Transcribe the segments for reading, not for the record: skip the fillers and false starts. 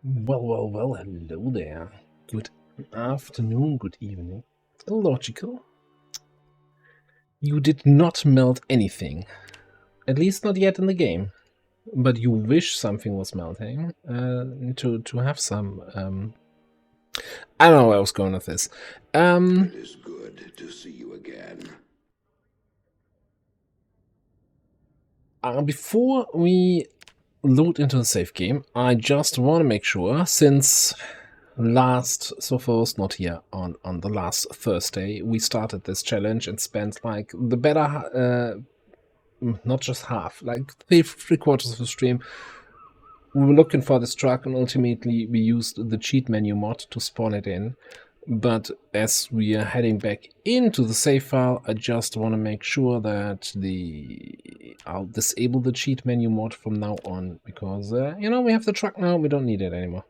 Well, hello there. Good afternoon, good evening. Illogical. You did not melt anything. At least not yet in the game. But you wish something was melting to have some. I don't know where I was going with this. It is good to see you again. Before we load into the save game, I just want to make sure, since Sophia was not here on the last Thursday, we started this challenge and spent like the better, not just half, like three quarters of the stream. We were looking for this truck and ultimately we used the cheat menu mod to spawn it in. But as we are heading back into the save file, I just want to make sure that I'll disable the cheat menu mod from now on, because, we have the truck now, we don't need it anymore.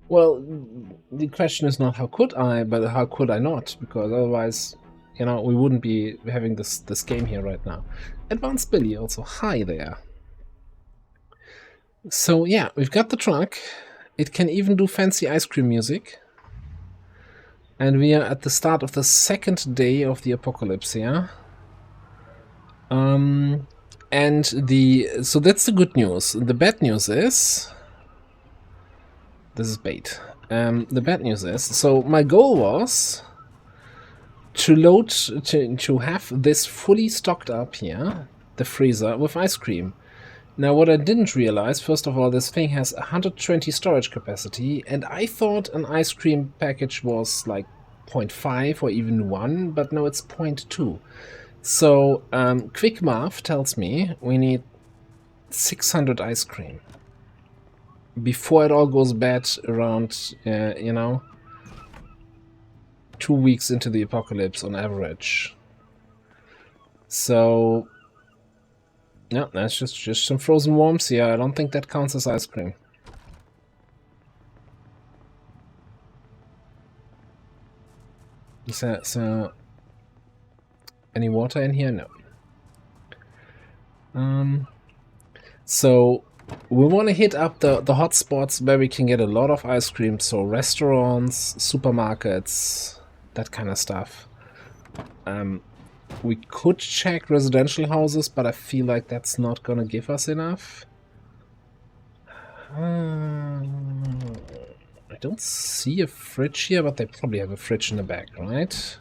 Well, the question is not how could I, but how could I not, because otherwise, we wouldn't be having this game here right now. Advanced Billy also, hi there. So yeah, we've got the truck. It can even do fancy ice cream music. And we are at the start of the second day of the apocalypse here. So that's the good news. The bad news is... This is bait. The bad news is... So my goal was to have this fully stocked up here, the freezer, with ice cream. Now, what I didn't realize, first of all, this thing has 120 storage capacity, and I thought an ice cream package was like 0.5 or even 1, but no, it's 0.2. So, quick math tells me we need 600 ice cream before it all goes bad around, 2 weeks into the apocalypse on average. So... yeah, that's just some frozen worms here. I don't think that counts as ice cream. So any water in here? No. So we want to hit up the hot spots where we can get a lot of ice cream. So restaurants, supermarkets, that kind of stuff. We could check residential houses, but I feel like that's not gonna give us enough. I don't see a fridge here, but they probably have a fridge in the back, right?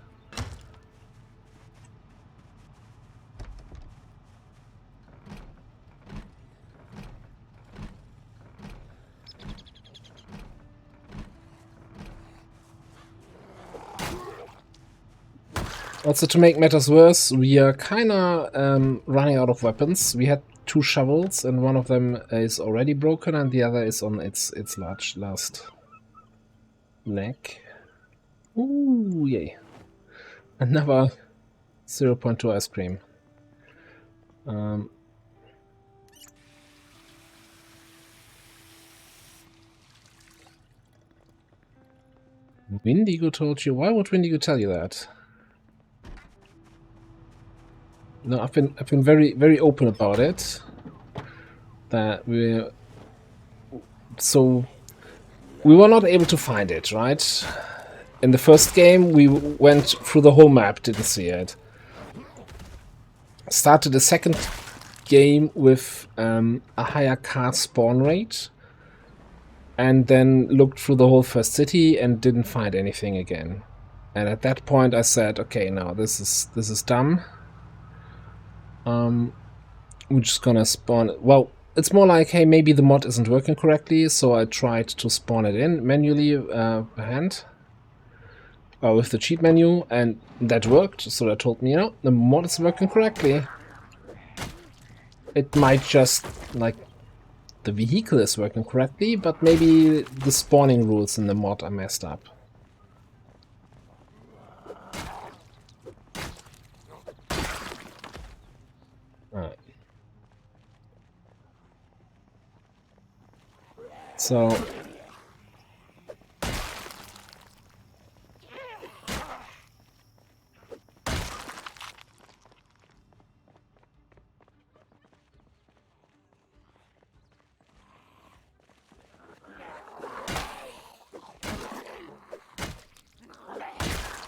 Also, to make matters worse, we are kinda running out of weapons. We had 2 shovels, and one of them is already broken, and the other is on its last leg. Ooh, yay. Another 0.2 ice cream. Windigo told you? Why would Windigo tell you that? No, I've been very, very open about it. That we were not able to find it, right? In the first game, we went through the whole map, didn't see it. Started the second game with a higher car spawn rate, and then looked through the whole first city and didn't find anything again. And at that point, I said, "Okay, now this is dumb. We're just gonna spawn." Well, it's more like, hey, maybe the mod isn't working correctly, so I tried to spawn it in manually by hand. With the cheat menu, and that worked, so that told me, the mod is working correctly. It might just, like, the vehicle is working correctly, but maybe the spawning rules in the mod are messed up. Alright. So...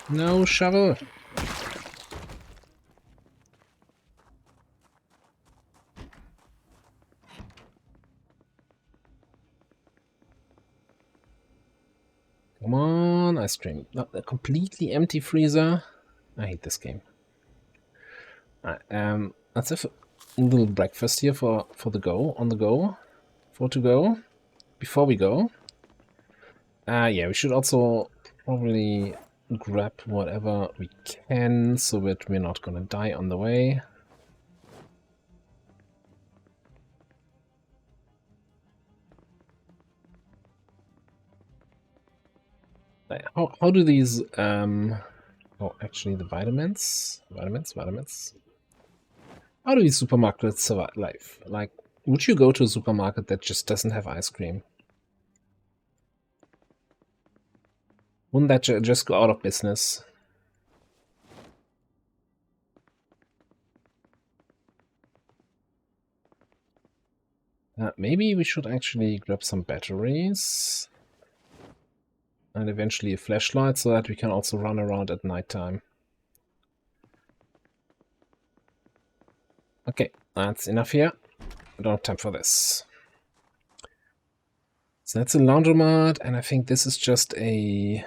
No shovel. Come on, ice cream. Not a completely empty freezer. I hate this game. Alright, let's have a little breakfast here for the go, on the go, for to go, before we go. Yeah, we should also probably grab whatever we can so that we're not gonna die on the way. How do these oh, actually the vitamins. How do these supermarkets survive? Like, would you go to a supermarket that just doesn't have ice cream? Wouldn't that just go out of business? Maybe we should actually grab some batteries. And eventually a flashlight so that we can also run around at nighttime. Okay, that's enough here. I don't have time for this. So that's a laundromat, and I think this is just a...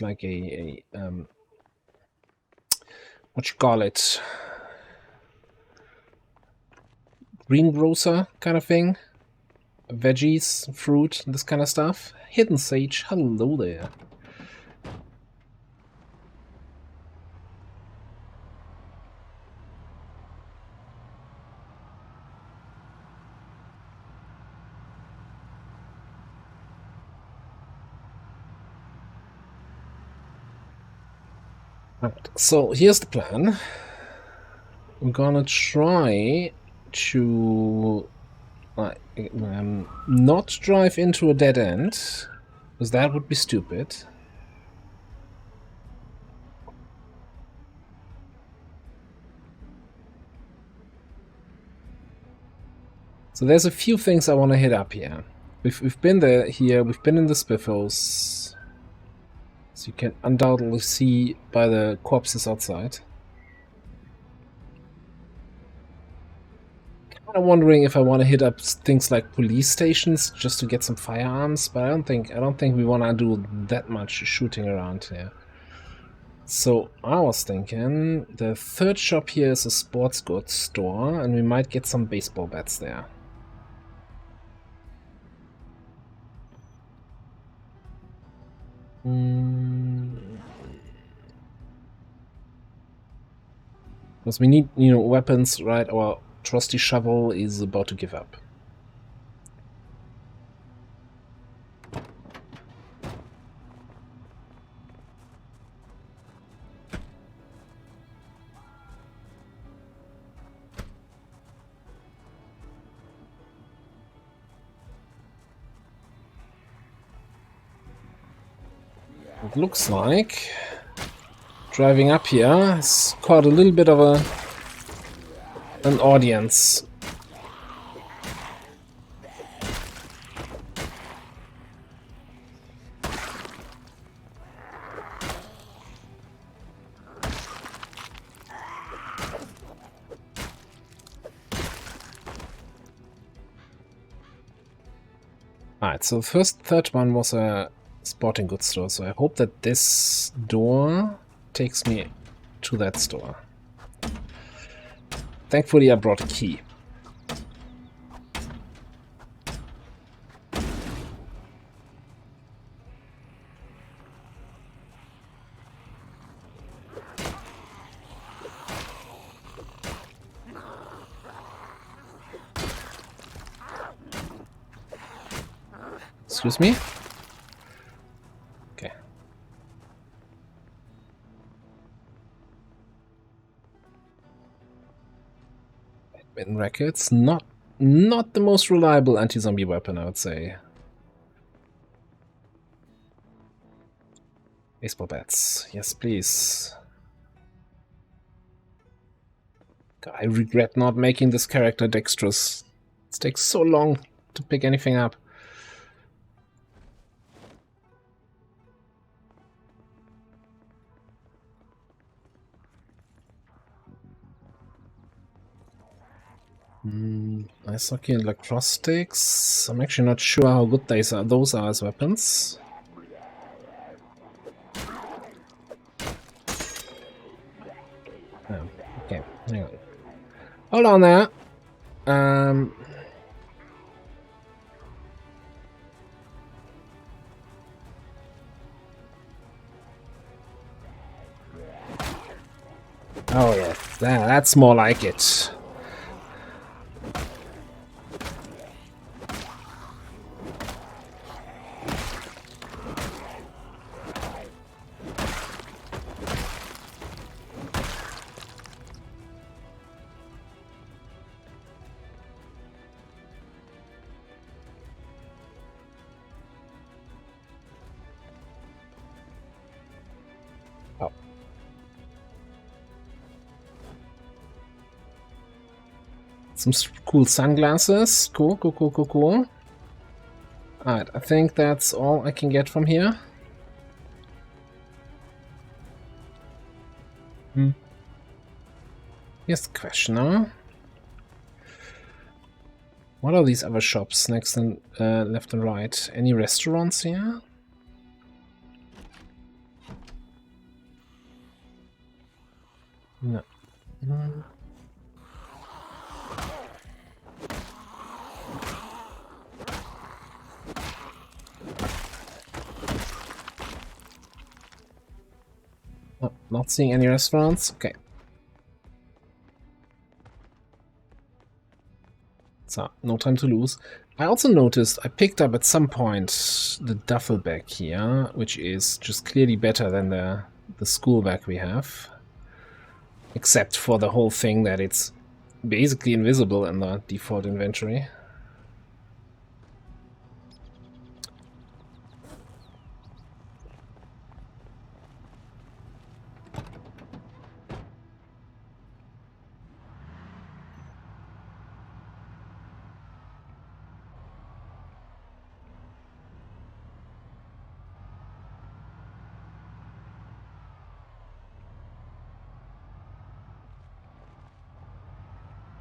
like a what you call it? Greengrocer kind of thing. Veggies, fruit, this kind of stuff. Hidden Sage, hello there. Right, so here's the plan. I'm gonna try to not drive into a dead end, because that would be stupid. So there's a few things I want to hit up here. We've been there here, we've been in the spiffos. So you can undoubtedly see by the corpses outside. I'm wondering if I want to hit up things like police stations just to get some firearms, but I don't think we want to do that much shooting around here. So I was thinking the third shop here is a sports goods store, and we might get some baseball bats there. Because we need, weapons, right? Our trusty shovel is about to give up. It looks like driving up here has caught a little bit of an audience. Alright, so the third one was a sporting goods store, so I hope that this door takes me to that store. Thankfully I brought a key. Excuse me? Okay. Badminton rackets, not the most reliable anti-zombie weapon, I would say. Baseball bats, yes please. God, I regret not making this character dexterous. It takes so long to pick anything up. Ice hockey and lacrosse sticks. I'm actually not sure how good those are as weapons. Oh, okay, hang on. Hold on there. Oh yeah, that's more like it. Oh. Some cool sunglasses. Cool, cool, cool, cool, cool. Alright, I think that's all I can get from here. Here's the question now. What are these other shops next and left and right? Any restaurants here? No. Oh, not seeing any restaurants? Okay. So, no time to lose. I also noticed I picked up at some point the duffel bag here, which is just clearly better than the school bag we have. Except for the whole thing that it's basically invisible in the default inventory.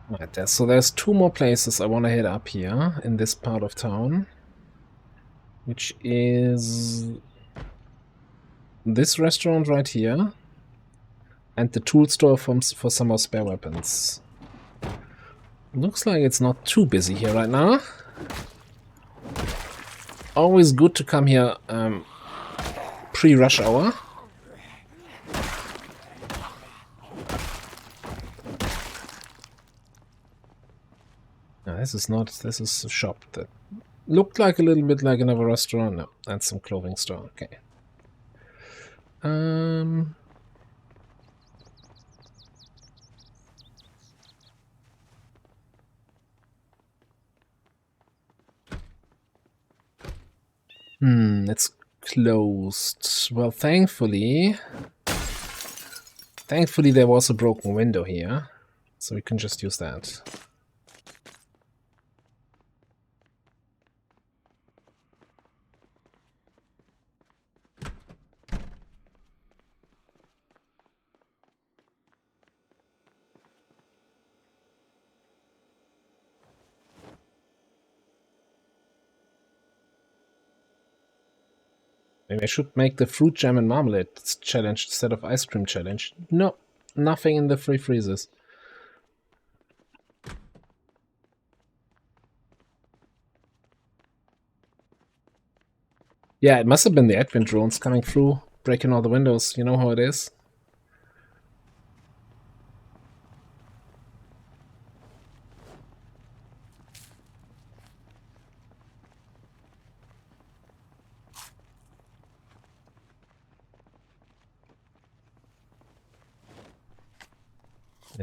Right, so there's two more places I want to hit up here in this part of town, which is this restaurant right here and the tool store for some more spare weapons. Looks like it's not too busy here right now. Always good to come here pre-rush hour. No, this is a shop that looked like a little bit like another restaurant. No, that's some clothing store. Okay. It's closed. Well, thankfully there was a broken window here, so we can just use that. Maybe I should make the fruit jam and marmalade challenge instead of ice cream challenge. No, nothing in the free freezes. Yeah, it must have been the Advent drones coming through, breaking all the windows. You know how it is.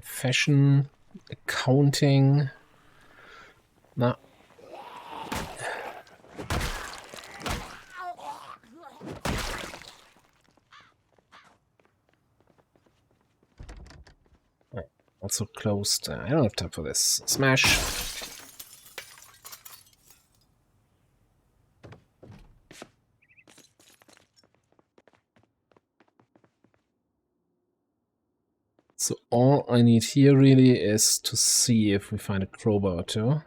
Fashion, accounting. No. Also closed. I don't have time for this. Smash. So all I need here really is to see if we find a crowbar or two. I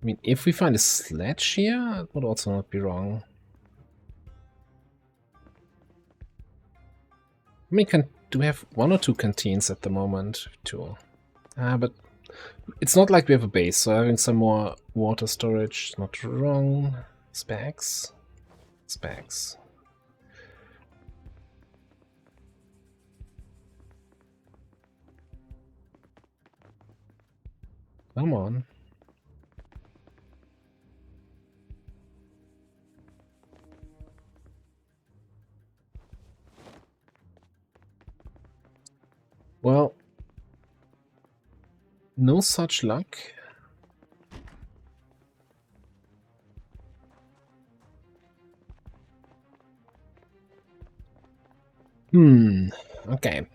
mean, if we find a sledge here, it would also not be wrong. I mean, do we have 1 or 2 canteens at the moment? 2. But it's not like we have a base, so having some more water storage is not wrong. Specs. Specs. Come on. Well, no such luck. Okay.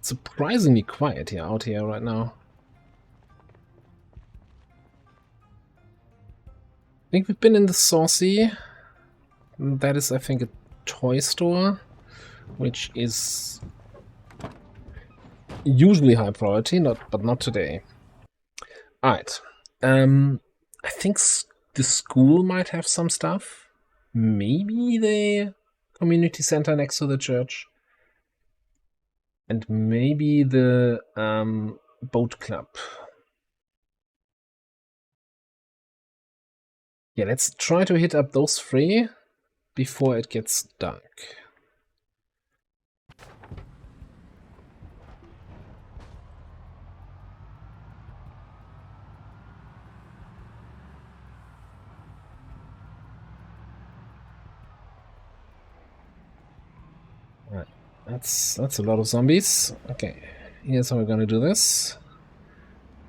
Surprisingly quiet here out here right now. I think we've been in the Saucy. That is, I think, a toy store, which is usually high priority, but not today. Alright. I think the school might have some stuff. Maybe the community center next to the church. And maybe the boat club. Yeah, let's try to hit up those 3 before it gets dark. Alright, that's a lot of zombies. Okay, here's how we're gonna do this.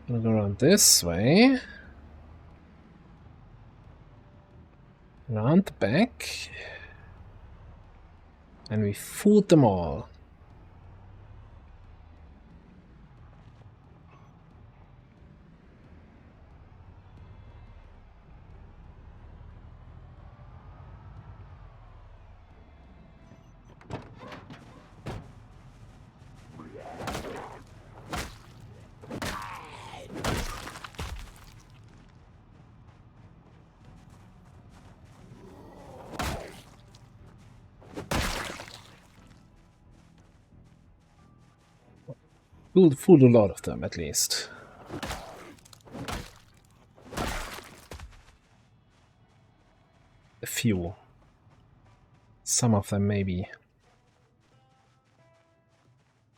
I'm gonna go around this way. Around the back. And we fooled them all. Fooled a lot of them, at least. A few. Some of them, maybe.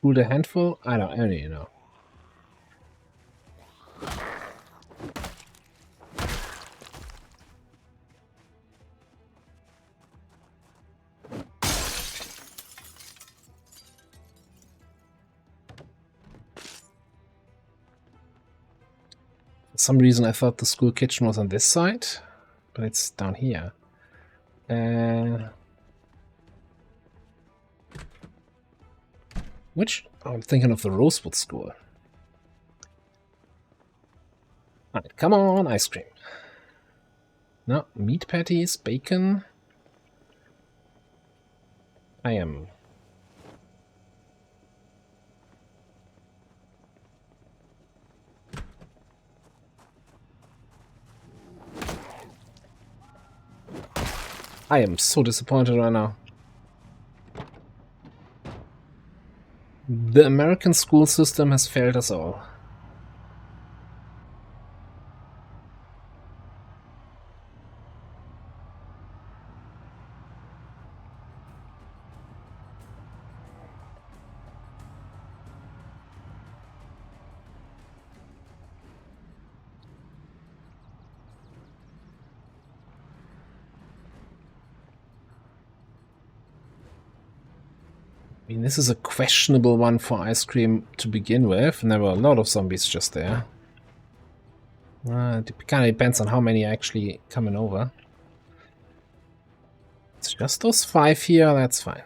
Fooled a handful? I don't even know. For some reason I thought the school kitchen was on this side, but it's down here. Which? Oh, I'm thinking of the Rosewood School. Alright, come on, ice cream. No, meat patties, bacon. I am so disappointed right now. The American school system has failed us all. I mean, this is a questionable one for ice cream to begin with, and there were a lot of zombies just there. It kind of depends on how many are actually coming over. It's just those 5 here, that's fine.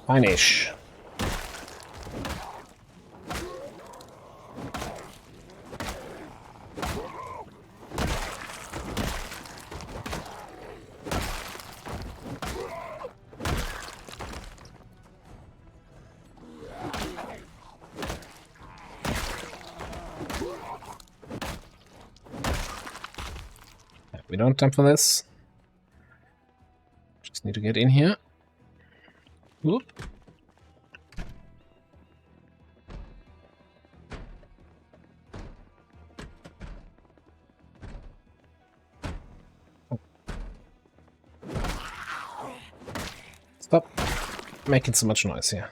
Fine-ish. We don't have time for this. Just need to get in here. Whoop. Stop making so much noise here.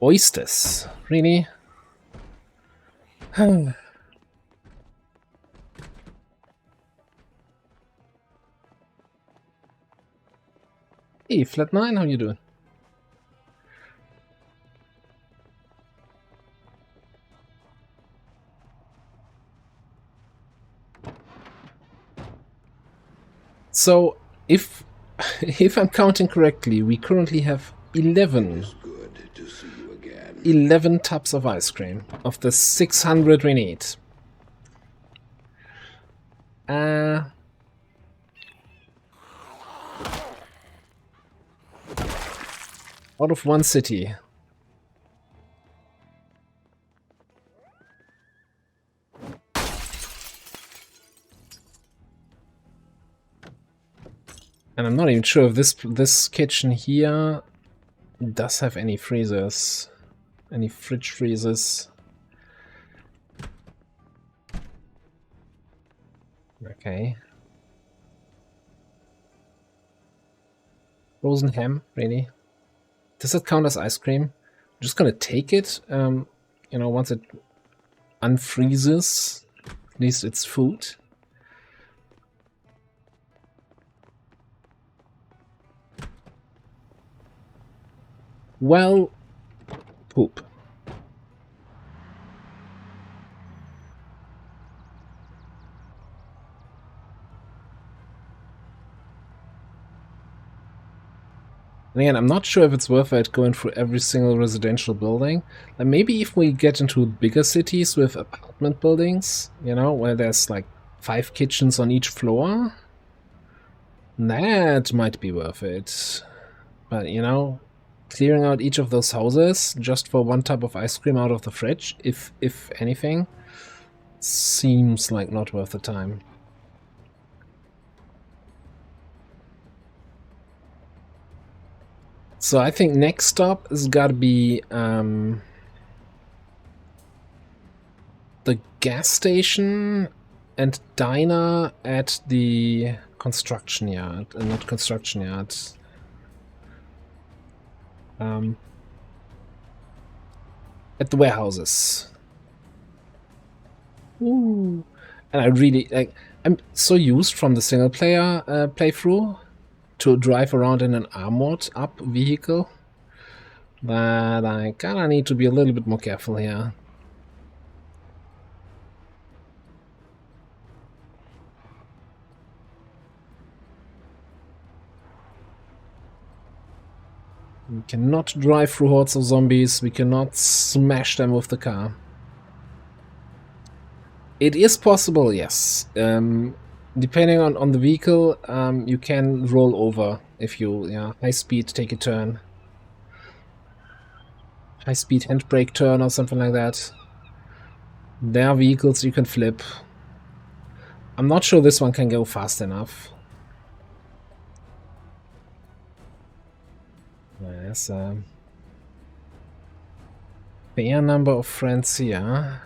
Oysters. Really? Hey, Flat9, how you doing? So, if I'm counting correctly, we currently have 11 tubs of ice cream of the 600 we need. Out of one city. And I'm not even sure if this kitchen here does have any freezers. Any fridge freezers. Okay. Frozen ham, really? Does that count as ice cream? I'm just gonna take it, you know, once it unfreezes. At least it's food. Well, poop. And again, I'm not sure if it's worth it going through every single residential building. Like maybe if we get into bigger cities with apartment buildings, you know, where there's like 5 kitchens on each floor, that might be worth it. But, you know, clearing out each of those houses just for one tub of ice cream out of the fridge, if anything, seems like not worth the time. So I think next stop has got to be the gas station and diner at the construction yard, not construction yard. At the warehouses. Ooh. And I really like. I'm so used from the single player playthrough to drive around in an armored up vehicle that I kinda need to be a little bit more careful here. We cannot drive through hordes of zombies, we cannot smash them with the car. It is possible, yes. Depending on the vehicle, you can roll over if you, high speed take a turn. High speed handbrake turn or something like that. There are vehicles you can flip. I'm not sure this one can go fast enough. There's a fair number of friends here.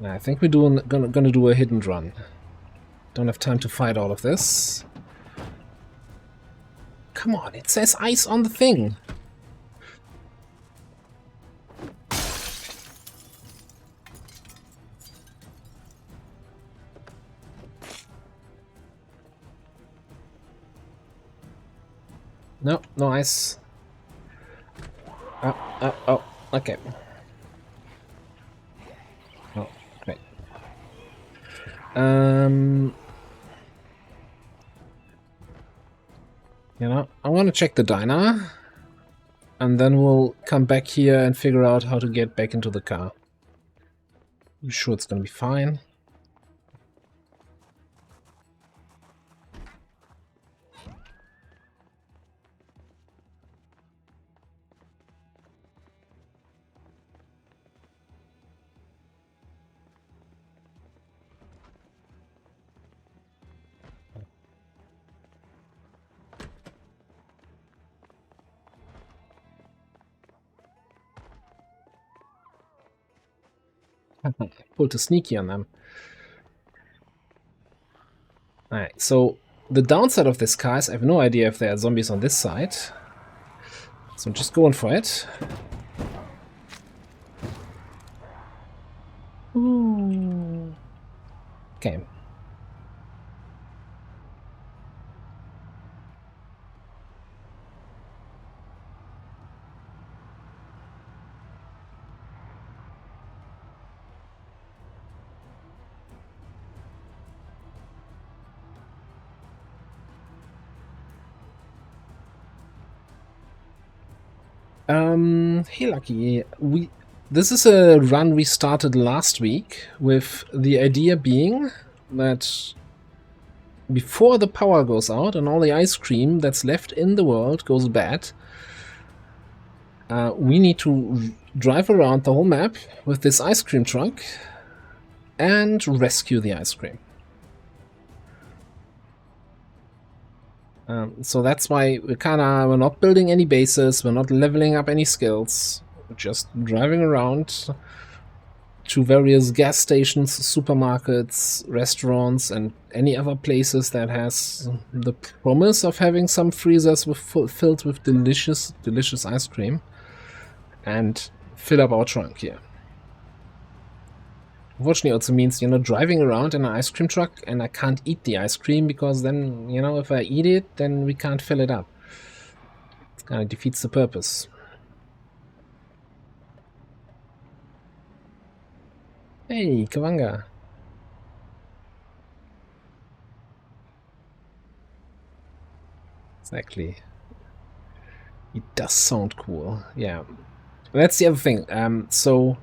I think we're gonna do a hidden run. Don't have time to fight all of this. Come on, it says ice on the thing. No, no ice. Oh, okay. Oh, great. You know, I want to check the diner, and then we'll come back here and figure out how to get back into the car. I'm sure it's gonna be fine. Pulled a sneaky on them. Alright, so the downside of this car is I have no idea if there are zombies on this side. So I'm just going for it. Ooh. Okay. Hey Lucky, this is a run we started last week with the idea being that before the power goes out and all the ice cream that's left in the world goes bad, we need to drive around the whole map with this ice cream truck and rescue the ice cream. So that's why we're not building any bases, we're not leveling up any skills, we're just driving around to various gas stations, supermarkets, restaurants, and any other places that has the promise of having some freezers filled with delicious ice cream, and fill up our trunk here. Unfortunately, also means, driving around in an ice cream truck and I can't eat the ice cream because then, if I eat it, then we can't fill it up. It kind of defeats the purpose. Hey, Kawanga. Exactly. It does sound cool. Yeah. That's the other thing. So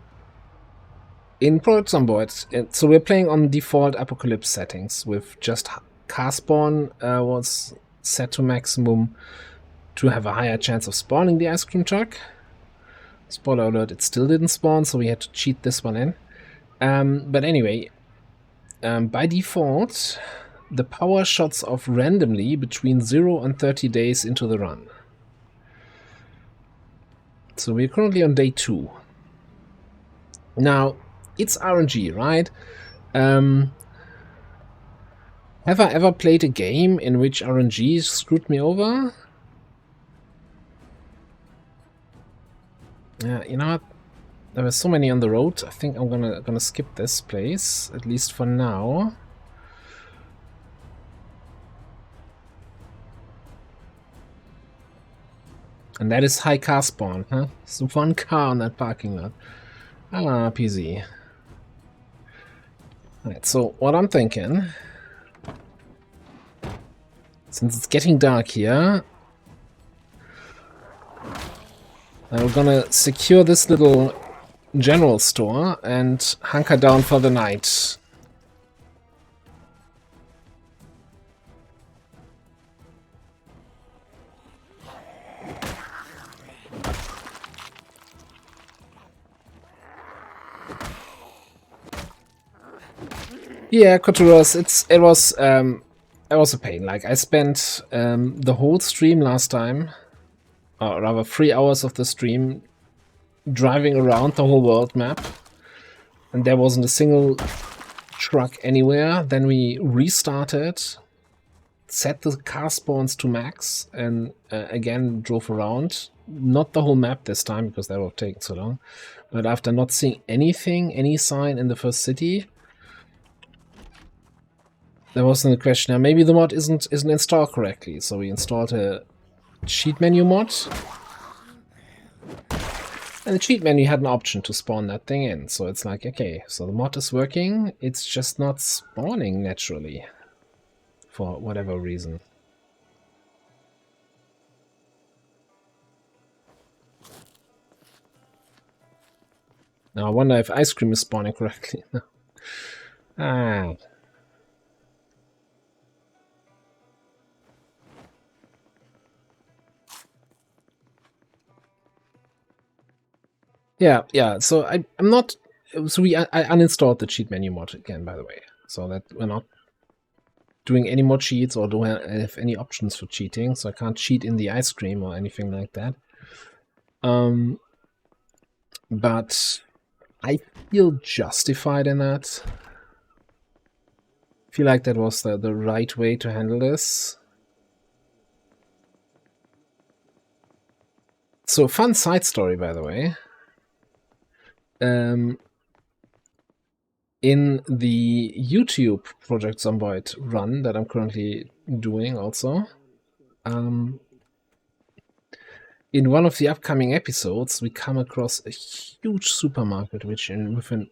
in Project Zomboid, so we're playing on default apocalypse settings with just car spawn was set to maximum to have a higher chance of spawning the ice cream truck. Spoiler alert, it still didn't spawn, so we had to cheat this one in. But anyway, by default, the power shuts off randomly between 0 and 30 days into the run. So we're currently on day 2. Now, it's RNG, right? Have I ever played a game in which RNG screwed me over? Yeah, you know what? There were so many on the road. I think I'm gonna skip this place, at least for now. And that is high car spawn, huh? So one car on that parking lot. Ah, PZ. Alright, so what I'm thinking, since it's getting dark here, we're gonna secure this little general store and hunker down for the night. Yeah, Koturos, it was a pain. Like, I spent the whole stream last time, or rather 3 hours of the stream, driving around the whole world map, and there wasn't a single truck anywhere. Then we restarted, set the car spawns to max, and again drove around. Not the whole map this time, because that would have taken so long. But after not seeing anything, any sign in the first city, there wasn't a question. Now, maybe the mod isn't installed correctly, so we installed a cheat menu mod. And the cheat menu had an option to spawn that thing in, so it's like, okay, so the mod is working, it's just not spawning naturally, for whatever reason. Now I wonder if ice cream is spawning correctly. Ah. Yeah, so I'm not... So I uninstalled the cheat menu mod again, by the way. So that we're not doing any more cheats or don't have any options for cheating. So I can't cheat in the ice cream or anything like that. But I feel justified in that. I feel like that was the right way to handle this. So, fun side story, by the way. In the YouTube Project Zomboid run that I'm currently doing also, in one of the upcoming episodes, we come across a huge supermarket with an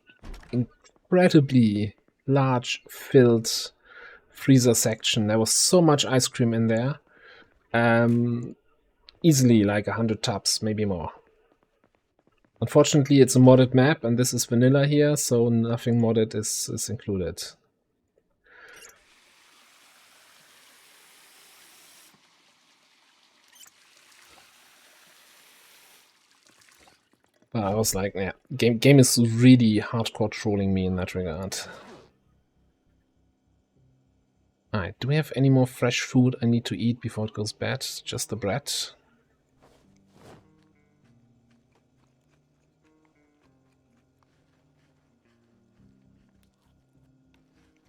incredibly large filled freezer section. There was so much ice cream in there. Easily like 100 tubs, maybe more. Unfortunately, it's a modded map, and this is vanilla here, so nothing modded is included. I was like, yeah, game is really hardcore trolling me in that regard. Alright, do we have any more fresh food I need to eat before it goes bad? Just the bread.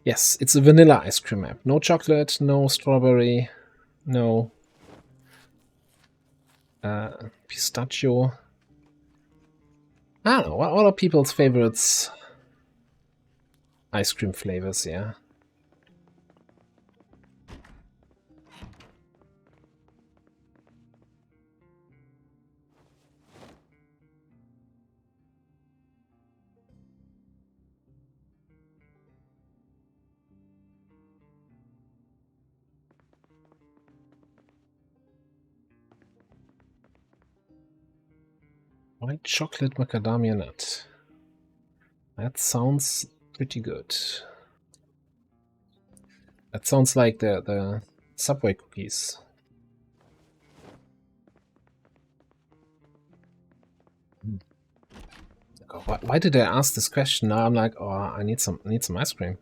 Yes, it's a vanilla ice cream map. No chocolate, no strawberry, no pistachio. I don't know, what are people's favorites? Ice cream flavors, yeah. White chocolate macadamia nut. That sounds pretty good. That sounds like the Subway cookies. Oh, why did I ask this question? Now I'm like, oh, I need some ice cream.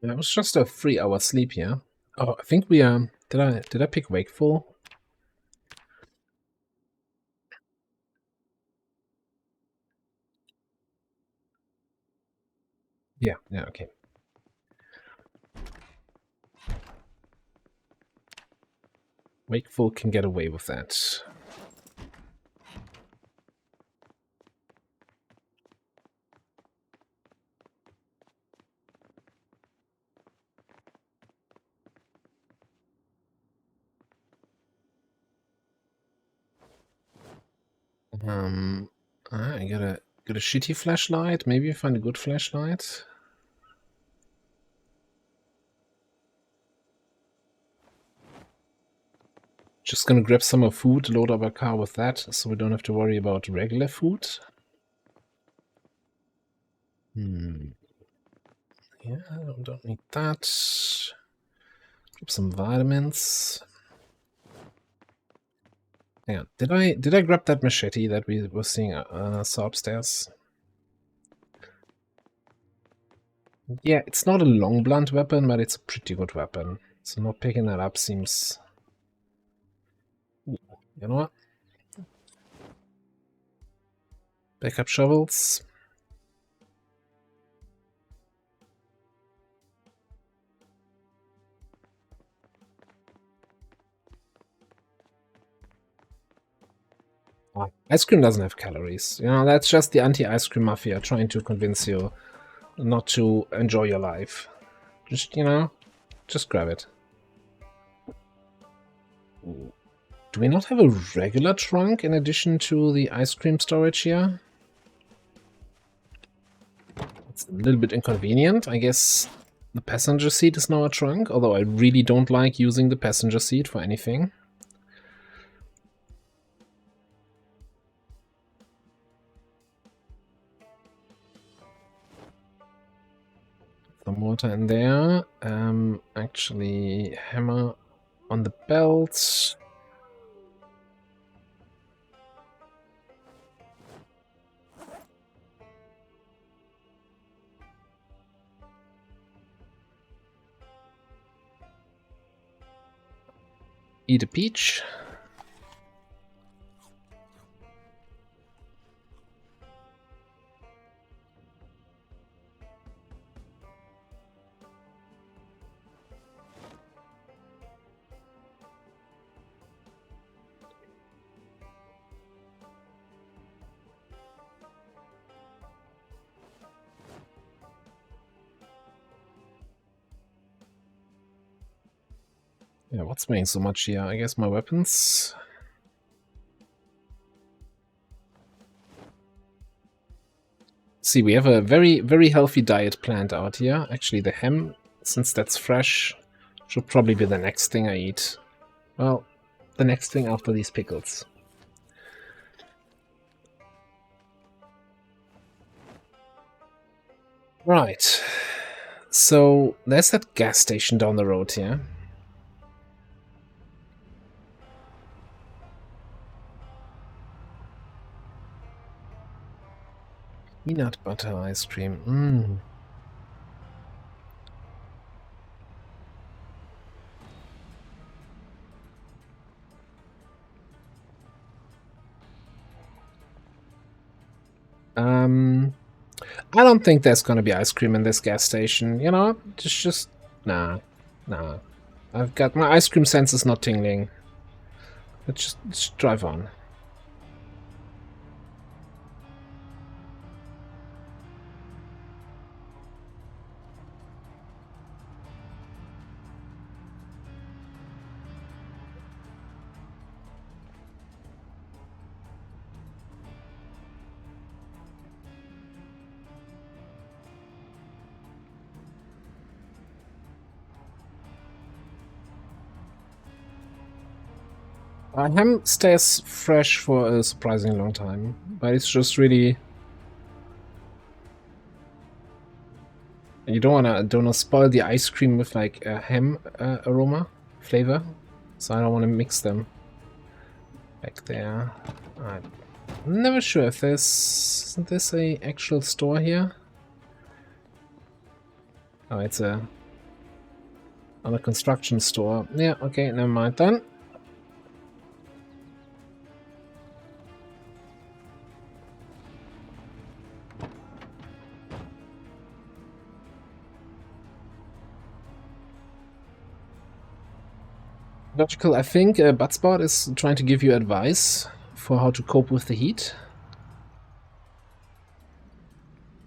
Yeah, it was just a 3-hour sleep here. Oh, I think we did I pick wakeful? Yeah, okay. Wakeful can get away with that. I got a shitty flashlight. Maybe find a good flashlight. Just gonna grab some more food, load up our car with that, so we don't have to worry about regular food. Yeah, I don't need that. Grab some vitamins. Yeah, did I grab that machete that we were seeing saw upstairs? Yeah, it's not a long blunt weapon, but it's a pretty good weapon. So not picking that up seems... You know what? Backup shovels. Ice cream doesn't have calories. You know, that's just the anti-ice cream mafia trying to convince you not to enjoy your life. Just, you know, just grab it. Do we not have a regular trunk in addition to the ice cream storage here? It's a little bit inconvenient. I guess the passenger seat is now a trunk, although I really don't like using the passenger seat for anything. Some water in there. Actually, hammer on the belt. eat a peach. Yeah, what's weighing so much here? I guess my weapons. See, we have a very, very healthy diet planned out here. Actually, the ham, since that's fresh, should probably be the next thing I eat. Well, the next thing after these pickles. Right. So, there's that gas station down the road here. Peanut butter ice cream. I don't think there's gonna be ice cream in this gas station. You know, just nah. I've got my ice cream sense is not tingling. Let's just drive on. Ham stays fresh for a surprisingly long time, but it's just really you don't wanna spoil the ice cream with like a ham aroma flavor, so I don't want to mix them back there. I'm never sure if isn't this a actual store here? Oh, it's a construction store. Yeah, okay, never mind then. Logical, I think Butspot is trying to give you advice for how to cope with the heat.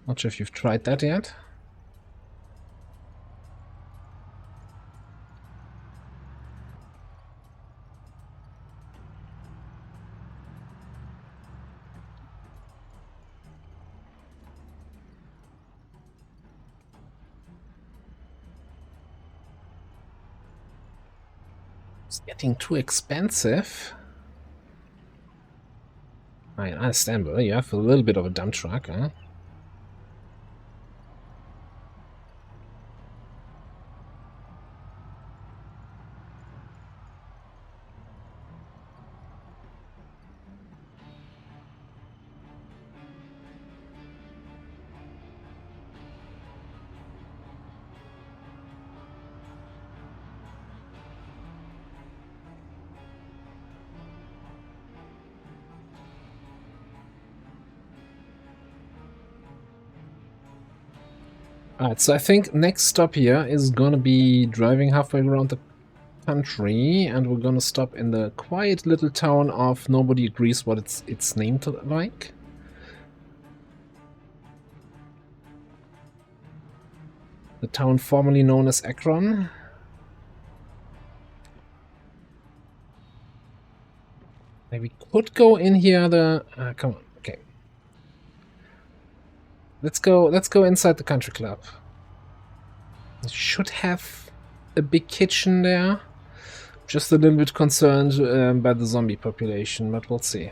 Not sure if you've tried that yet. It's getting too expensive. I understand, but you have a little bit of a dump truck, huh? Alright, so I think next stop here is gonna be driving halfway around the country, and we're gonna stop in the quiet little town of nobody agrees what it's named like. The town formerly known as Akron. Maybe we could go in here. Come on, okay. Let's go inside the country club. It should have a big kitchen there. Just a little bit concerned by the zombie population, but we'll see.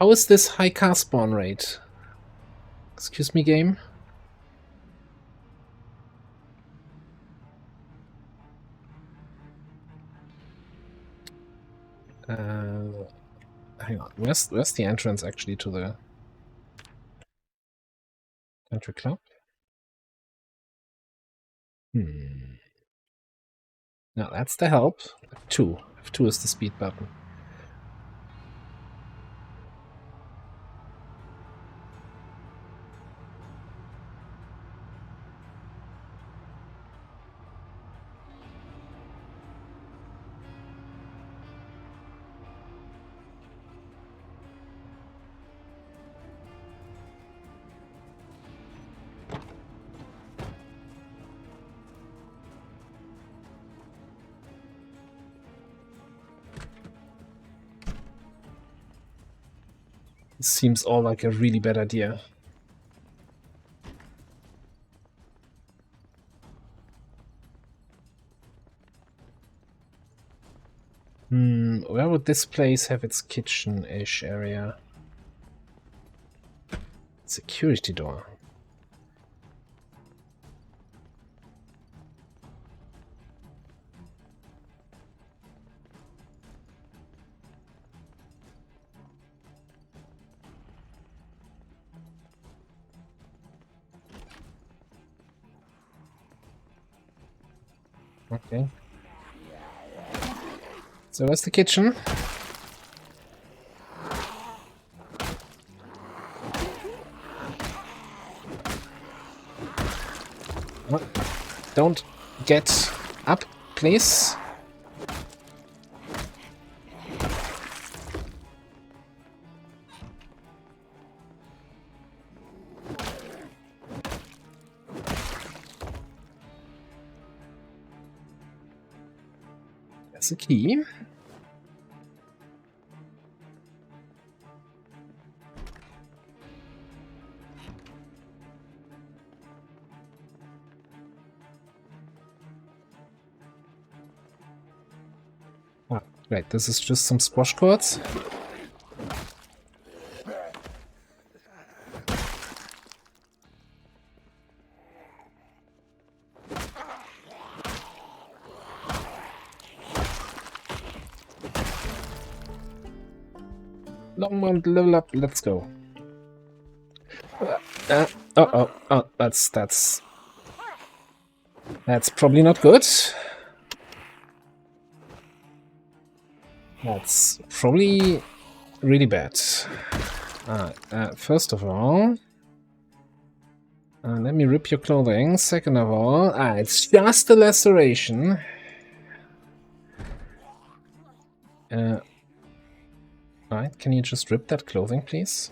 How is this high car spawn rate? Excuse me, game. Hang on. Where's the entrance actually to the country club? No, that's the help. F2. F2 is the speed button. Seems all like a really bad idea. Where would this place have its kitchen-ish area? Security door. Okay. So where's the kitchen? What? Don't get up, please. There's a key. Ah, right, this is just some squash courts. Longmount level up, let's go. Oh, that's probably not good. That's probably really bad. First of all, let me rip your clothing. Second of all, it's just a laceration. Right, can you just rip that clothing, please?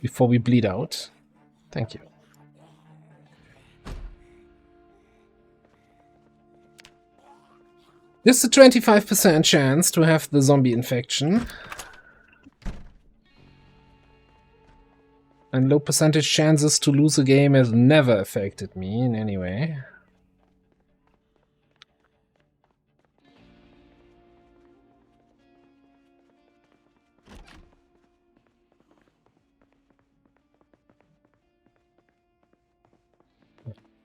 Before we bleed out. Thank you. Just a 25% chance to have the zombie infection. And low percentage chances to lose a game has never affected me in any way.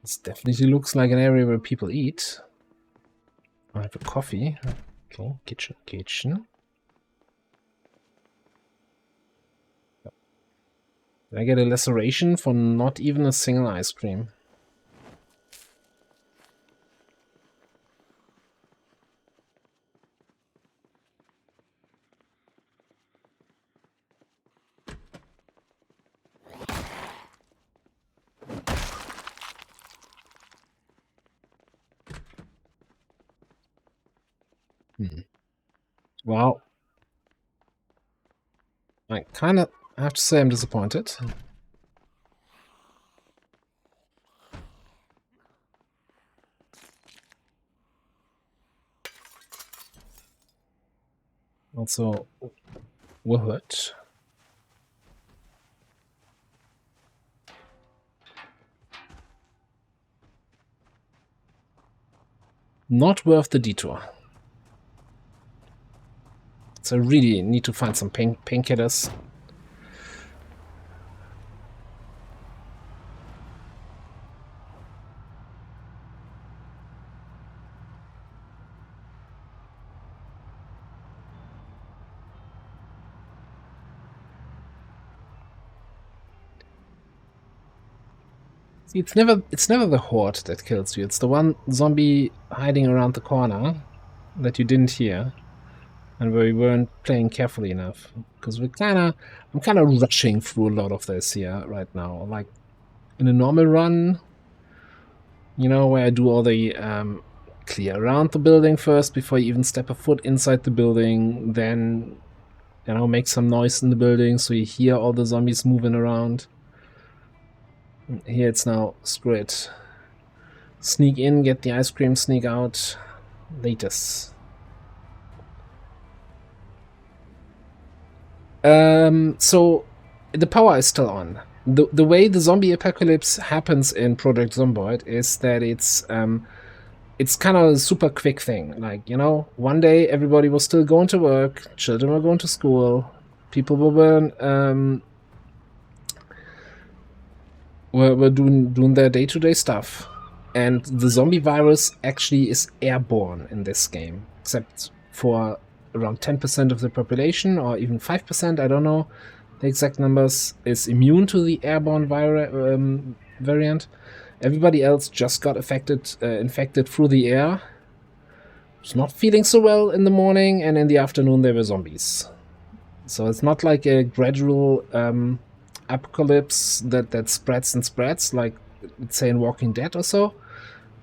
This definitely looks like an area where people eat. I have a coffee. Okay, kitchen. Did I get a laceration for not even a single ice cream? Well, I kind of have to say I'm disappointed. Also, what? Not worth the detour. So I really need to find some painkillers. See, it's never the horde that kills you. It's the one zombie hiding around the corner that you didn't hear, and where we weren't playing carefully enough. Because I'm kind of rushing through a lot of this here right now. Like in a normal run, you know, where I do all the clear around the building first before you even step a foot inside the building, then, you know, make some noise in the building so you hear all the zombies moving around. Here it's now, screw it. Sneak in, get the ice cream, sneak out. Latest. So the power is still on. The way the zombie apocalypse happens in Project Zomboid is that it's kind of a super quick thing. Like, you know, one day everybody was still going to work, children were going to school, people were doing their day-to-day stuff, and the zombie virus actually is airborne in this game, except for around 10% of the population, or even 5%, I don't know the exact numbers, is immune to the airborne variant. Everybody else just got infected through the air. Was not feeling so well in the morning, and in the afternoon they were zombies. So it's not like a gradual apocalypse that spreads and spreads, like, let's say, in Walking Dead or so,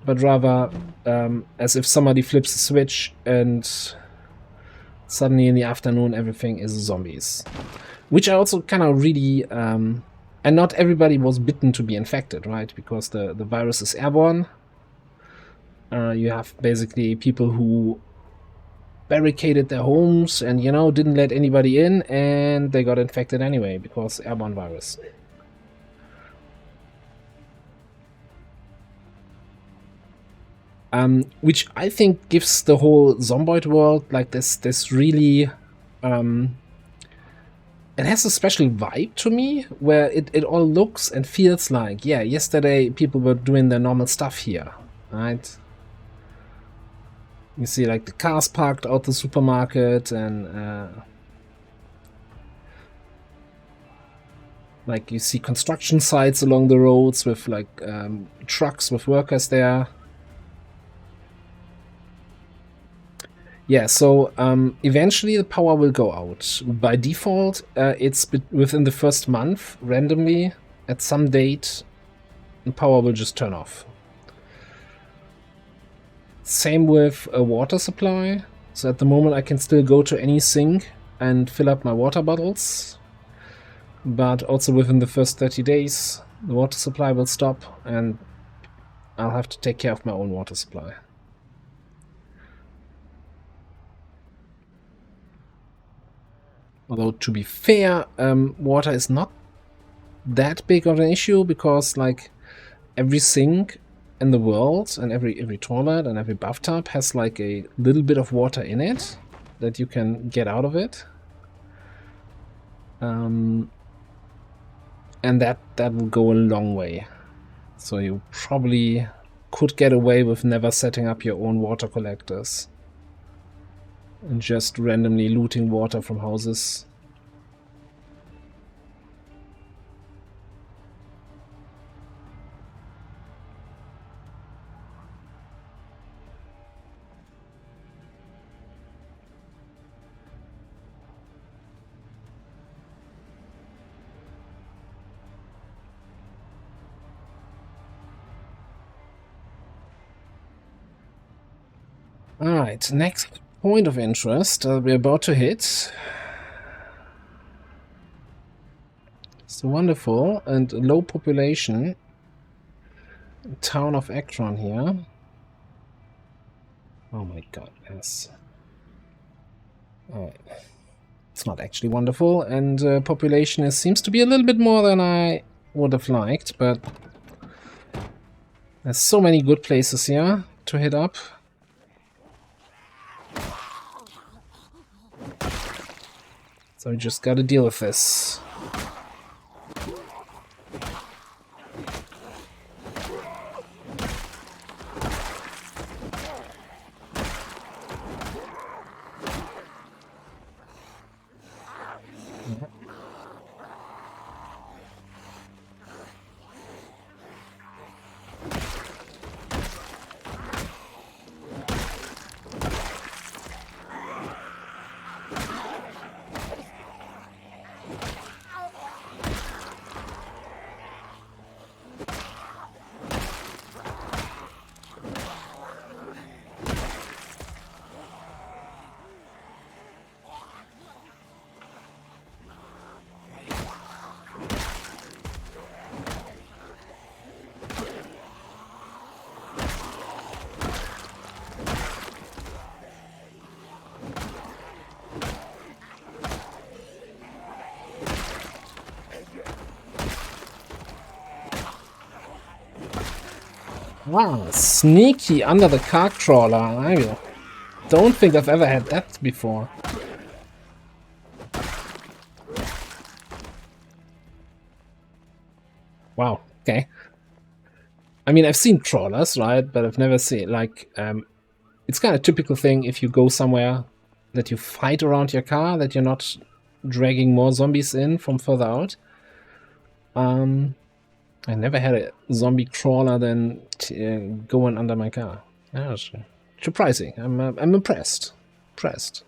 but rather as if somebody flips a switch and suddenly in the afternoon everything is zombies. Which I also kind of really... and not everybody was bitten to be infected, right? Because the virus is airborne. You have basically people who barricaded their homes and, you know, didn't let anybody in, and they got infected anyway because airborne virus. Which I think gives the whole Zomboid world like this really it has a special vibe to me, where it all looks and feels like, yeah, yesterday people were doing their normal stuff here, right? You see, like, the cars parked out the supermarket, and like, you see construction sites along the roads with, like, trucks with workers there. Yeah, so eventually the power will go out. By default, it's within the first month, randomly, at some date, the power will just turn off. Same with a water supply. So at the moment I can still go to any sink and fill up my water bottles. But also within the first 30 days, the water supply will stop, and I'll have to take care of my own water supply. Although, to be fair, water is not that big of an issue, because, like, every sink in the world and every toilet and every bathtub has, like, a little bit of water in it that you can get out of it. And that will go a long way. So you probably could get away with never setting up your own water collectors and just randomly looting water from houses. Alright, next point of interest we're about to hit. It's the wonderful and low population town of Ekron here. Oh my god, yes. Alright. It's not actually wonderful, and population seems to be a little bit more than I would have liked, but there's so many good places here to hit up. So we just gotta deal with this. Ah, sneaky under the car crawler. I don't think I've ever had that before. Wow, okay. I mean, I've seen trawlers, right? But I've never seen, like, it's kind of typical thing if you go somewhere that you fight around your car, that you're not dragging more zombies in from further out. I never had a zombie crawler then going under my car. That's surprising. I'm impressed. Impressed.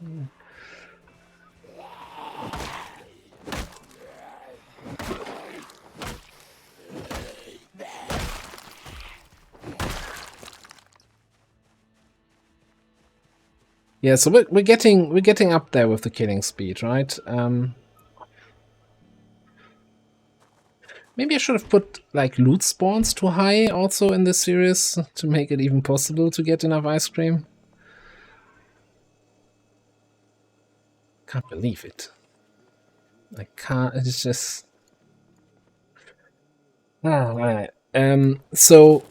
Yeah, so we're getting up there with the killing speed, right? Maybe I should have put like loot spawns too high also in this series to make it even possible to get enough ice cream. Can't believe it. I can't. It's just. Alright. So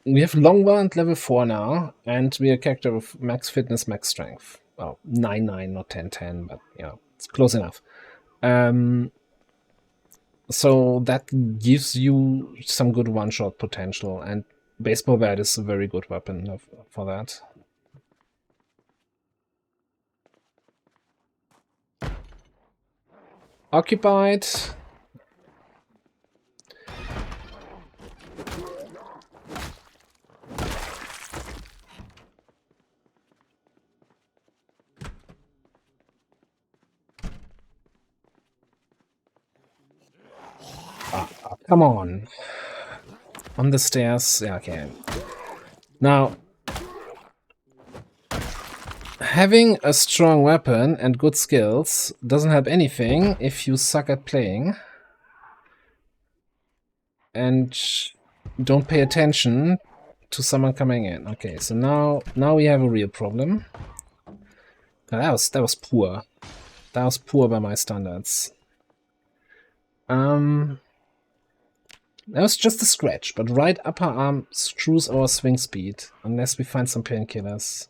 we have Longbow at level 4 now, and we are a character with max fitness, max strength. Well, 9-9, not 10-10, but yeah, it's close enough. So that gives you some good one-shot potential, and baseball bat is a very good weapon for that. Occupied. Come on. On the stairs. Yeah, okay. Now, having a strong weapon and good skills doesn't help anything if you suck at playing and don't pay attention to someone coming in. Okay, so now we have a real problem. That was poor. That was poor by my standards. That was just a scratch, but right upper arm screws our swing speed, unless we find some painkillers.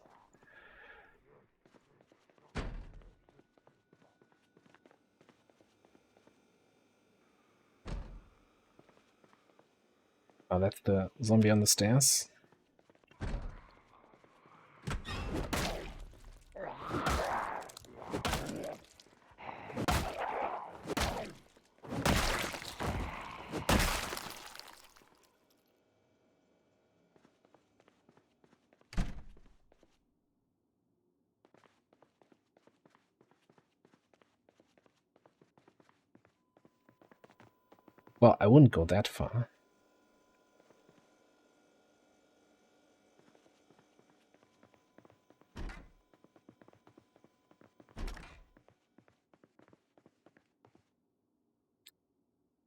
Oh, that's the zombie on the stairs. Well, I wouldn't go that far.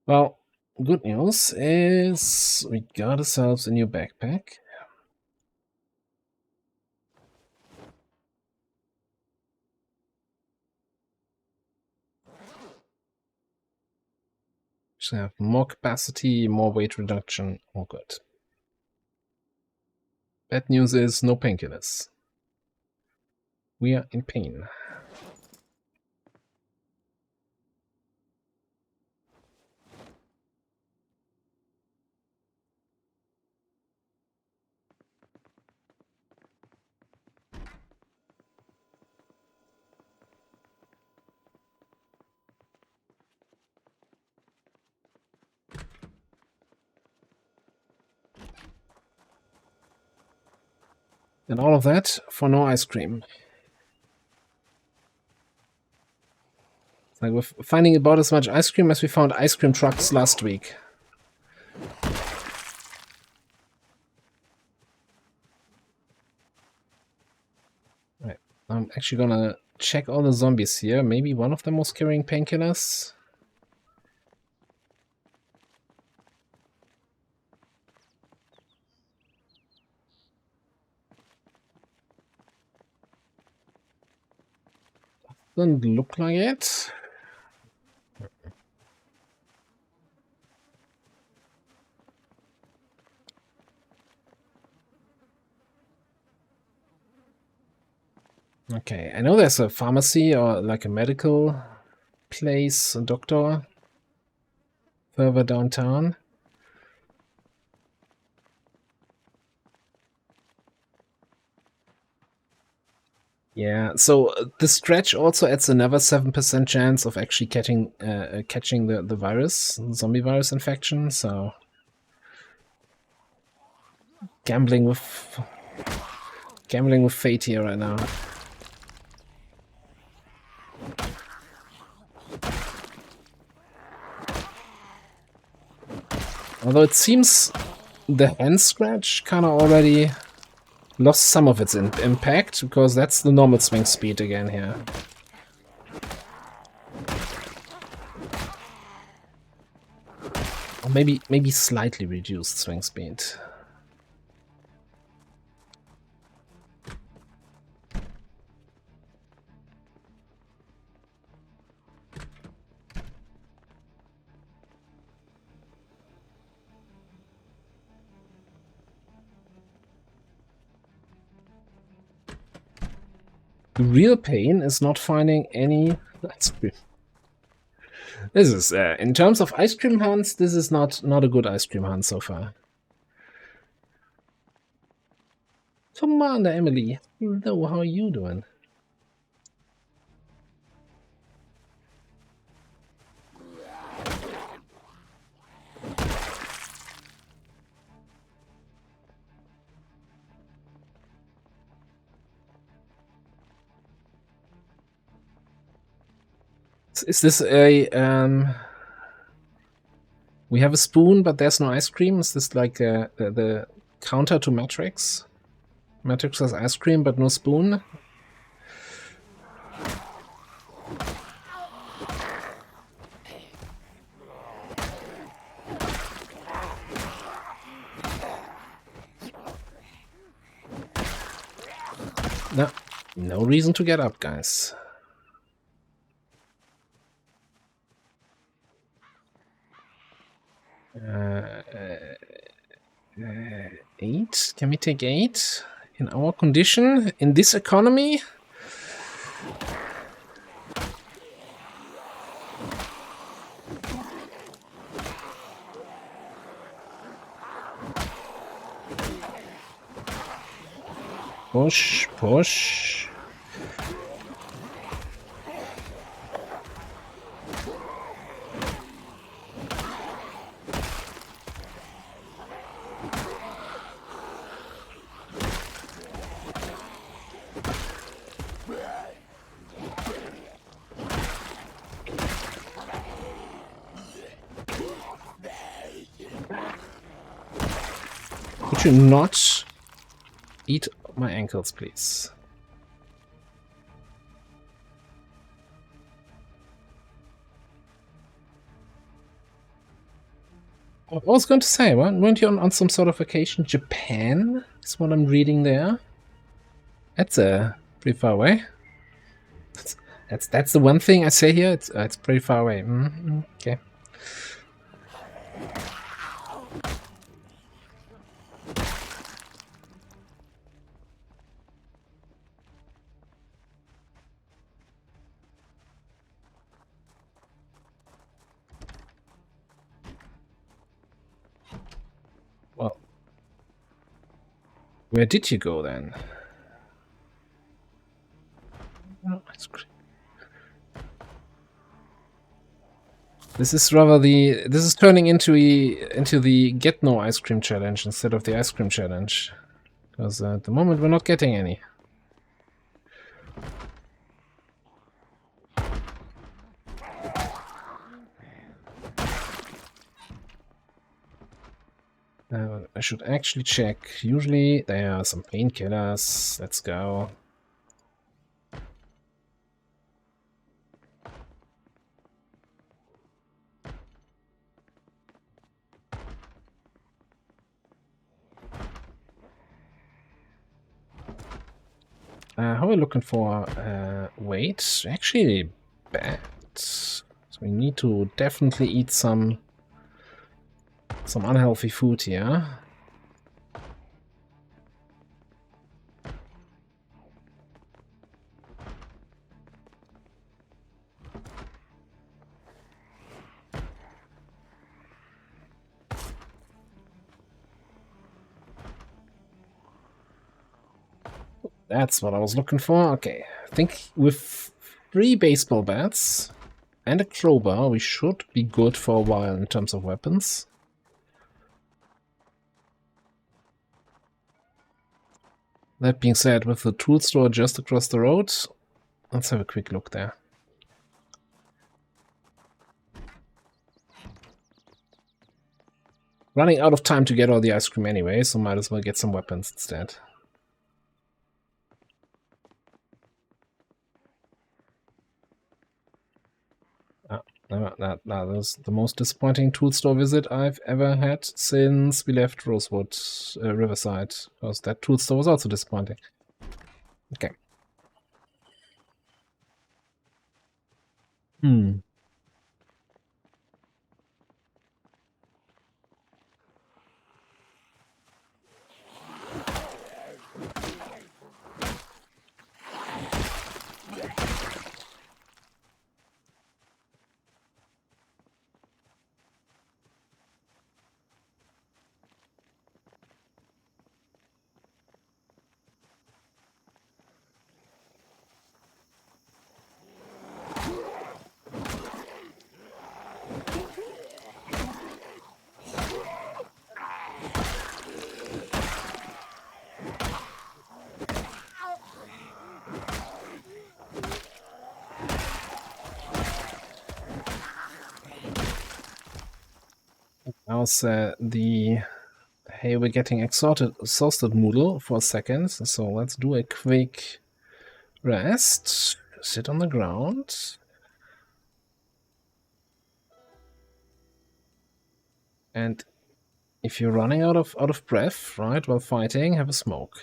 Well, good news is we got ourselves a new backpack. Should have more capacity, more weight reduction, all good. Bad news is no painkillers. We are in pain. And all of that for no ice cream. It's like we're finding about as much ice cream as we found ice cream trucks last week. Right. I'm actually gonna check all the zombies here. Maybe one of them was carrying painkillers. Doesn't look like it. Okay, I know there's a pharmacy or like a medical place, a doctor further downtown. Yeah, so the stretch also adds another 7% chance of actually catching the virus, zombie virus infection. So gambling with fate here right now. Although it seems the hand scratch kind of already lost some of its impact, because that's the normal swing speed again here. Or maybe slightly reduced swing speed. The real pain is not finding any ice cream. This is, in terms of ice cream hunts, this is not a good ice cream hunt so far. Commander Emily, hello, how are you doing? Is this a we have a spoon, but there's no ice cream? Is this like the counter to Matrix? Matrix has ice cream, but no spoon? No reason to get up, guys. Eight? Can we take 8? In our condition? In this economy? Push, push. Could you not eat my ankles, please? I was going to say, weren't you on some sort of vacation? Japan is what I'm reading there. That's pretty far away. That's the one thing I say here. It's pretty far away. Okay. Well, where did you go then? Oh, ice cream. This is rather this is turning into the get no ice cream challenge instead of the ice cream challenge, because at the moment we're not getting any. I should actually check. Usually there are some painkillers. Let's go. How are we looking for weight? Actually bad. So we need to definitely eat some unhealthy food here. That's what I was looking for. Okay, I think with 3 baseball bats and a crowbar, we should be good for a while in terms of weapons. That being said, with the tool store just across the road, let's have a quick look there. Running out of time to get all the ice cream anyway, so might as well get some weapons instead. That was the most disappointing tool store visit I've ever had since we left Rosewood Riverside, because that tool store was also disappointing. Okay. How's the hey, we're getting exhausted Moodle for a second, so let's do a quick rest. Sit on the ground. And if you're running out of breath, right, while fighting, have a smoke.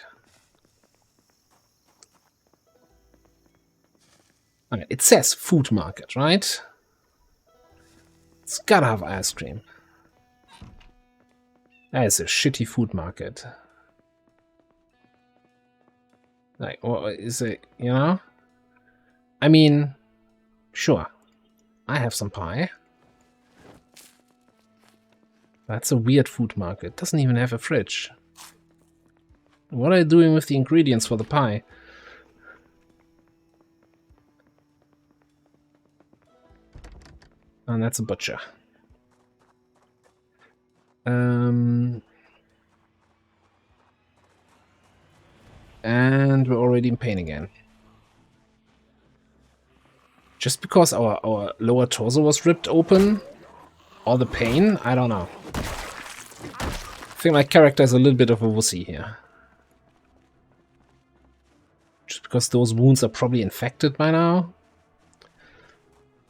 Okay, it says food market, right? It's gotta have ice cream. That is a shitty food market. Like, what is it, you know? I mean, sure. I have some pie. That's a weird food market. Doesn't even have a fridge. What are you doing with the ingredients for the pie? And that's a butcher. And we're already in pain again. Just because our lower torso was ripped open, all the pain? I don't know. I think my character is a little bit of a wussy here. Just because those wounds are probably infected by now.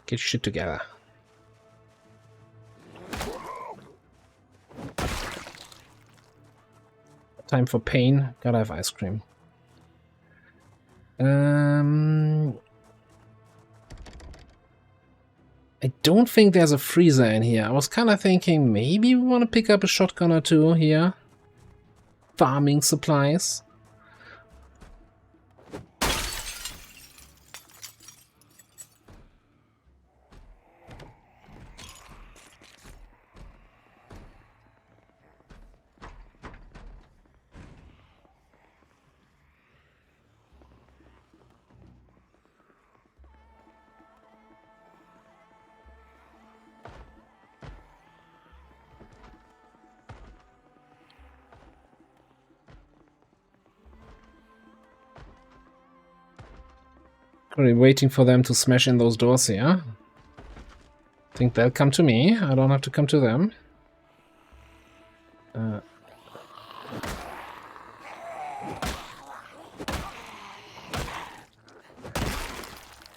Get shit together. Time for pain. Gotta have ice cream. I don't think there's a freezer in here. I was kind of thinking maybe we want to pick up a shotgun or two here. Farming supplies. Currently waiting for them to smash in those doors here. Think they'll come to me. I don't have to come to them.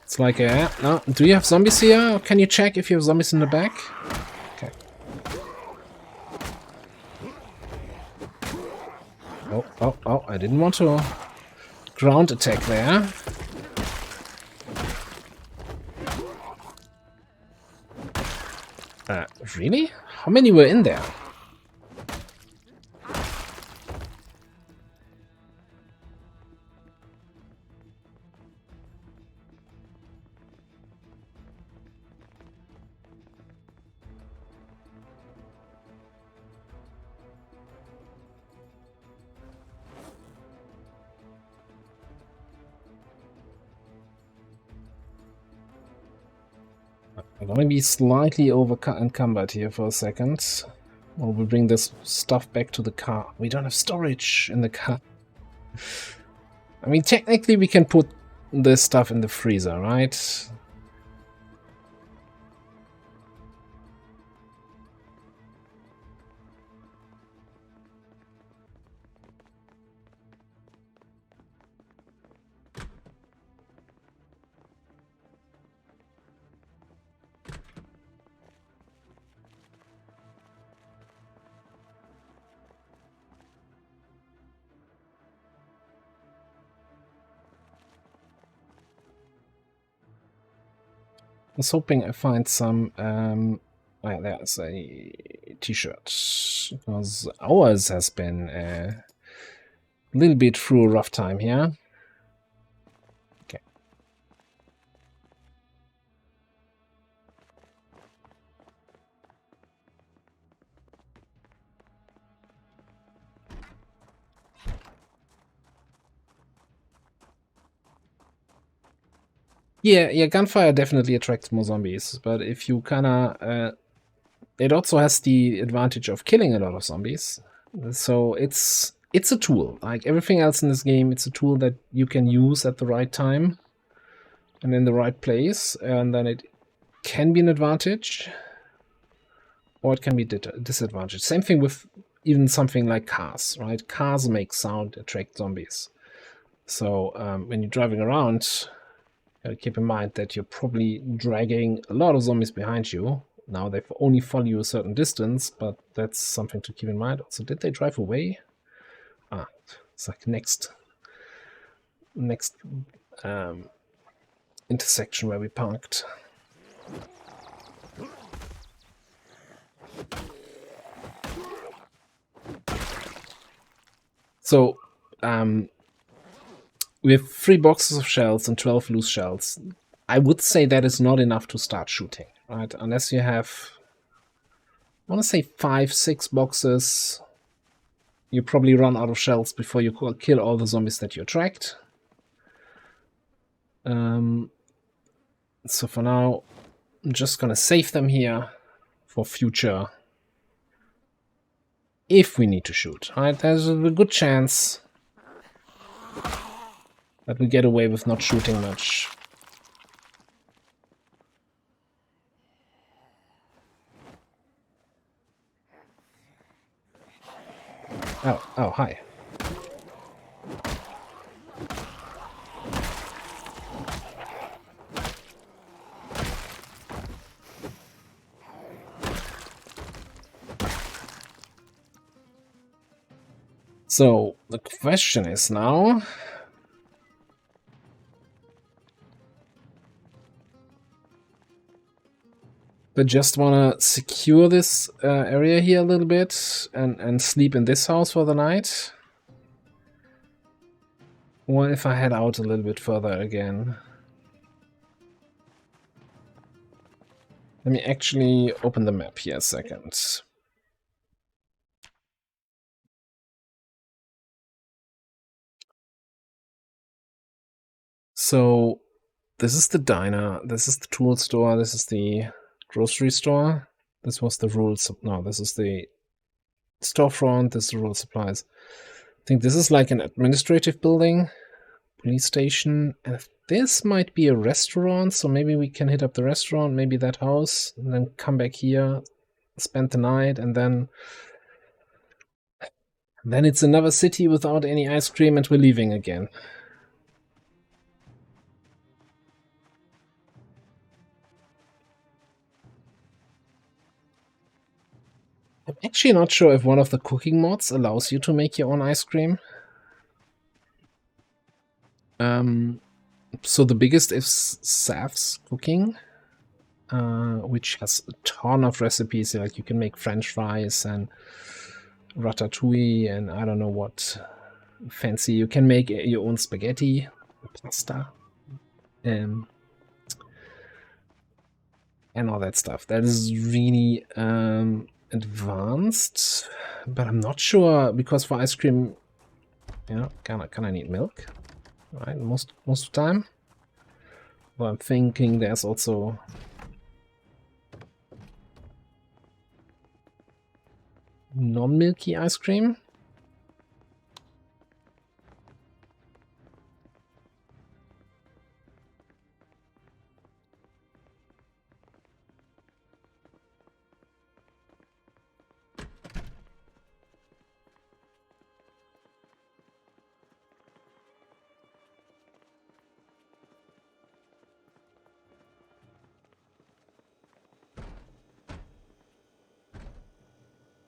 It's like a... No, do you have zombies here? Can you check if you have zombies in the back? Okay. Oh, I didn't want to ground attack there. Really? How many were in there? I'm gonna be slightly encumbered here for a second. Or we'll bring this stuff back to the car. We don't have storage in the car. I mean, technically we can put this stuff in the freezer, right? I was hoping I find some, oh yeah, there's a t-shirt, because ours has been a little bit through a rough time here. Okay. Yeah, gunfire definitely attracts more zombies, but if you kinda, it also has the advantage of killing a lot of zombies. So it's a tool. Like everything else in this game, it's a tool that you can use at the right time and in the right place, and then it can be an advantage, or it can be a disadvantage. Same thing with even something like cars, right? Cars make sound, attract zombies. So when you're driving around, keep in mind that you're probably dragging a lot of zombies behind you. Now they only follow you a certain distance, but that's something to keep in mind. Also, did they drive away? Ah, it's like next intersection where we parked. So we have 3 boxes of shells and 12 loose shells. I would say that is not enough to start shooting, right? Unless you have, I want to say 5, 6 boxes. You probably run out of shells before you kill all the zombies that you attract. So for now, I'm just gonna save them here for future if we need to shoot, right? There's a good chance that we get away with not shooting much. Oh, hi. So the question is now, I just want to secure this area here a little bit and sleep in this house for the night. Or if I head out a little bit further again. Let me actually open the map here a second. So this is the diner, this is the tool store, this is the grocery store. This was the rules. No, this is the storefront, this is the rural supplies. I think this is like an administrative building, police station, and this might be a restaurant, so maybe we can hit up the restaurant, maybe that house, and then come back here, spend the night, and then it's another city without any ice cream and we're leaving again. I'm actually not sure if one of the cooking mods allows you to make your own ice cream. So the biggest is Saf's Cooking, which has a ton of recipes. Like you can make French fries and ratatouille and I don't know what fancy. You can make your own spaghetti, pasta, and all that stuff. That is really advanced, but I'm not sure because for ice cream, you know, can I need milk? Right, most of the time. Well, I'm thinking there's also non-milky ice cream.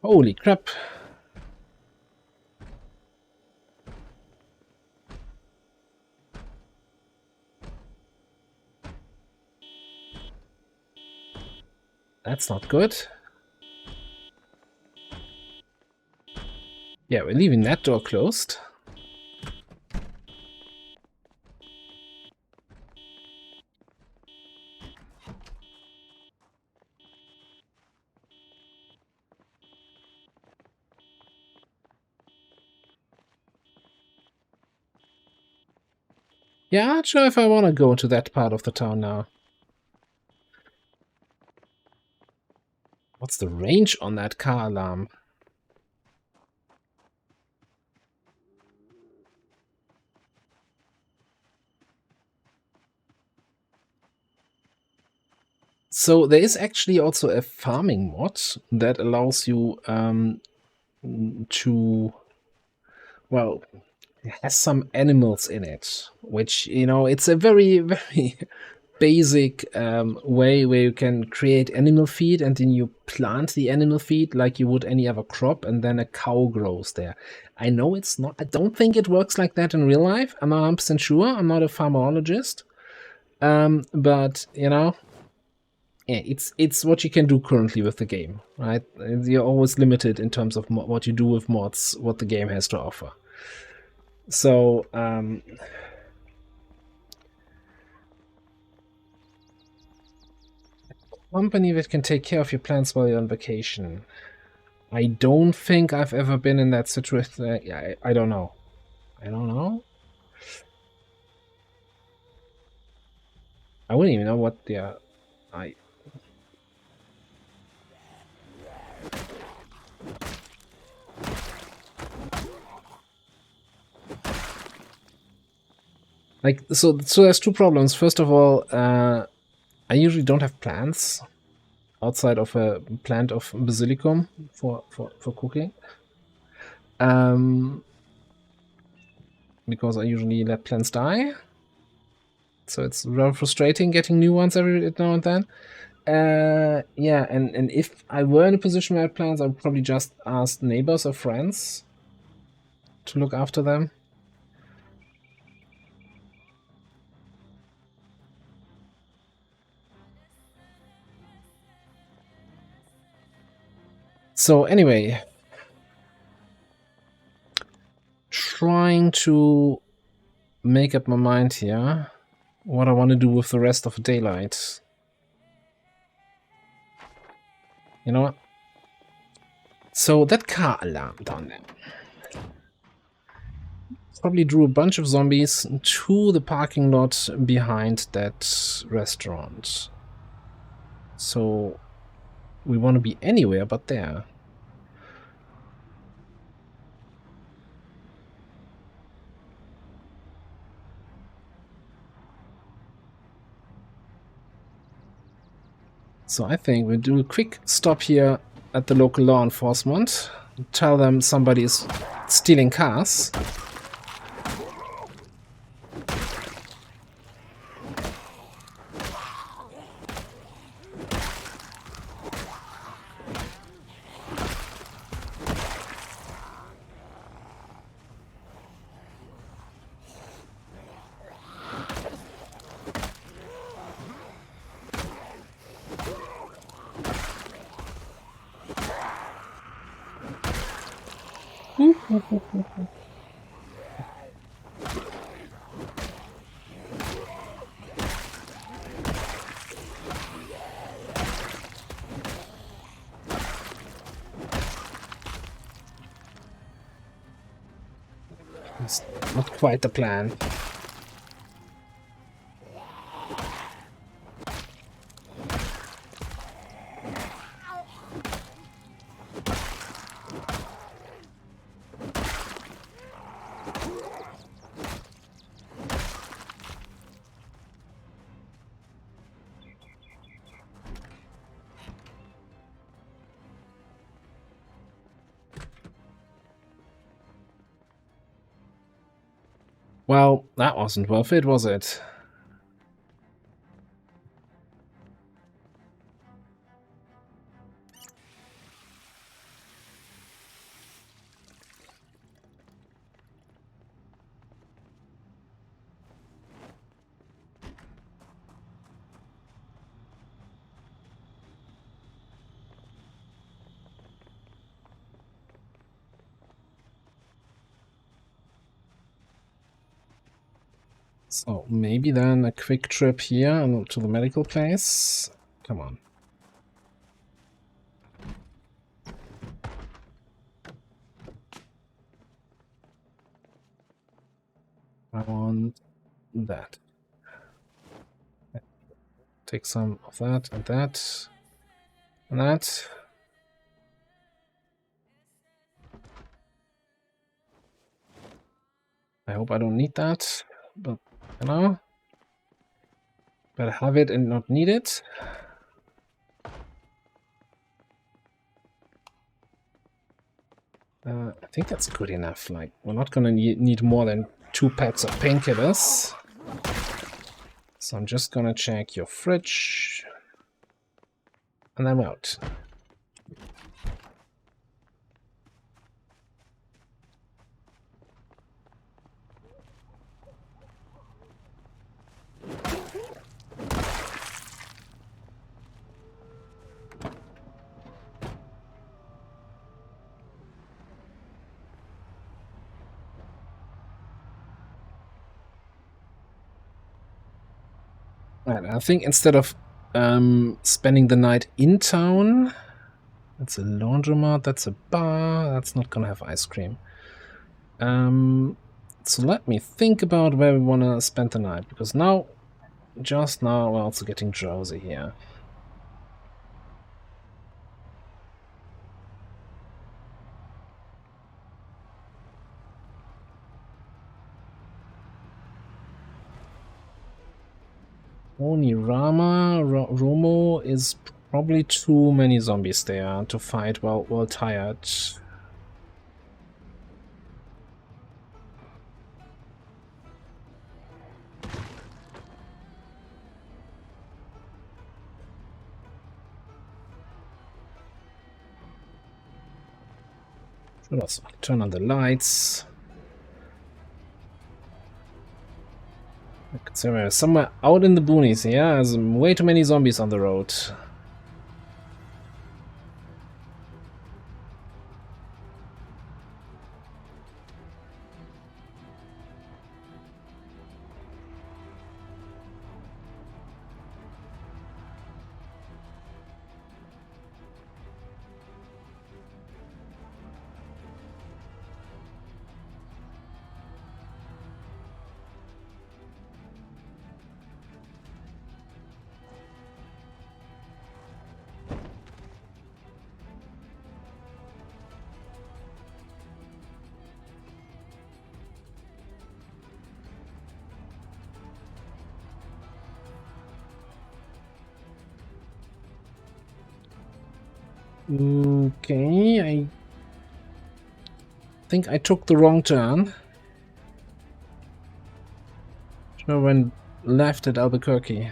Holy crap. That's not good. Yeah, we're leaving that door closed. Yeah, I'm not sure if I want to go into that part of the town now. What's the range on that car alarm? So there is actually also a farming mod that allows you to, well, it has some animals in it, which, you know, it's a very, very basic way where you can create animal feed, and then you plant the animal feed like you would any other crop, and then a cow grows there. I know it's not, I don't think it works like that in real life. I'm not 100% sure. I'm not a farmacologist. But, you know, yeah, it's what you can do currently with the game, right? You're always limited in terms of what you do with mods, what the game has to offer. So, company that can take care of your plants while you're on vacation. I don't think I've ever been in that situation. I don't know. I don't know. I wouldn't even know what the like. So there's two problems. First of all, I usually don't have plants outside of a plant of basilicum for cooking. Because I usually let plants die. So it's rather frustrating getting new ones every now and then. Yeah, and if I were in a position where I had plants, I would probably just ask neighbors or friends to look after them. So anyway, trying to make up my mind here what I want to do with the rest of daylight. You know what? So that car alarm down there probably drew a bunch of zombies to the parking lot behind that restaurant. So we want to be anywhere but there. So I think we'll do a quick stop here at the local law enforcement. Tell them somebody is stealing cars. It's not quite the plan. Well, that wasn't worth it, was it? So maybe then a quick trip here to the medical place. Come on. I want that. Take some of that and that and that. I hope I don't need that, but you know, better have it and not need it. I think that's good enough. Like, we're not gonna need more than 2 packs of painkillers. So I'm just gonna check your fridge. And I'm out. Right, I think instead of spending the night in town, that's a laundromat, that's a bar, that's not gonna have ice cream. So let me think about where we wanna spend the night, because now, just now, we're also getting drowsy here. Onirama, Romo is probably too many zombies there to fight while tired. Should also turn on the lights. Somewhere out in the boonies, yeah, there's way too many zombies on the road. Okay, I think I took the wrong turn. Should have went left at Albuquerque.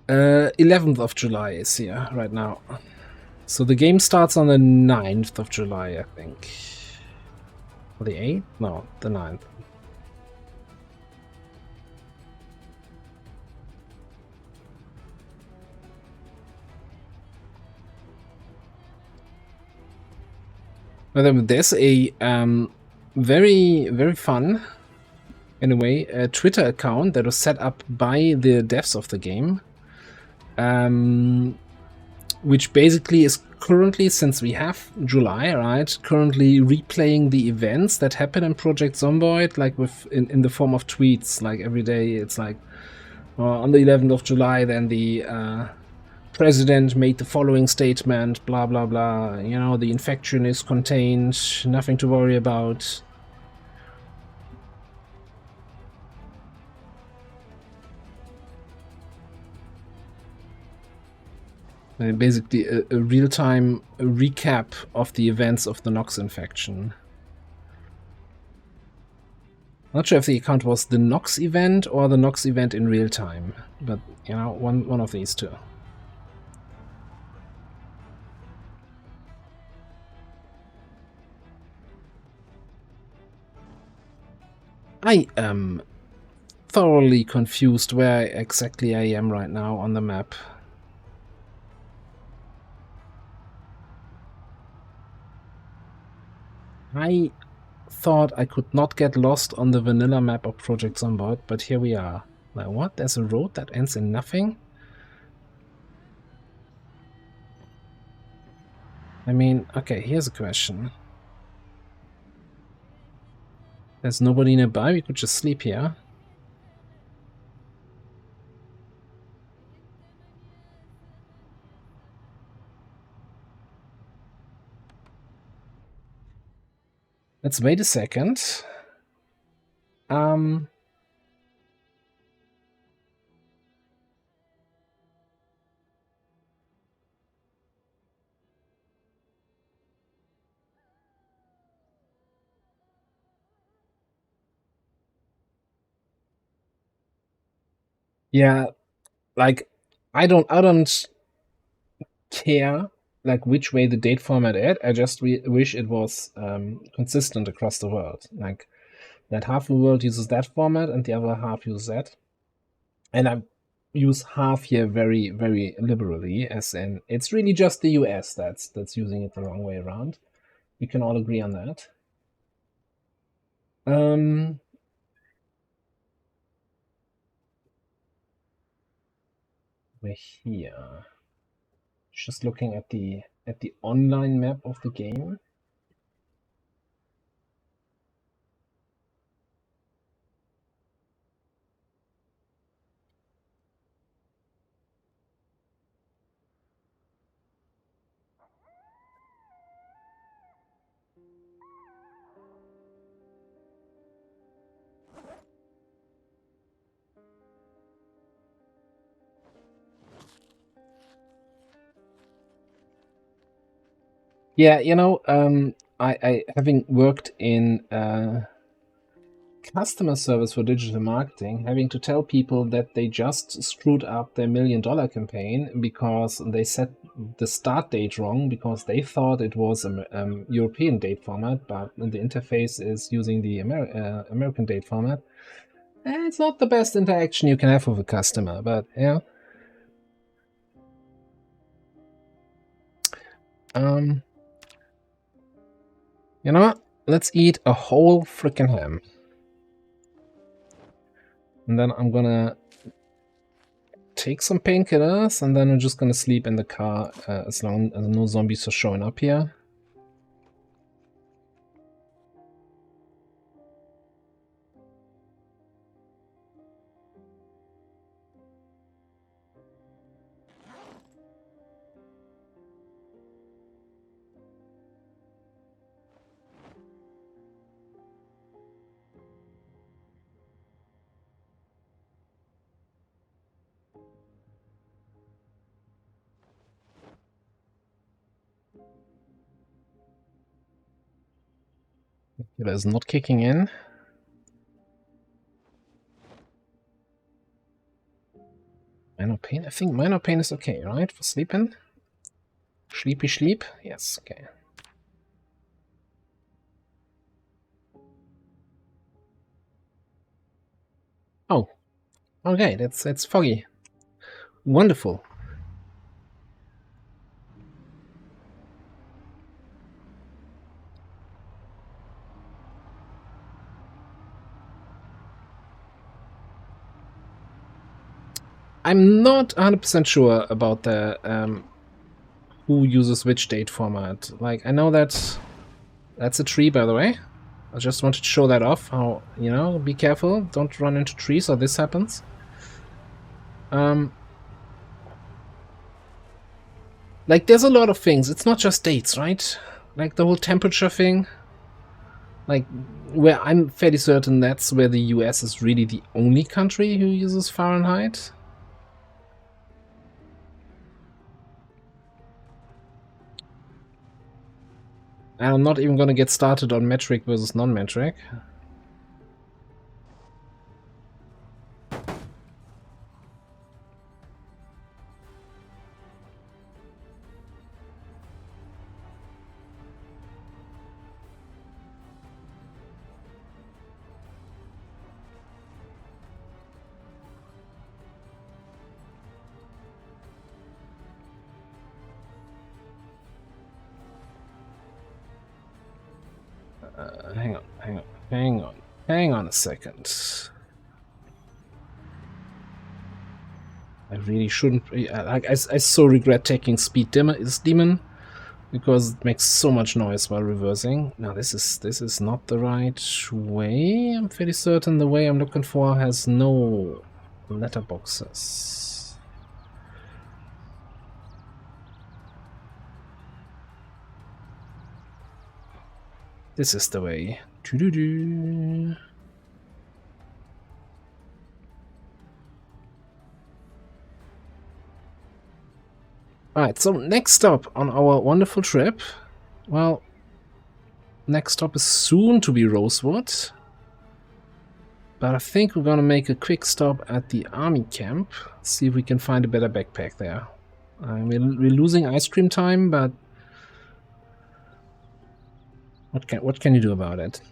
Uh, 11th of July is here right now. So the game starts on the 9th of July, I think. Or the 8th? No, the 9th. But there's a very, very fun, in a way, a Twitter account that was set up by the devs of the game. Which basically is currently, since we have July, right, currently replaying the events that happen in Project Zomboid, like in the form of tweets. Like every day it's like, on the 11th of July, then the president made the following statement, blah blah blah, you know, the infection is contained, nothing to worry about. Basically, a real-time recap of the events of the Nox infection. Not sure if the account was the Nox event or the Nox event in real time, but you know, one of these two. I am thoroughly confused where exactly I am right now on the map. I thought I could not get lost on the vanilla map of Project Zomboid, but here we are. Like, what? There's a road that ends in nothing? I mean, okay, here's a question. There's nobody nearby, we could just sleep here. Let's wait a second. Yeah, like I don't care like which way the date format is. I just wish it was consistent across the world. Like that half the world uses that format and the other half uses that. And I use half here very, very liberally, as in it's really just the US that's using it the wrong way around. We can all agree on that. We're here. Just looking at the online map of the game. Yeah, you know, I having worked in customer service for digital marketing, having to tell people that they just screwed up their $1 million campaign because they set the start date wrong because they thought it was a European date format, but the interface is using the American date format. It's not the best interaction you can have with a customer, but yeah. You know what? Let's eat a whole freaking ham. And then I'm gonna take some painkillers, and then I'm just gonna sleep in the car as long as no zombies are showing up here. It is not kicking in. Minor pain? I think minor pain is okay, right? For sleeping? Sleepy sleep? Yes, okay. Oh, okay, that's foggy. Wonderful. I'm not 100% sure about the who uses which date format. Like, I know that's a tree, by the way. I just wanted to show that off. How, you know, be careful, don't run into trees or this happens. Like, there's a lot of things. It's not just dates, right? Like the whole temperature thing. Like, where I'm fairly certain that's where the US is really the only country who uses Fahrenheit. And I'm not even gonna get started on metric versus non-metric. Hang on a second. I really shouldn't. I so regret taking speed demon because it makes so much noise while reversing. Now this is not the right way. I'm fairly certain the way I'm looking for has no letterboxes. This is the way. Doo-doo-doo. Alright, so next stop on our wonderful trip. Well, next stop is soon to be Rosewood. But I think we're gonna make a quick stop at the army camp. See if we can find a better backpack there. We're losing ice cream time, but what can you do about it?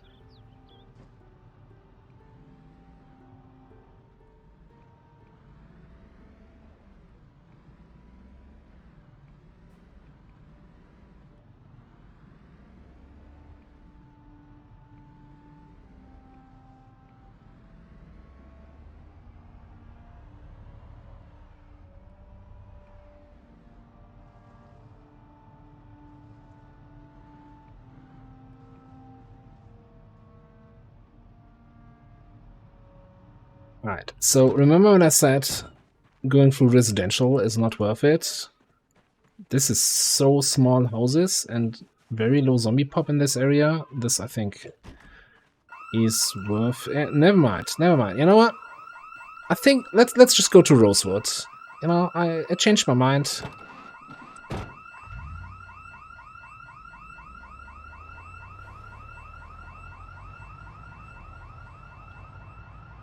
Right, so remember when I said going through residential is not worth it? This is so small houses and very low zombie pop in this area. This, I think, is worth... never mind. You know what? I think let's just go to Rosewood. You know, I changed my mind.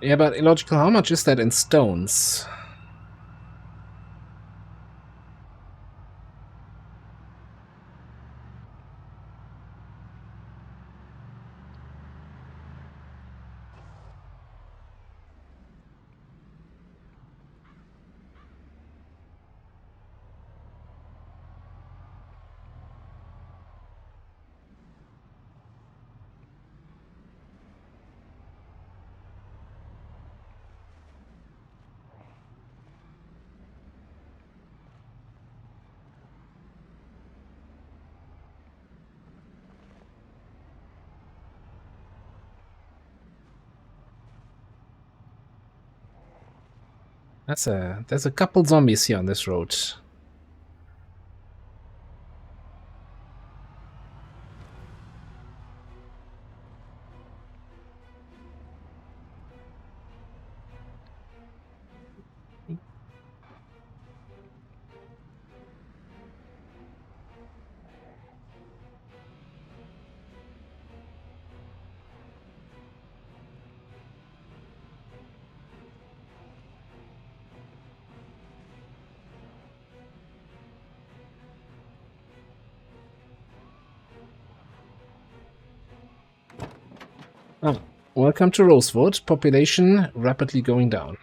Yeah, but illogical, how much is that in stones? There's a couple zombies here on this road. Oh, welcome to Rosewood. Population rapidly going down.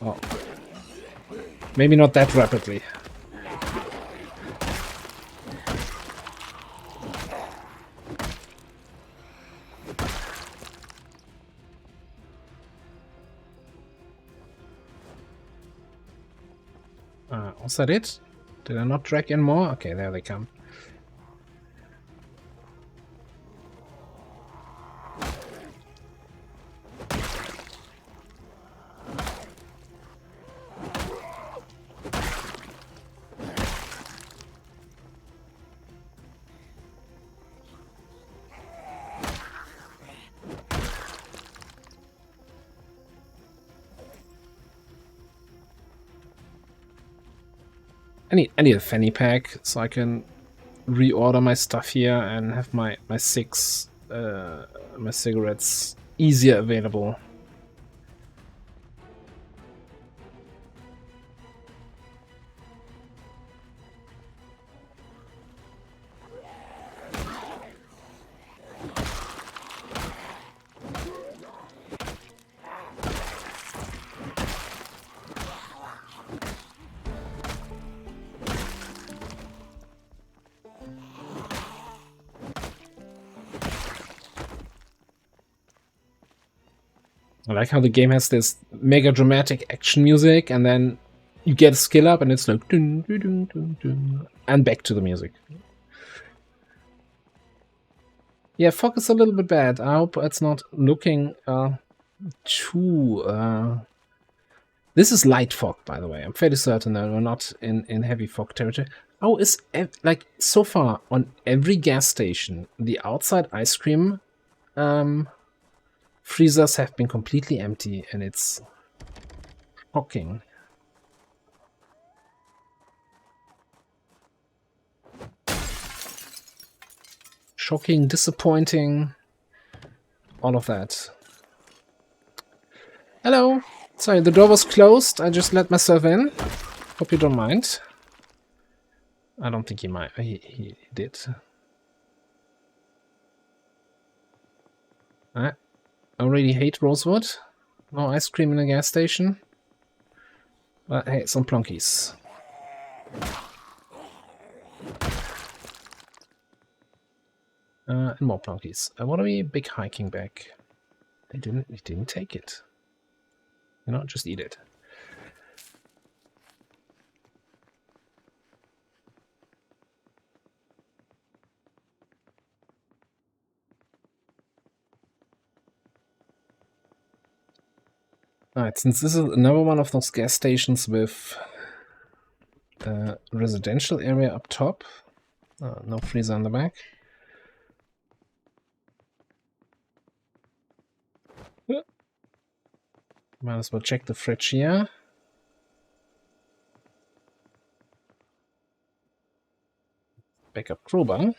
Oh. Maybe not that rapidly. Was that it? Did I not drag in more? Okay, there they come. I need a fanny pack so I can reorder my stuff here and have my my cigarettes easier available. I like how the game has this mega dramatic action music, and then you get a skill up, and it's like dun, dun, dun, dun, dun, and back to the music. Yeah, fog is a little bit bad. I hope it's not looking too. This is light fog, by the way. I'm fairly certain that we're not in heavy fog territory. Oh, is like so far on every gas station, the outside ice cream freezers have been completely empty, and it's shocking. Shocking, disappointing, all of that. Hello. Sorry, the door was closed. I just let myself in. Hope you don't mind. I don't think he might. He did. I already hate Rosewood. No ice cream in a gas station. But hey, some plonkies. And more plonkies. What are we big hiking back? We didn't take it. You know, just eat it. Alright, since this is another one of those gas stations with residential area up top, no freezer on the back. Might as well check the fridge here. Backup crowbar.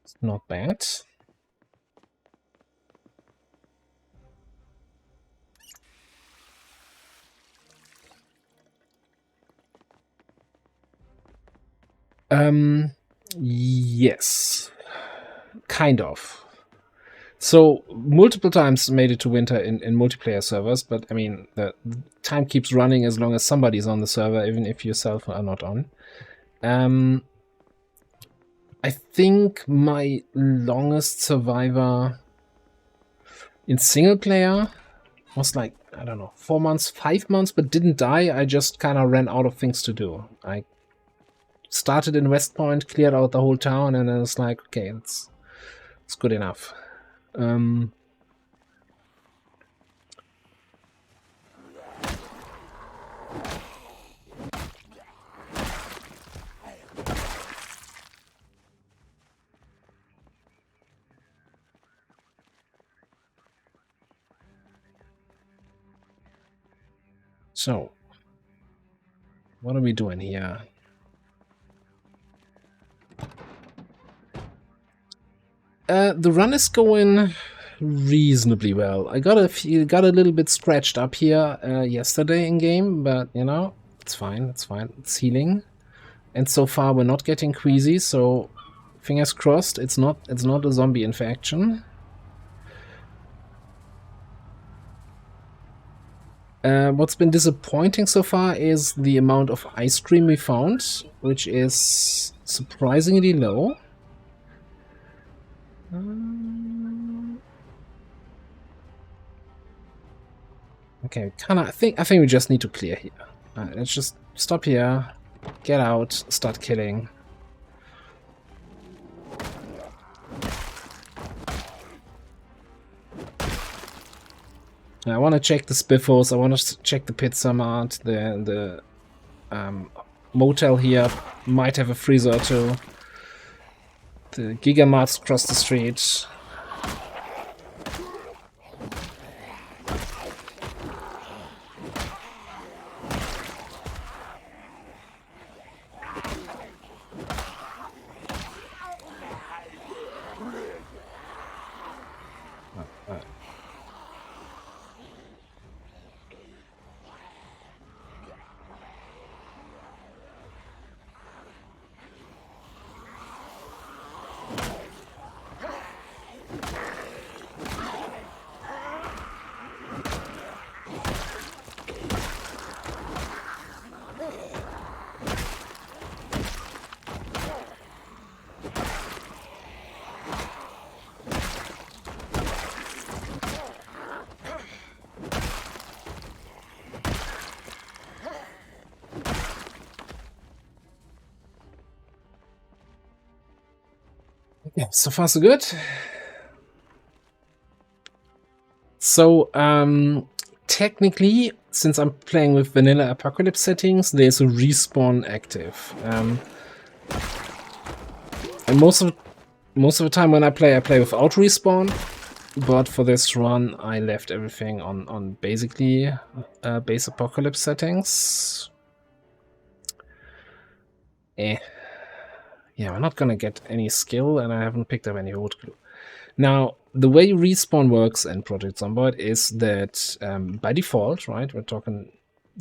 It's not bad. Yes. Kind of. So, multiple times made it to winter in multiplayer servers, but I mean, the time keeps running as long as somebody's on the server, even if yourself are not on. I think my longest survivor in single player was like, I don't know, 4 months, 5 months, but didn't die. I just kind of ran out of things to do. I started in West Point, cleared out the whole town, and then it's like, okay, it's good enough. So, what are we doing here? The run is going reasonably well. I got a little bit scratched up here yesterday in game, but you know, it's fine. It's fine. It's healing, and so far we're not getting queasy. So, fingers crossed. It's not a zombie infection. What's been disappointing so far is the amount of ice cream we found, which is surprisingly low. Okay, I think we just need to clear here. Alright, let's just stop here, get out, start killing. I want to check the spiffos, I want to check the Pizza Mart, the motel here might have a freezer or two. The Gigamart's across the street. Yeah, so far so good. So, technically, since I'm playing with vanilla apocalypse settings, there's a respawn active. And most of the time when I play without respawn. But for this run, I left everything on basically base apocalypse settings. Yeah, we're not gonna get any skill, and I haven't picked up any wood glue. Now, the way respawn works in Project Zomboid is that by default, right, we're talking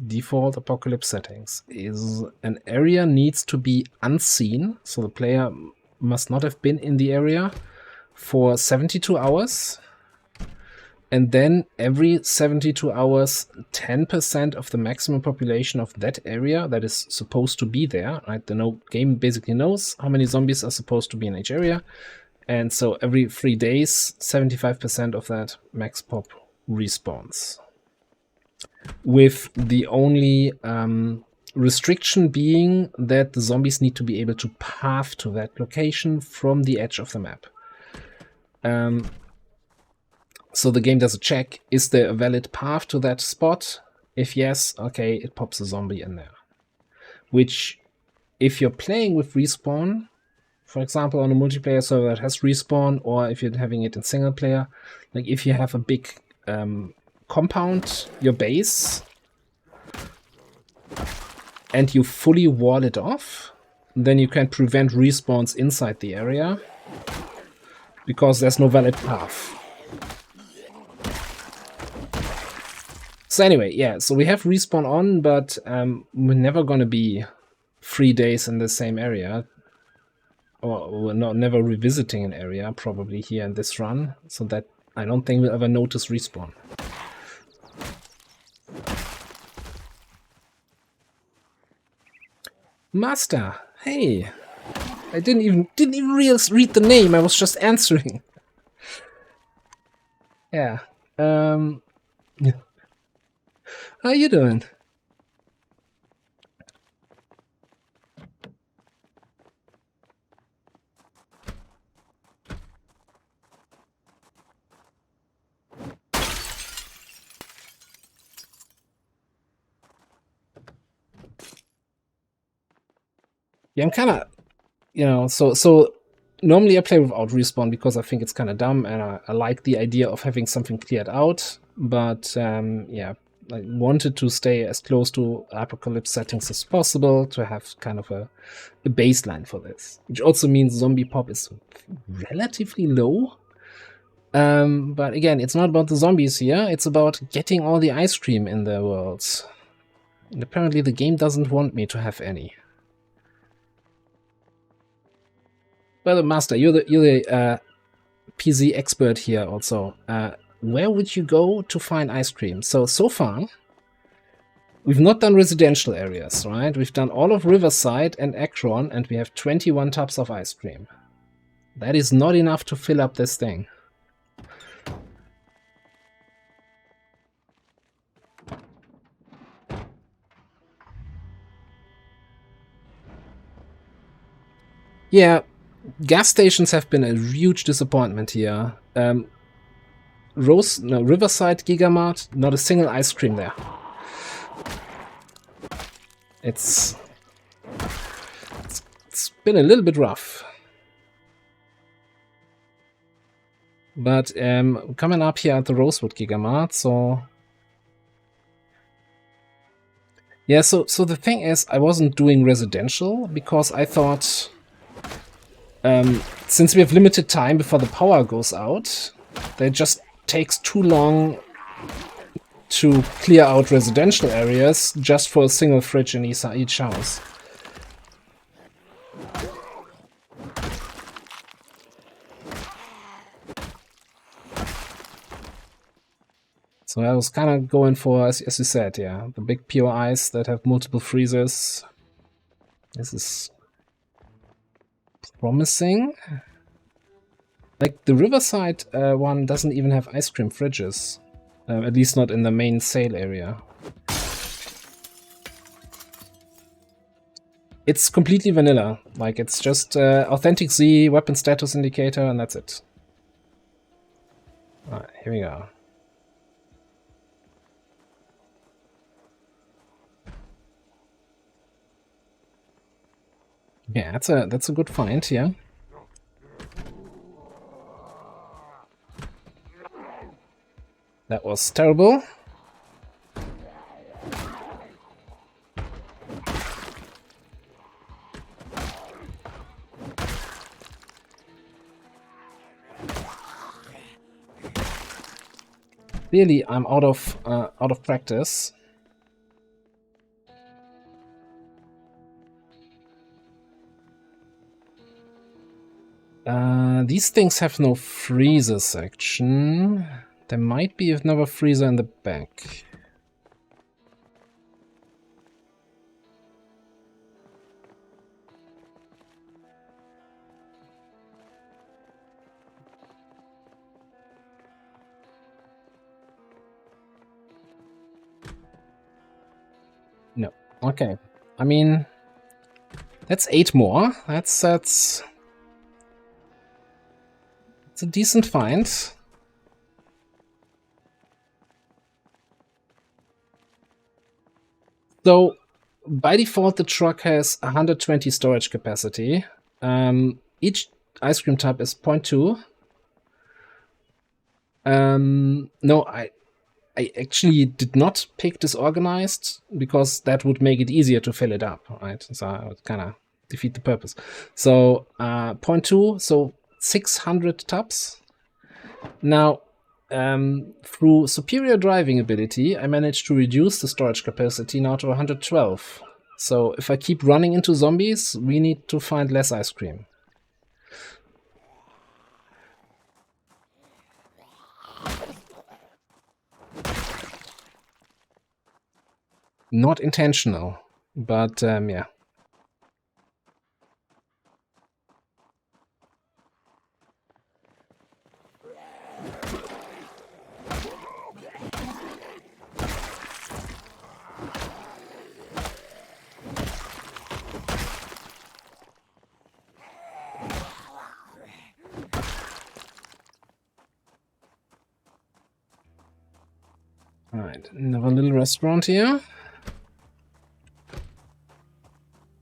default apocalypse settings, is an area needs to be unseen, so the player must not have been in the area for 72 hours. And then every 72 hours, 10% of the maximum population of that area that is supposed to be there, right? The game basically knows how many zombies are supposed to be in each area. And so every 3 days, 75% of that max pop respawns. With the only restriction being that the zombies need to be able to path to that location from the edge of the map. So the game does a check, is there a valid path to that spot? If yes, okay, it pops a zombie in there. Which, if you're playing with respawn, for example, on a multiplayer server that has respawn, or if you're having it in single player, like if you have a big compound, your base, and you fully wall it off, then you can prevent respawns inside the area, because there's no valid path. So anyway, yeah, so we have respawn on, but we're never gonna be 3 days in the same area. Or we're never revisiting an area, probably here in this run, so that I don't think we'll ever notice respawn. Master, hey! I didn't even read the name, I was just answering. Yeah. How you doing? Yeah, I'm kind of, so normally I play without respawn because I think it's kind of dumb, and I like the idea of having something cleared out. But yeah, I wanted to stay as close to apocalypse settings as possible to have kind of a baseline for this, which also means zombie pop is relatively low. But again, it's not about the zombies here, it's about getting all the ice cream in the worlds. And apparently the game doesn't want me to have any. Well, Master, you're the PZ expert here also. Where would you go to find ice cream? So far, we've not done residential areas, right? We've done all of Riverside and Akron, and we have 21 tubs of ice cream. That is not enough to fill up this thing. Yeah, gas stations have been a huge disappointment here. Riverside Gigamart, not a single ice cream there. It's been a little bit rough. But coming up here at the Rosewood Gigamart, so... Yeah, so the thing is, I wasn't doing residential because I thought... since we have limited time before the power goes out, that just takes too long to clear out residential areas just for a single fridge in each house. So I was kind of going for, as you said, yeah, the big POIs that have multiple freezers. This is promising. Like, the Riverside one doesn't even have ice cream fridges. At least not in the main sale area. It's completely vanilla. Like, it's just authentic Z, weapon status indicator, and that's it. Alright, here we go. Yeah, that's a good find, yeah. That was terrible. Clearly, I'm out of practice. These things have no freezer section. There might be another freezer in the back. No. Okay. I mean, that's 8 more. That's a decent find. So, by default, the truck has 120 storage capacity. Each ice cream tub is 0.2. No, I actually did not pick disorganized because that would make it easier to fill it up, right? So I would kind of defeat the purpose. So 0.2, so 600 tubs. Now, through superior driving ability, I managed to reduce the storage capacity now to 112. So if I keep running into zombies, we need to find less ice cream. Not intentional, but yeah. Alright, another little restaurant here.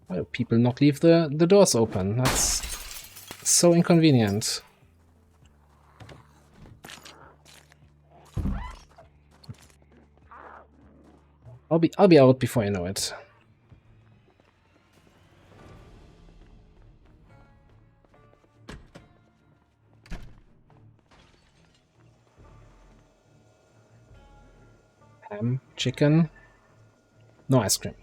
Why do people not leave the doors open? That's so inconvenient. I'll be out before you know it. Ham, chicken, no ice cream.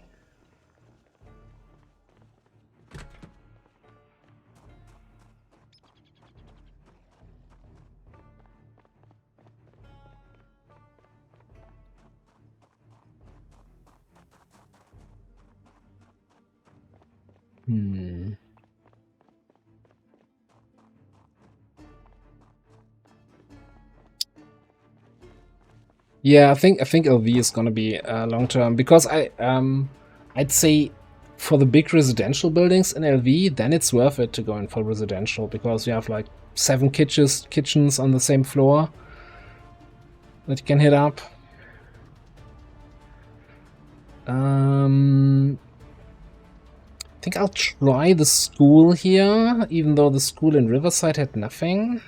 Yeah, I think LV is gonna be long term because I'd say for the big residential buildings in LV, then it's worth it to go in for residential because you have like 7 kitchens on the same floor that you can hit up. I think I'll try the school here, even though the school in Riverside had nothing.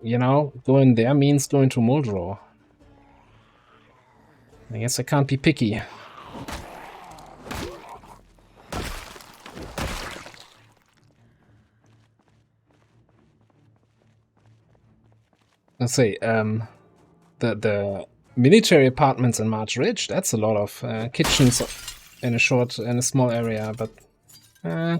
you know, going there means going to Muldrow. I guess I can't be picky. Let's say, the military apartments in March Ridge, that's a lot of kitchens in a small area, but no.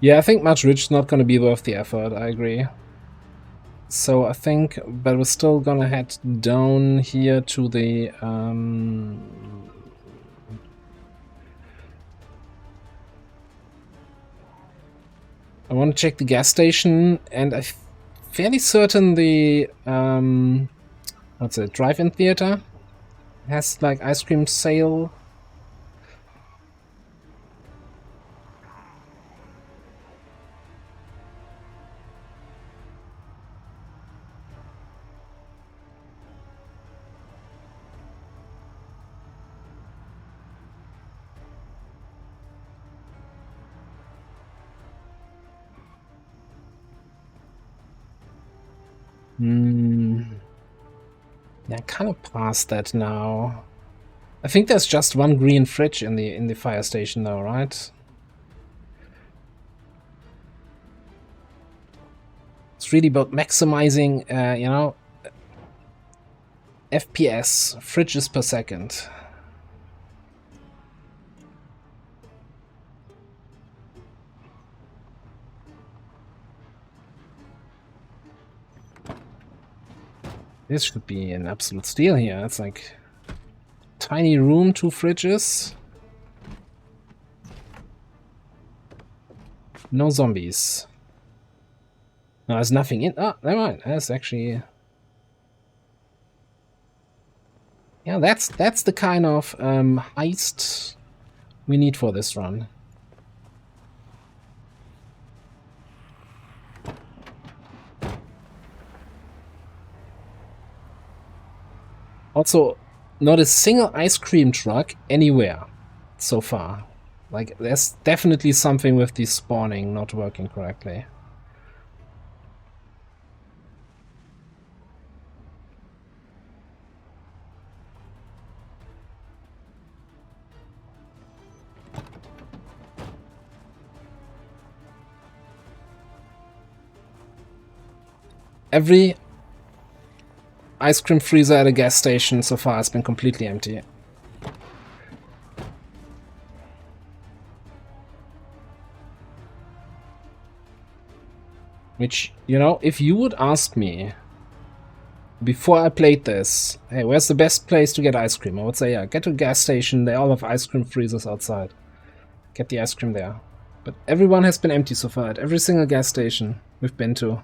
Yeah, I think March Ridge is not going to be worth the effort, I agree. So I think, but we're still gonna head down here to the I want to check the gas station, and I'm fairly certain the what's it, drive-in theater has like ice cream sale. Yeah, kind of past that now. I think there's just one green fridge in the fire station now, right? It's really about maximizing, you know, FPS, fridges per second. This should be an absolute steal here. It's like tiny room, 2 fridges. No zombies. No, there's nothing in. Oh, never mind. That's actually. Yeah, that's the kind of heist we need for this run. Also, not a single ice cream truck anywhere so far. Like, there's definitely something with the spawning not working correctly. Every ice cream freezer at a gas station so far has been completely empty. Which, you know, if you would ask me before I played this, hey, where's the best place to get ice cream? I would say, yeah, get to a gas station. They all have ice cream freezers outside. Get the ice cream there. But everyone has been empty so far at every single gas station we've been to.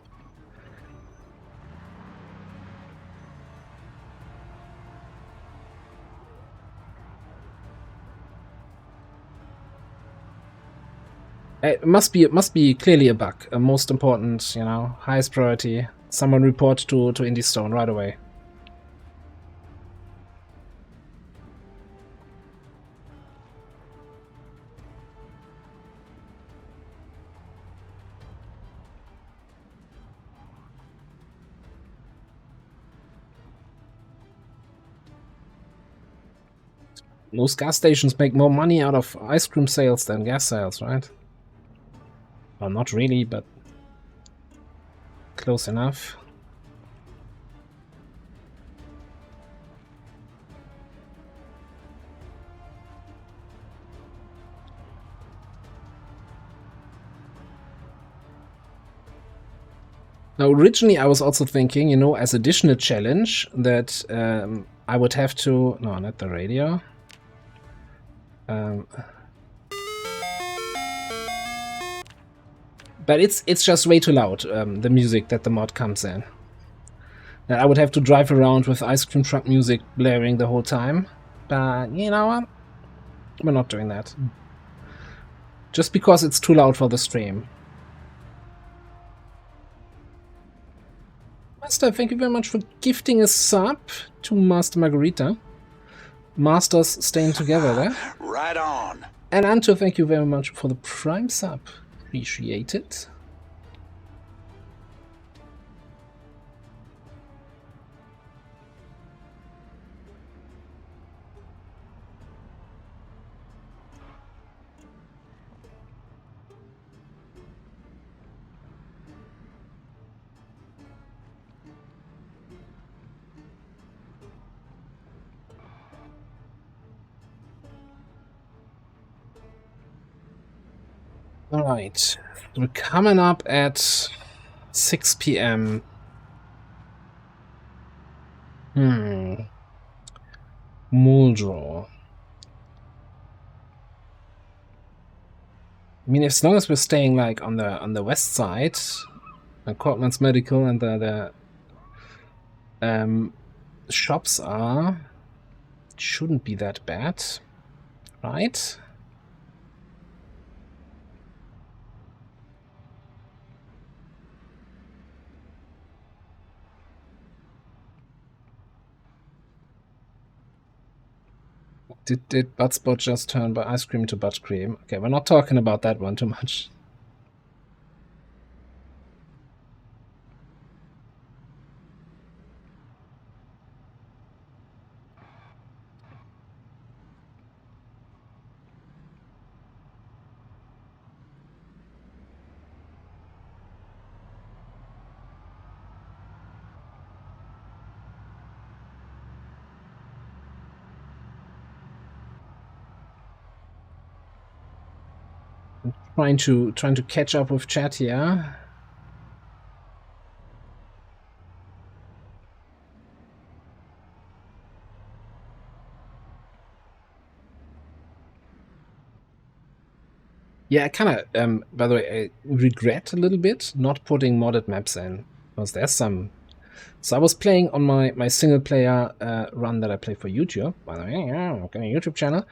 It must be clearly a bug. A most important, you know, highest priority. Someone report to Indie Stone right away. Most gas stations make more money out of ice cream sales than gas sales, right? Well, not really, but close enough. Now, originally I was also thinking, you know, as additional challenge that I would have to... No, not the radio. But it's just way too loud, the music that the mod comes in. And I would have to drive around with ice cream truck music blaring the whole time. But you know what? We're not doing that. Just because it's too loud for the stream. Master, thank you very much for gifting a sub to Master Margarita. Masters staying together there. Right on. And Anto, thank you very much for the Prime sub. Appreciate it. Alright, we're coming up at 6 p.m. Muldrow. I mean, as long as we're staying like on the west side, Cortland's Medical and the shops are, it shouldn't be that bad, right? Did Buttspot just turn by ice cream to butt cream? Okay, we're not talking about that one too much. Trying to catch up with chat here. Yeah, I kind of, by the way, I regret a little bit not putting modded maps in, because there's some. So I was playing on my single player run that I play for YouTube, by the way, yeah, I've got a YouTube channel,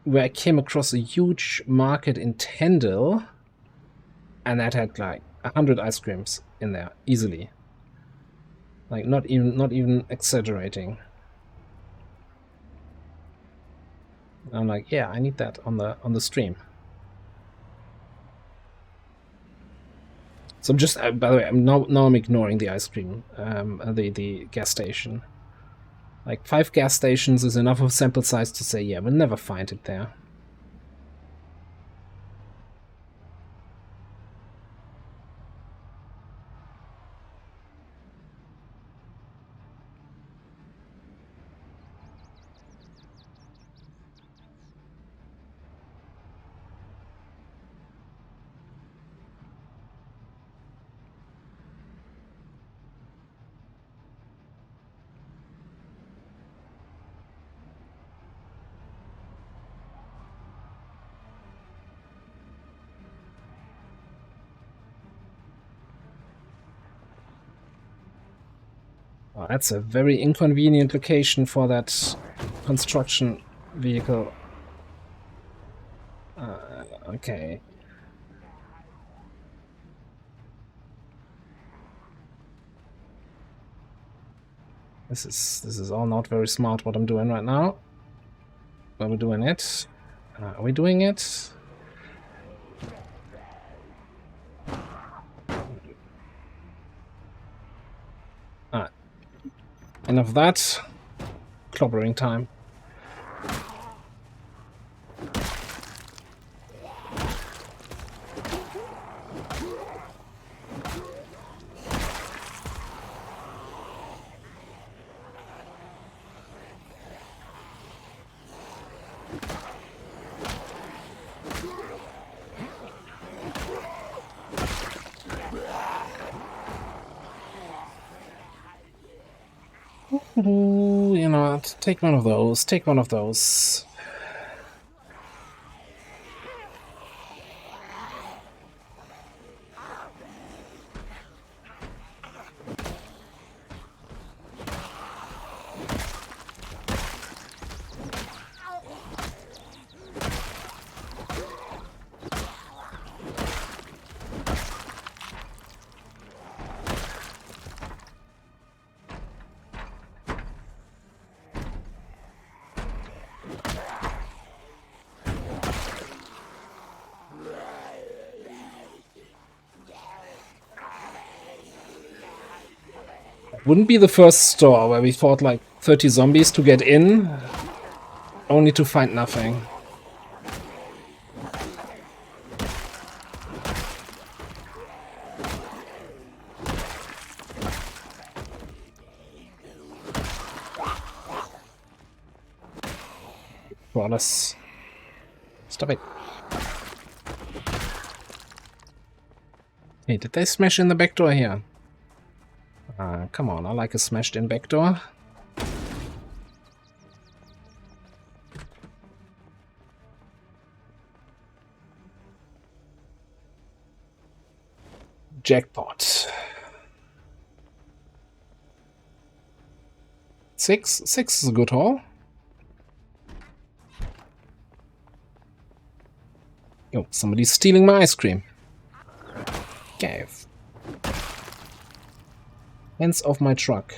where I came across a huge market in Tyndall, and that had like 100 ice creams in there easily. Like not even exaggerating. I'm like, yeah, I need that on the stream. So I'm just, by the way, I'm ignoring the ice cream, the gas station. Like 5 gas stations is enough of a sample size to say, yeah, we'll never find it there. Oh, that's a very inconvenient location for that construction vehicle. Okay. This is all not very smart what I'm doing right now. Are we doing it? Are we doing it? Enough of that. Clobbering time. Ooh, you know what? Take one of those. Take one of those. Wouldn't be the first store where we fought like 30 zombies to get in, only to find nothing. Wallace. Stop it. Hey, did they smash in the back door here? Come on, I like a smashed in back door. Jackpot. 6? 6 is a good haul. Oh, somebody's stealing my ice cream. Okay. Hands off my truck.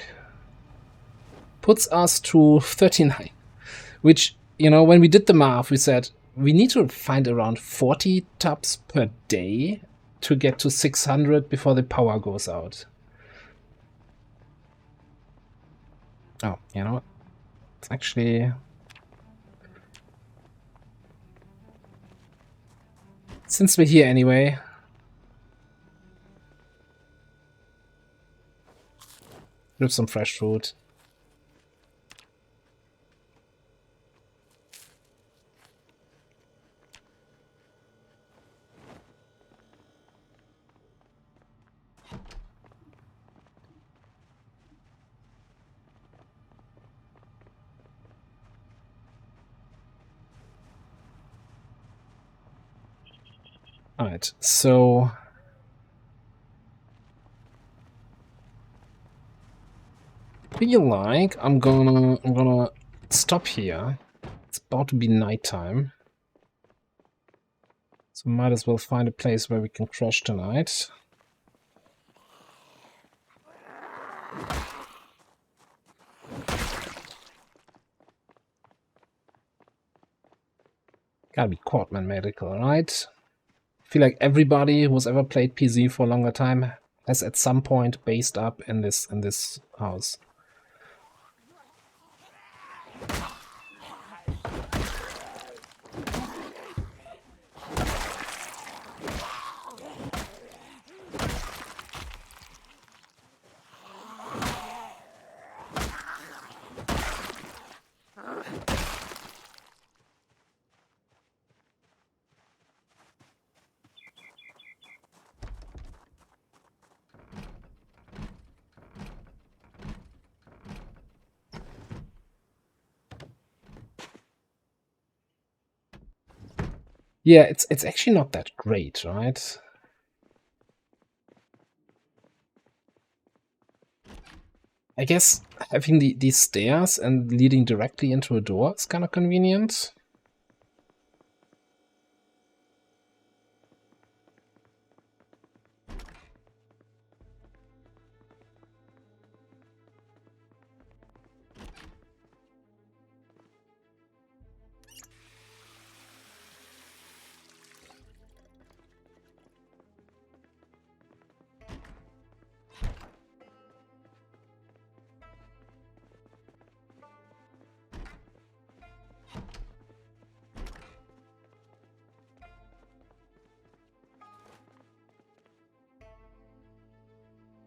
Puts us to 39. Which, you know, when we did the math, we said we need to find around 40 tubs per day to get to 600 before the power goes out. Oh, you know what? It's actually... Since we're here anyway... Grab some fresh food. Alright, so... feel like I'm gonna stop here. It's about to be nighttime. So might as well find a place where we can crash tonight. Gotta be Quadman Medical, right? I feel like everybody who's ever played PC for a longer time has at some point based up in this house. Yeah, it's actually not that great, right? I guess having these stairs and leading directly into a door is kind of convenient.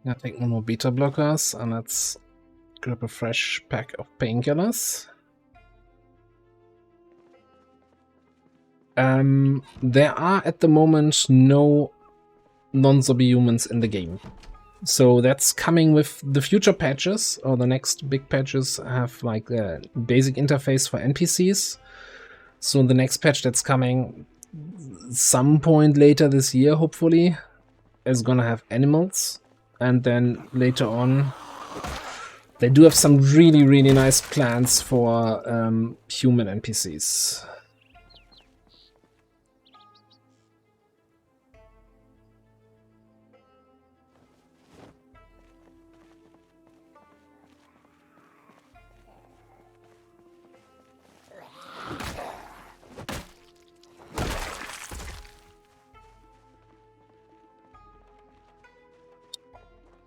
I'll take one more beta blockers and let's grab a fresh pack of painkillers. There are at the moment no non-zombie humans in the game. So that's coming with the future patches, or the next big patches have like a basic interface for NPCs. So the next patch that's coming some point later this year, hopefully, is gonna have animals. And then later on, they do have some really, really nice plans for human NPCs.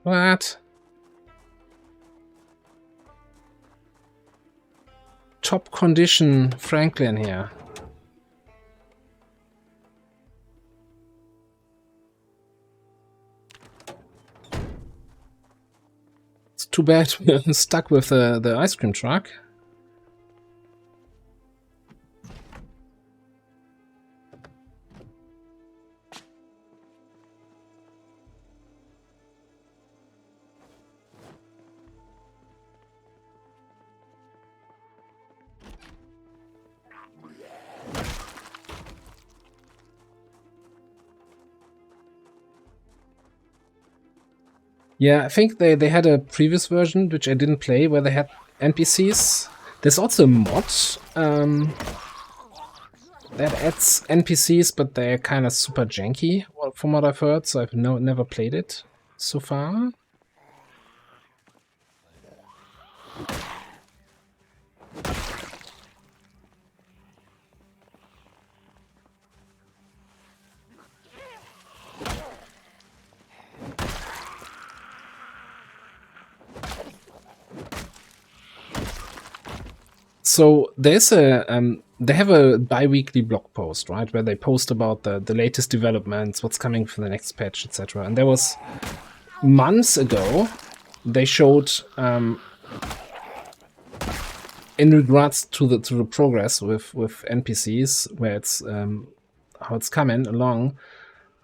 What? top condition Franklin here. It's too bad we're stuck with the ice cream truck. Yeah, I think they had a previous version, which I didn't play, where they had NPCs. There's also a mod that adds NPCs, but they're kind of super janky, from what I've heard, so I've never played it so far. So there's they have a bi-weekly blog post, right, where they post about the latest developments, what's coming for the next patch, etc. And there was months ago they showed in regards to the progress with NPCs, where it's how it's coming along,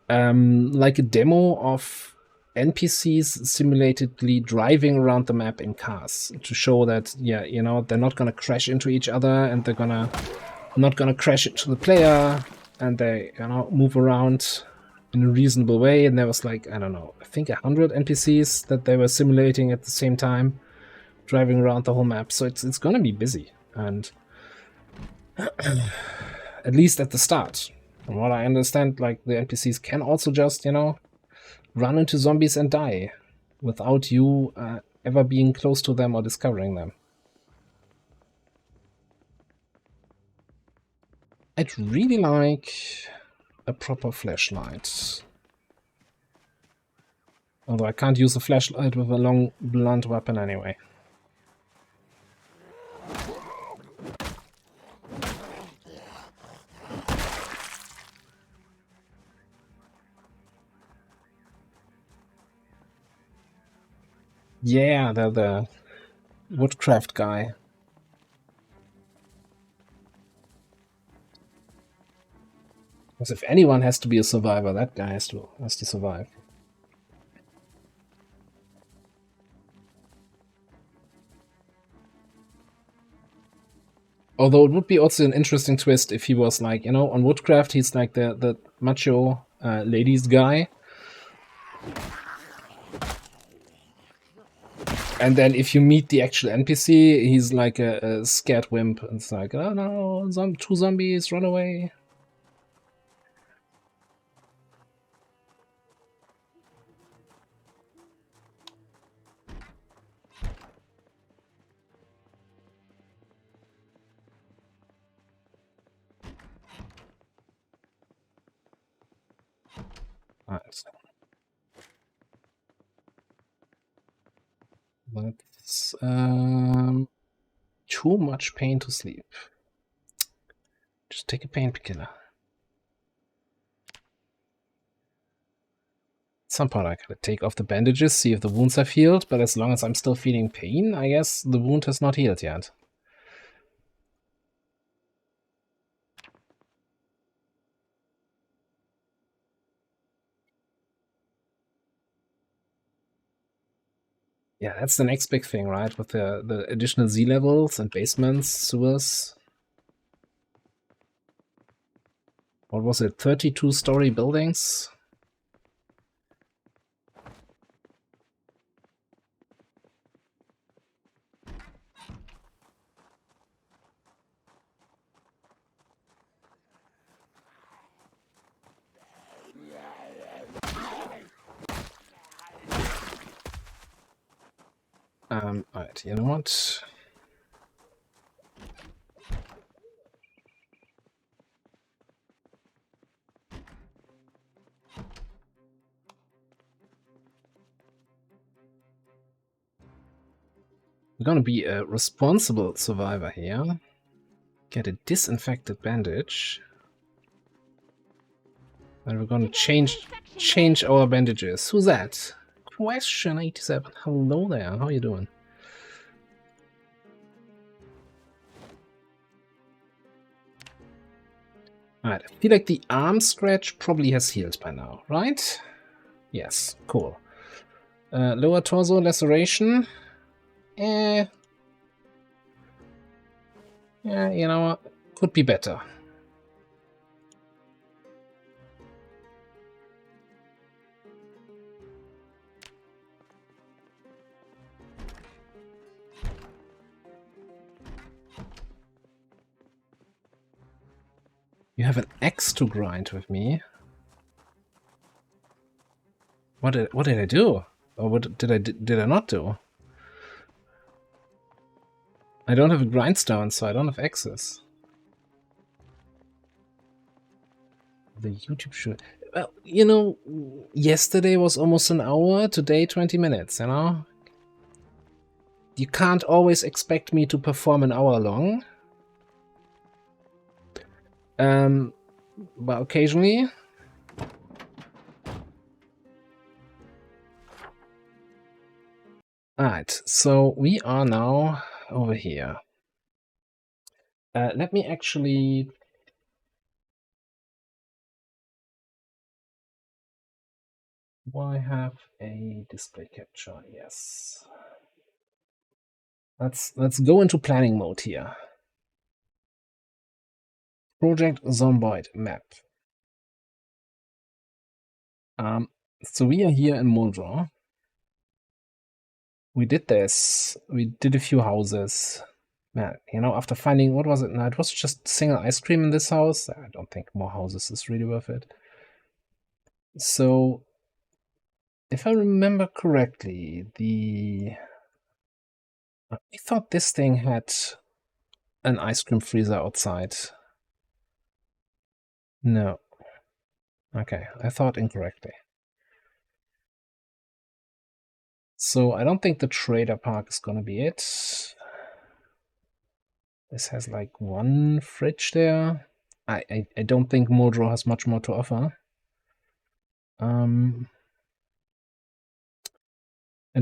like a demo of NPCs simulatedly driving around the map in cars to show that, yeah, you know, they're not gonna crash into each other, and they're not gonna crash into the player, and they, you know, move around in a reasonable way. And there was like, I don't know, I think 100 NPCs that they were simulating at the same time, driving around the whole map. So it's gonna be busy, and at least at the start. From what I understand, like, the NPCs can also just, you know, run into zombies and die without you ever being close to them or discovering them. I'd really like a proper flashlight. Although I can't use a flashlight with a long, blunt weapon anyway. Yeah, they're the woodcraft guy. Because if anyone has to be a survivor, that guy has to survive. Although it would be also an interesting twist if he was like, you know, on woodcraft he's like the macho ladies guy. And then if you meet the actual NPC, he's like a scared wimp. And it's like, oh no, two zombies, run away. Right. That's too much pain to sleep. Just take a painkiller. At some point I gotta take off the bandages, see if the wounds have healed, but as long as I'm still feeling pain, I guess the wound has not healed yet. Yeah, that's the next big thing, right? With the additional Z levels and basements, sewers. What was it? 32-story buildings? Alright, you know what? I'm gonna be a responsible survivor here. Get a disinfected bandage. And we're gonna change our bandages. Who's that? Question 87. Hello there, how you doing? Alright, I feel like the arm scratch probably has healed by now, right? Yes, cool. Lower torso laceration. Yeah, you know what? Could be better. You have an axe to grind with me. What did I do? Or what did I not do? I don't have a grindstone, so I don't have axes. The YouTube shoot. Well, you know, yesterday was almost an hour, today 20 minutes, you know? You can't always expect me to perform an hour long. But occasionally. Alright, so we are now over here. Let me actually... Do I have a display capture? Yes. Let's go into planning mode here. Project Zomboid map. So we are here in Muldrow. We did this. We did a few houses. Man, you know, after finding, what was it? No, it was just single ice cream in this house. I don't think more houses is really worth it. So, if I remember correctly, I thought this thing had an ice cream freezer outside. No. Okay, I thought incorrectly. So I don't think the trader park is gonna be it. This has like one fridge there. I don't think Muldrow has much more to offer. And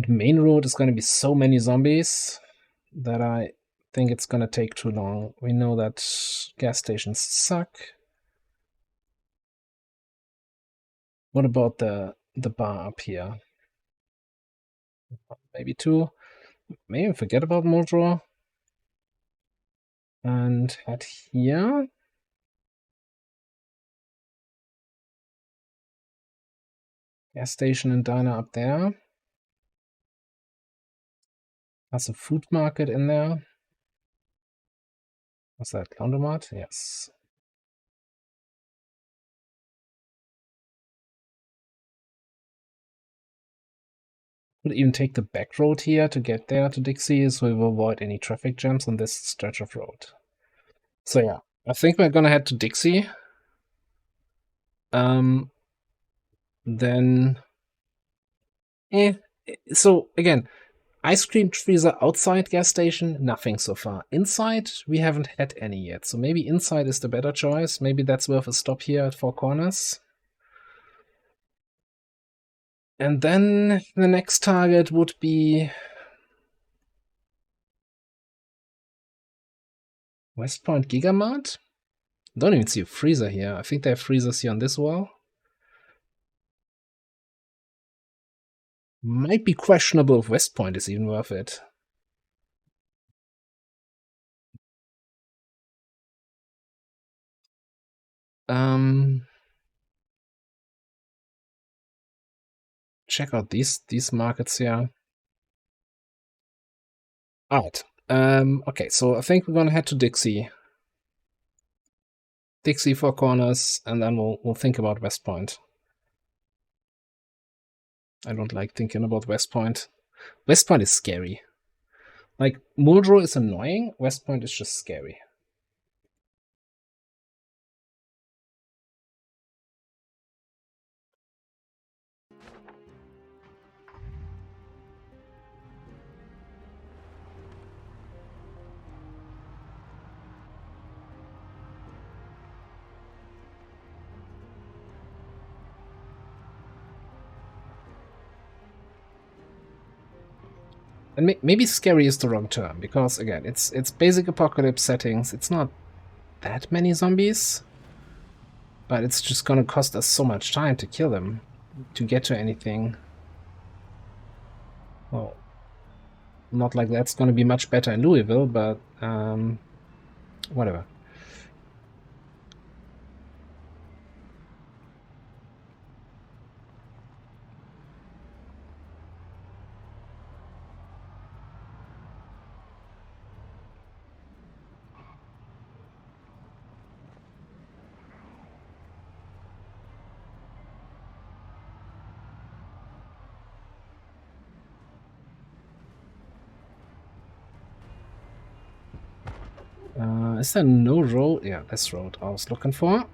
main road is gonna be so many zombies that I think it's gonna take too long. We know that gas stations suck. What about the bar up here? Maybe two. Maybe forget about Muldrow. And head here. Gas station and diner up there. Has a food market in there. What's that? Laundromat? Yes. Could even take the back road here to get there to Dixie, so we will avoid any traffic jams on this stretch of road. So yeah, I think we're gonna head to Dixie. Then... So again, ice cream freezer outside gas station, nothing so far. Inside, we haven't had any yet, so maybe inside is the better choice. Maybe that's worth a stop here at Four Corners. And then the next target would be West Point Gigamart? Don't even see a freezer here. I think they have freezers here on this wall. Might be questionable if West Point is even worth it. Check out these markets here. Alright. Okay, so I think we're gonna head to Dixie. Dixie, Four Corners, and then we'll think about West Point. I don't like thinking about West Point. West Point is scary. Like, Muldrow is annoying, West Point is just scary. And maybe scary is the wrong term, because again, it's basic apocalypse settings. It's not that many zombies, but it's just gonna cost us so much time to kill them, to get to anything. Well, not like that's gonna be much better in Louisville, but whatever. Is there no road? Yeah, this road I was looking for.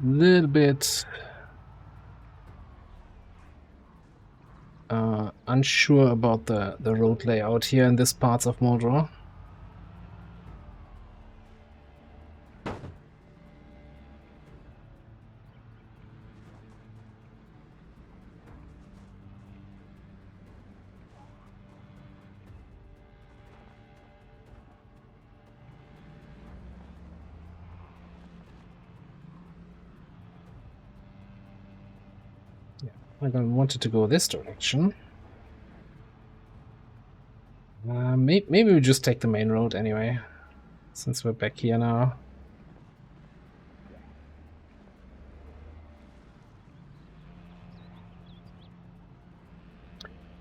Little bit unsure about the road layout here in this parts of Mordor. I wanted to go this direction. Maybe we just take the main road anyway, since we're back here now.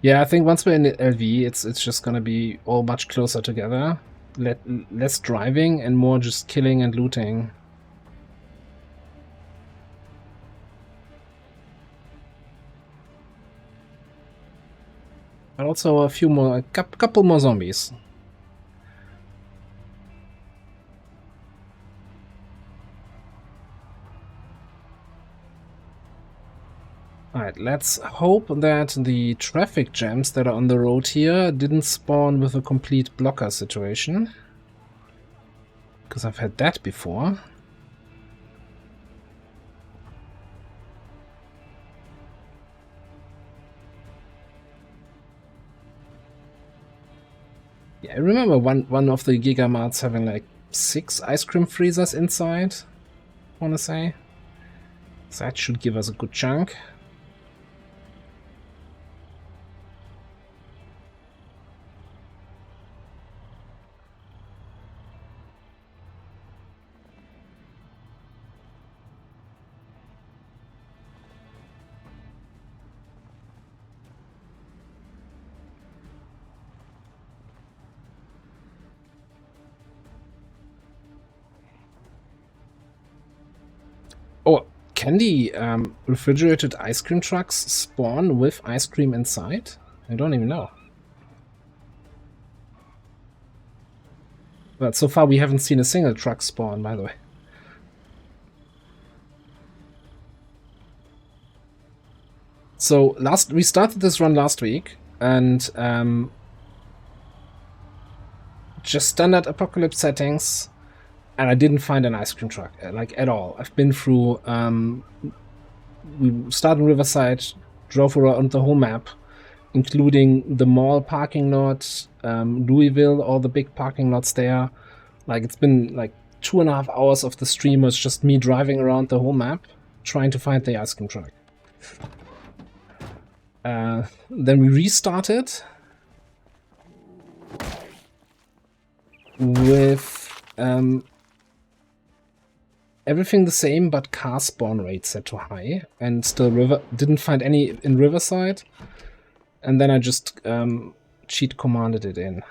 Yeah, I think once we're in the LV, it's just gonna be all much closer together. Less driving and more just killing and looting. But also a couple more zombies. Alright, let's hope that the traffic jams that are on the road here didn't spawn with a complete blocker situation. Because I've had that before. Yeah, I remember one of the Gigamarts having like 6 ice cream freezers inside, I wanna say. So that should give us a good chunk. Oh, can the refrigerated ice cream trucks spawn with ice cream inside? I don't even know. But so far we haven't seen a single truck spawn, by the way. So we started this run last week, and just standard apocalypse settings, and I didn't find an ice cream truck, like, at all. I've been through, we started in Riverside, drove around the whole map, including the mall parking lot, Louisville, all the big parking lots there. Like, it's been like 2.5 hours of the stream was just me driving around the whole map, trying to find the ice cream truck. Then we restarted with everything the same, but car spawn rate set to high, and still didn't find any in Riverside, and then I just cheat commanded it in,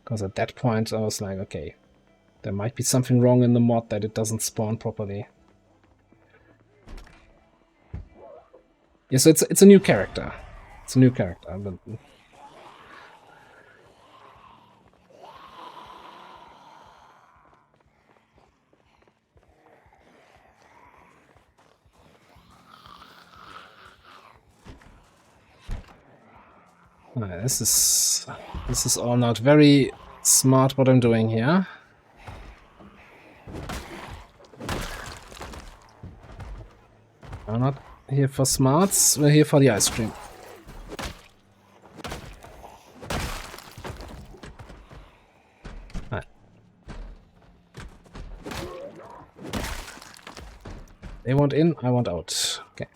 because at that point I was like, okay, there might be something wrong in the mod that it doesn't spawn properly. Yeah, so it's a new character. It's a new character, but This is all not very smart what I'm doing here. We're not here for smarts, we're here for the ice cream. Right. They want in, I want out. Okay.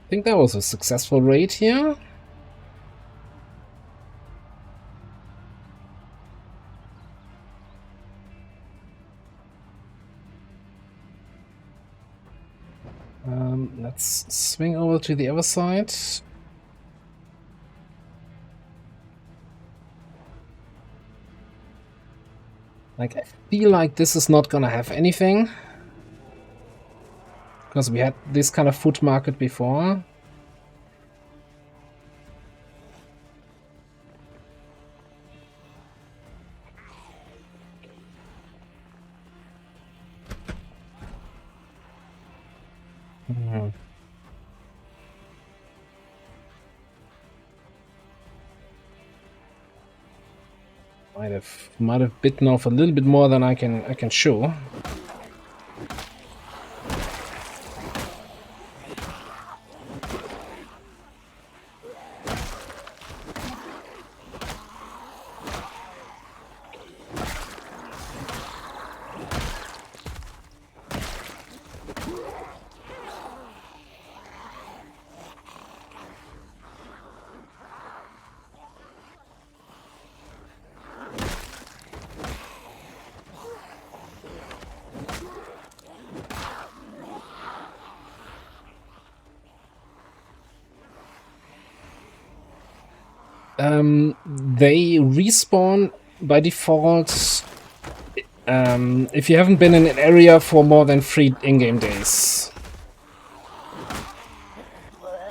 I think that was a successful raid here. Let's swing over to the other side. Like, I feel like this is not gonna have anything. Because we had this kind of food market before. Might have bitten off a little bit more than I can show. They respawn by default if you haven't been in an area for more than 3 in-game days.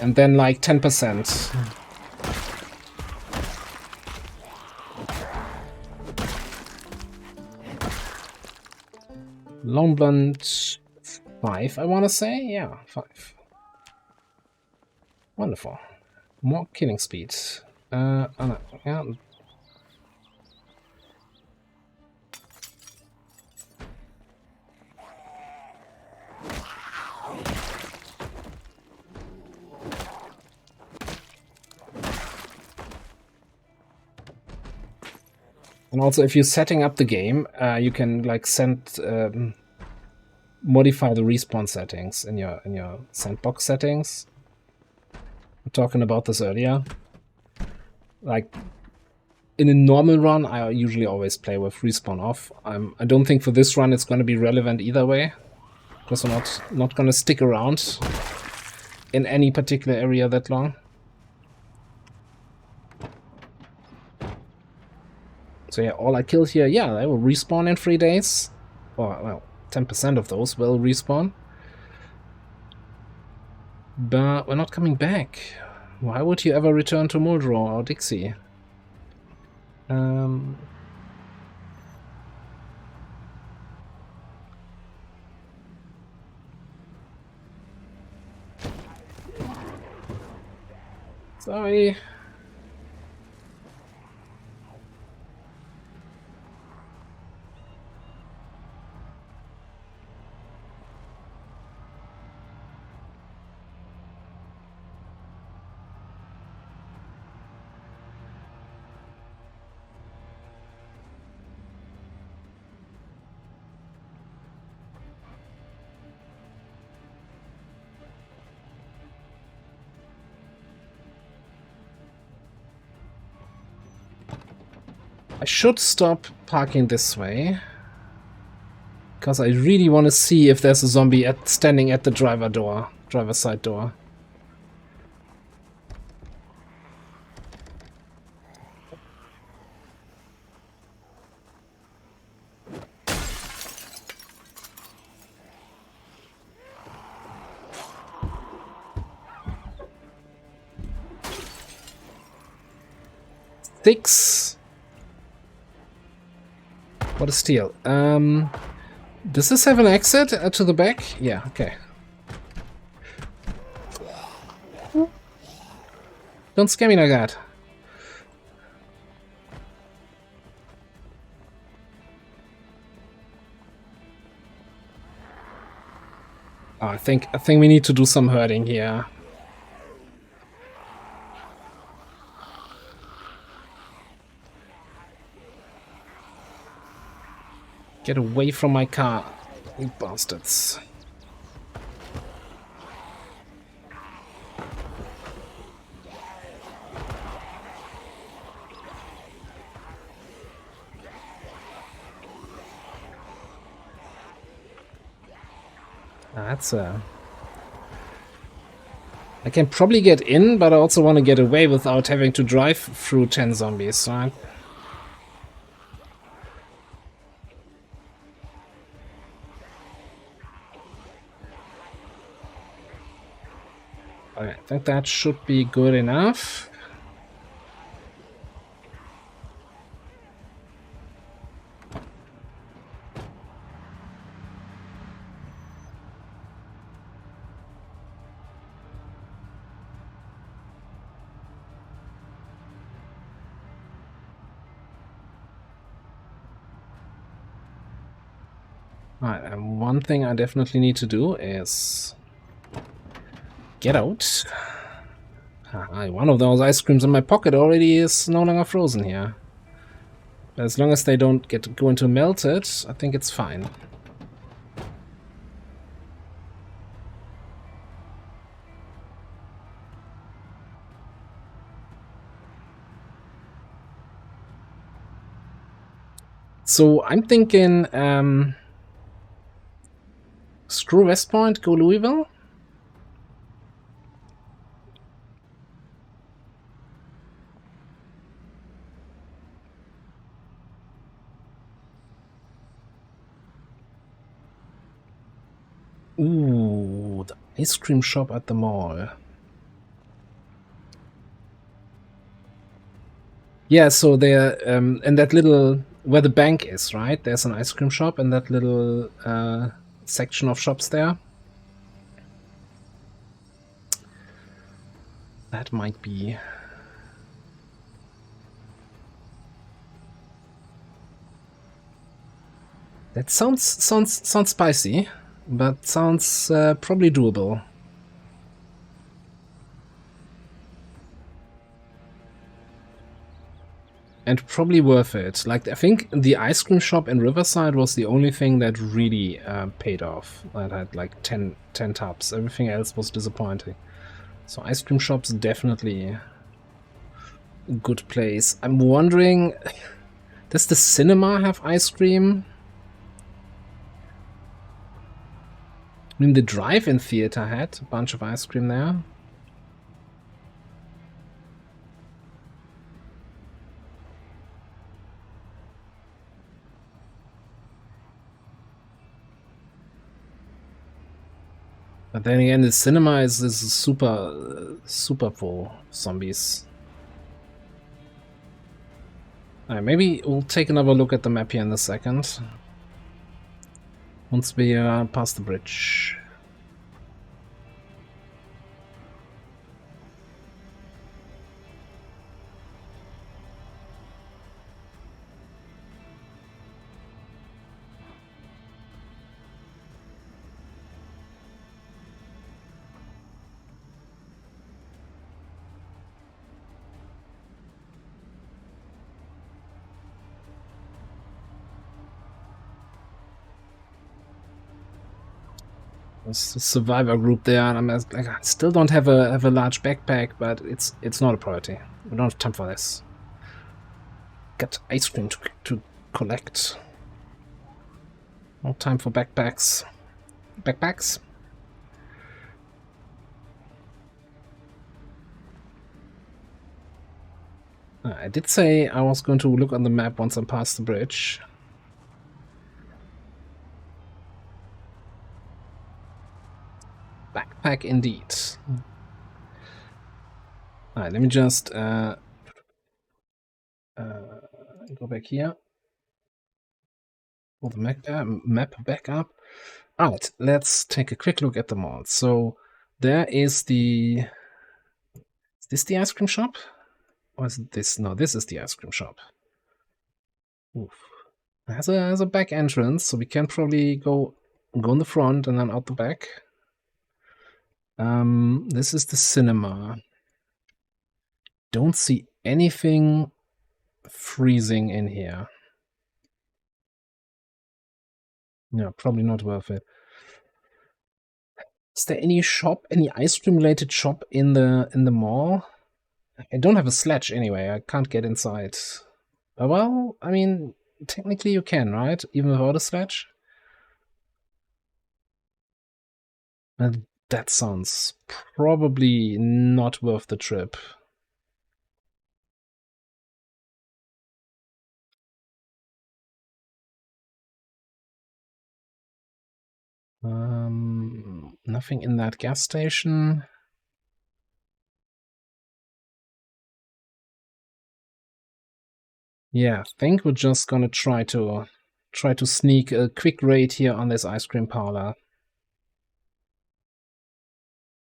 And then like 10%. Long blunt 5, I want to say. Yeah, 5. Wonderful. More killing speed. Oh no, yeah. And also, if you're setting up the game, you can like modify the respawn settings in your sandbox settings. I'm talking about this earlier. Like in a normal run, I usually always play with respawn off. I don't think for this run it's going to be relevant either way, because we're not going to stick around in any particular area that long. So yeah, all I killed here, yeah, they will respawn in 3 days. Or, well, 10% of those will respawn. But we're not coming back. Why would you ever return to Muldrow or Dixie? Sorry. I should stop parking this way, because I really want to see if there's a zombie standing at the driver's side door. sticks. What is steel? Does this have an exit to the back? Yeah, okay. Don't scare me like that. Oh, I think we need to do some herding here. Get away from my car, you bastards. That's I can probably get in, but I also want to get away without having to drive through 10 zombies, right? Okay, I think that should be good enough. Alright, and one thing I definitely need to do is get out. One of those ice creams in my pocket already is no longer frozen here. As long as they don't go into melted, I think it's fine. So I'm thinking screw West Point, go Louisville. Ooh, the ice cream shop at the mall. Yeah, so there, in that little, where the bank is, right? There's an ice cream shop in that little section of shops there. That might be... That sounds spicy, but sounds probably doable. And probably worth it. Like, I think the ice cream shop in Riverside was the only thing that really paid off. That had like 10 tubs. Everything else was disappointing. So ice cream shop's definitely a good place. I'm wondering, does the cinema have ice cream? I mean, the drive-in theater had a bunch of ice cream there. But then again, the cinema is super full zombies. Alright, maybe we'll take another look at the map here in a second. Once we pass the bridge. There's a survivor group there, and I'm like, I still don't have a large backpack, but it's not a priority. We don't have time for this. Got ice cream to collect. No time for backpacks. Backpacks? I did say I was going to look on the map once I'm past the bridge. Backpack indeed. Alright, let me just Go back here. Pull the map back up. Alright, let's take a quick look at the mall. So there is the... Is this the ice cream shop? Or is this... No, this is the ice cream shop. Oof. It has a back entrance, so we can probably go in the front and then out the back. This is the cinema. Don't see anything freezing in here. Yeah, probably not worth it. Is there any shop, any ice cream related shop in the mall? I don't have a sledge anyway. I can't get inside. Well, I mean, technically you can, right? Even without a sledge. And that sounds probably not worth the trip. Nothing in that gas station. Yeah, I think we're just gonna try to sneak a quick raid here on this ice cream parlor.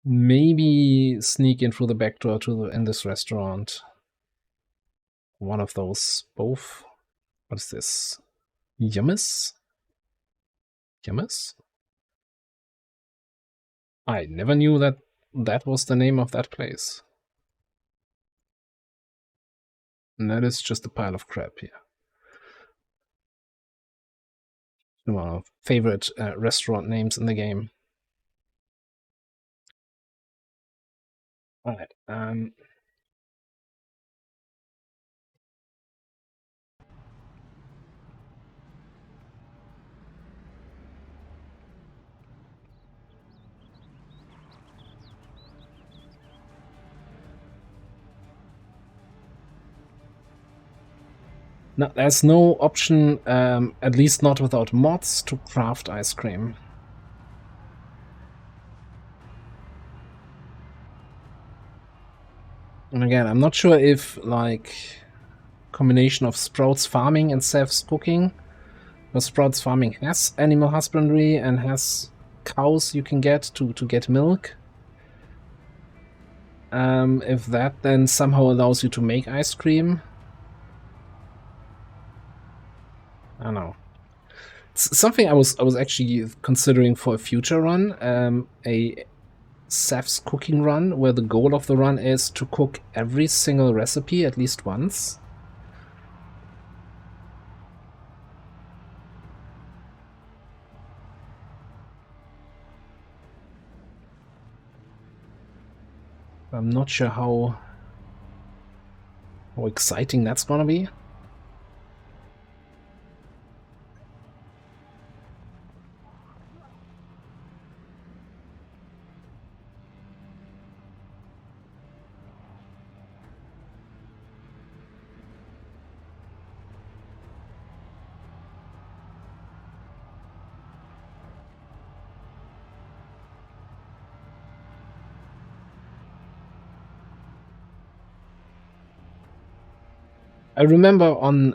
Maybe sneak in through the back door in this restaurant. One of those, both. What is this? Yummus? Yummus? I never knew that was the name of that place. And that is just a pile of crap here. One of my favorite restaurant names in the game. Alright, no, there's no option, at least not without mods, to craft ice cream. And again, I'm not sure if, like, combination of Sprouts farming and Seth's cooking, but Sprouts farming has animal husbandry and has cows you can get to get milk. If that then somehow allows you to make ice cream. I don't know. It's something I was actually considering for a future run, a Seth's cooking run, where the goal of the run is to cook every single recipe at least once. I'm not sure how exciting that's gonna be. I remember on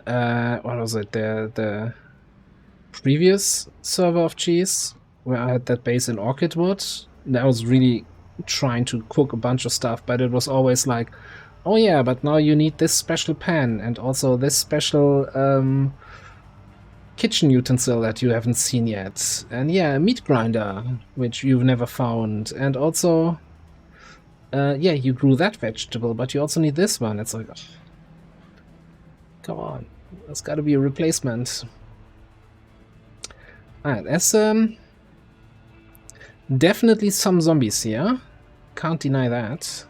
what was it, the previous server of cheese, where I had that base in Orchidwood, and I was really trying to cook a bunch of stuff, but it was always like, oh yeah, but now you need this special pan and also this special kitchen utensil that you haven't seen yet, and yeah, a meat grinder, which you've never found, and also yeah, you grew that vegetable, but you also need this one. It's like, come on, there's got to be a replacement. Alright, there's definitely some zombies here. Can't deny that.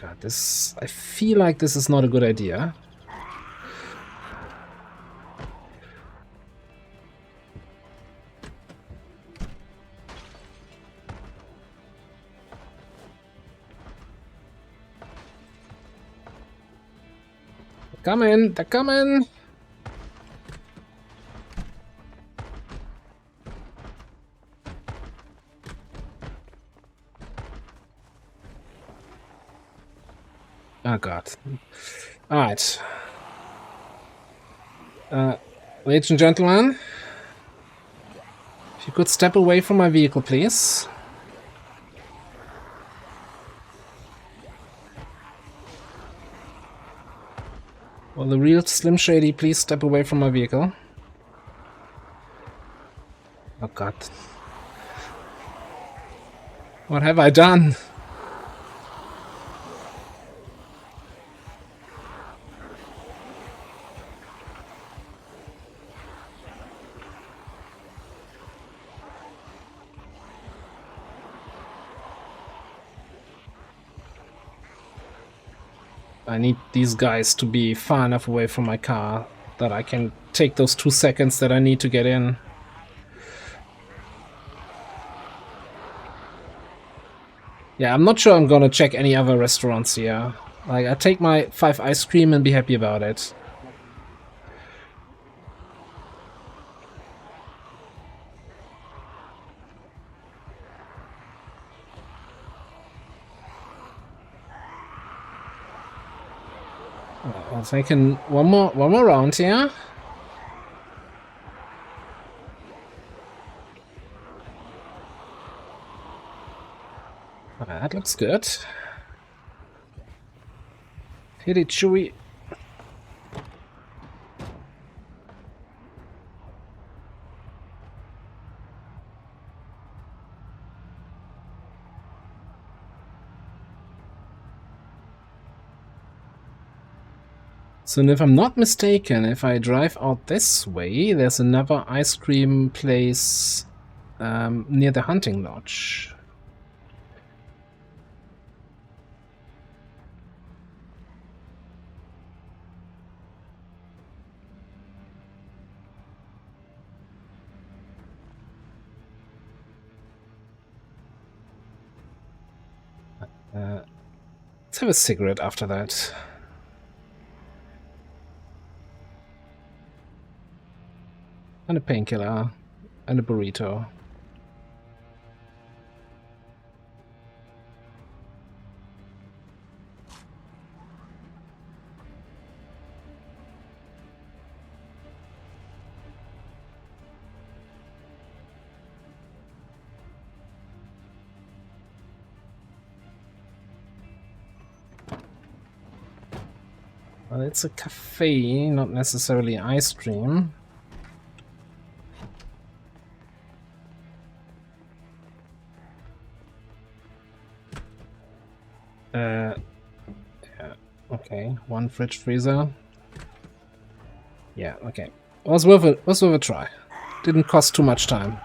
God, this... I feel like this is not a good idea. Coming! They're coming! Oh god. Alright. Ladies and gentlemen, if you could step away from my vehicle, please. Will the real Slim Shady please step away from my vehicle? Oh god. What have I done? I need these guys to be far enough away from my car that I can take those 2 seconds that I need to get in. Yeah, I'm not sure I'm gonna check any other restaurants here. Like, I take my 5 ice cream and be happy about it. I'm thinking one more round here. That looks good. Hit it, Chewy. So if I'm not mistaken, if I drive out this way, there's another ice cream place near the hunting lodge. Let's have a cigarette after that. And a painkiller. And a burrito. Well, it's a cafe, not necessarily ice cream. Yeah, okay, 1 fridge freezer. Yeah, okay. Was worth a try. Didn't cost too much time.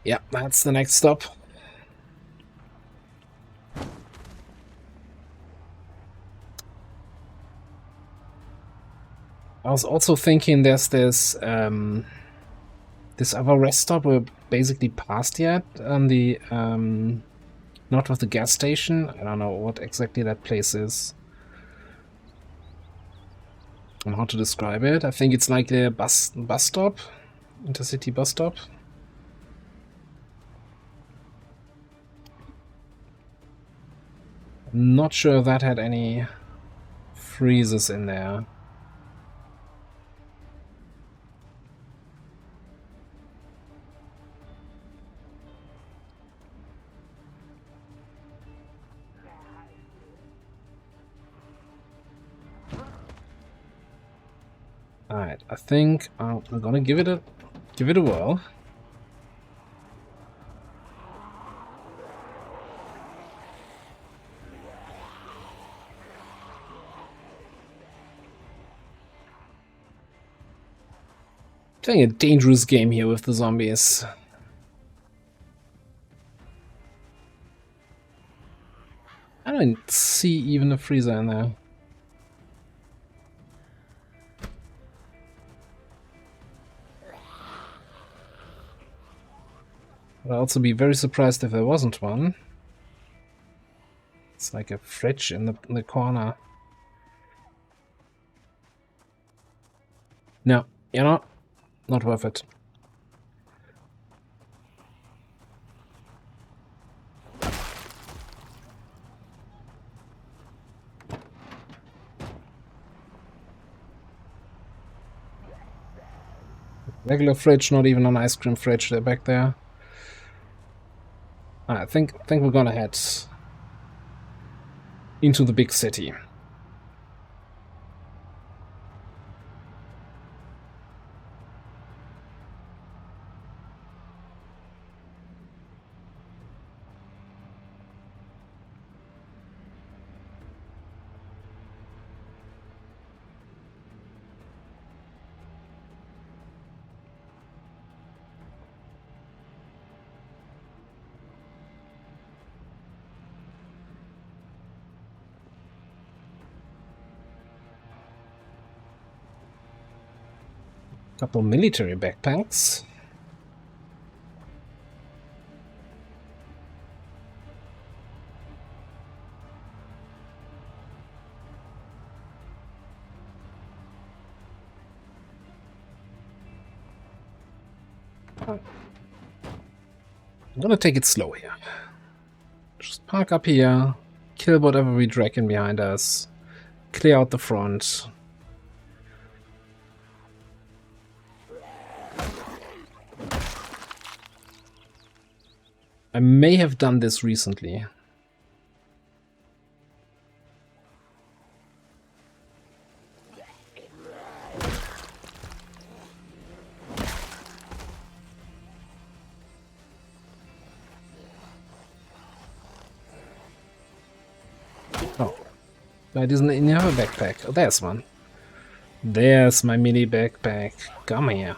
Yeah, that's the next stop. I was also thinking there's this this other rest stop we're basically past yet on the north of the gas station. I don't know what exactly that place is and how to describe it. I think it's like a bus stop, intercity bus stop. I'm not sure if that had any freezers in there. Alright, I think I'm gonna give it a whirl. Playing a dangerous game here with the zombies. I don't see even a freezer in there. I'd also be very surprised if there wasn't one. It's like a fridge in the corner. No, you know, not worth it. Regular fridge, not even an ice cream fridge. They're back there. I think we're gonna head into the big city. Couple military backpacks. I'm gonna take it slow here. Just park up here, kill whatever we drag in behind us, clear out the front. I may have done this recently. Oh, I didn't even have a backpack. Oh, there's one. There's my mini backpack. Come here.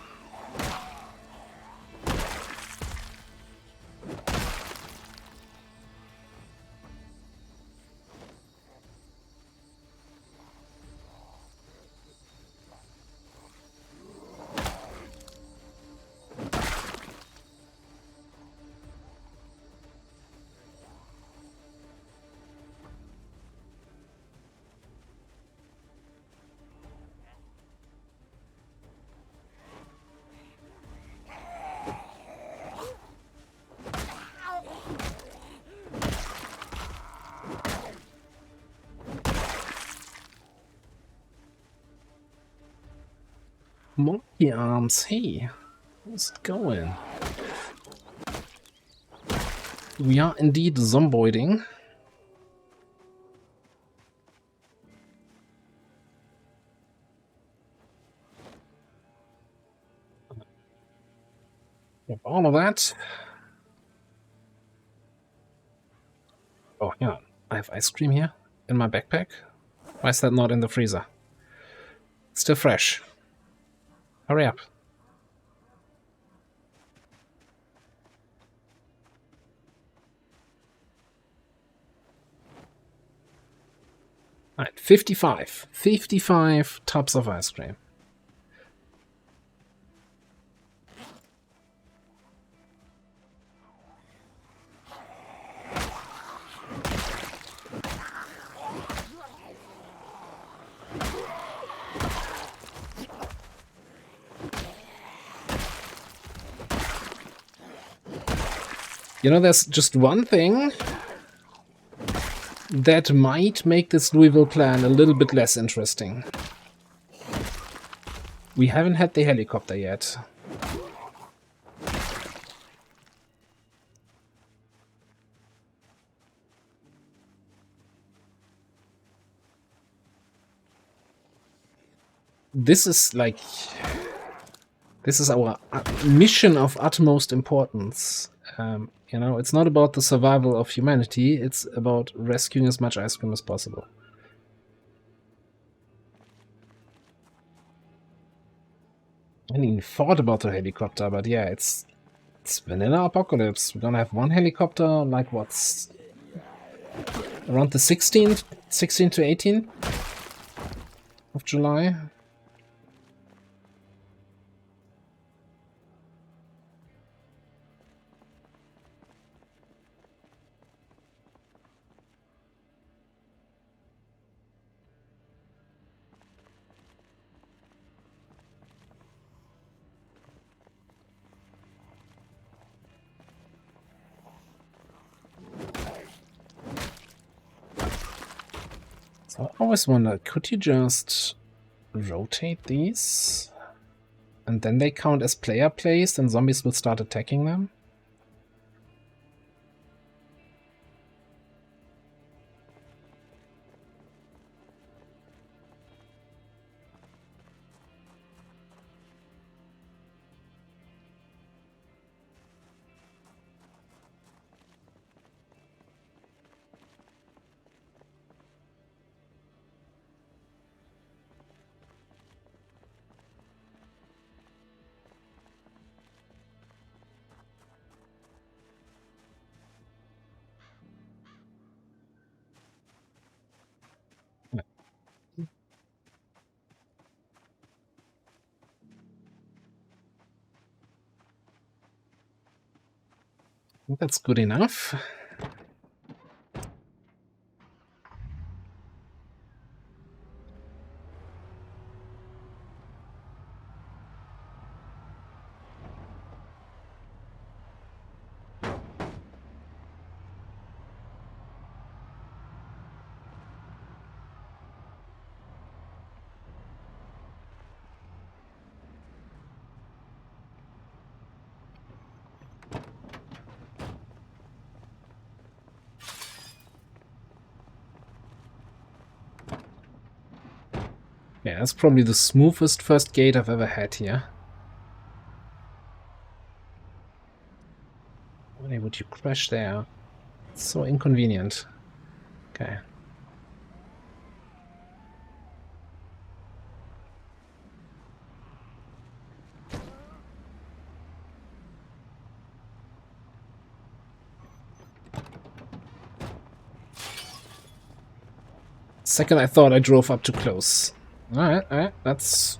Monkey arms, hey, how's it going? We are indeed zomboiding. With all of that. Oh yeah, I have ice cream here in my backpack. Why is that not in the freezer? Still fresh. Hurry up. Alright, 55. 55 tubs of ice cream. You know, there's just one thing that might make this Louisville plan a little bit less interesting. We haven't had the helicopter yet. This is like... This is our mission of utmost importance. You know, it's not about the survival of humanity, it's about rescuing as much ice cream as possible. I hadn't even thought about the helicopter, but yeah, it's vanilla apocalypse. We're gonna have one helicopter, like what's around the 16th to 18th of July. So I always wonder, could you just rotate these? And then they count as player placed and zombies will start attacking them? I think that's good enough. Yeah, that's probably the smoothest first gate I've ever had here. Why would you crash there? It's so inconvenient. Okay. Second, I thought I drove up too close. Alright, that's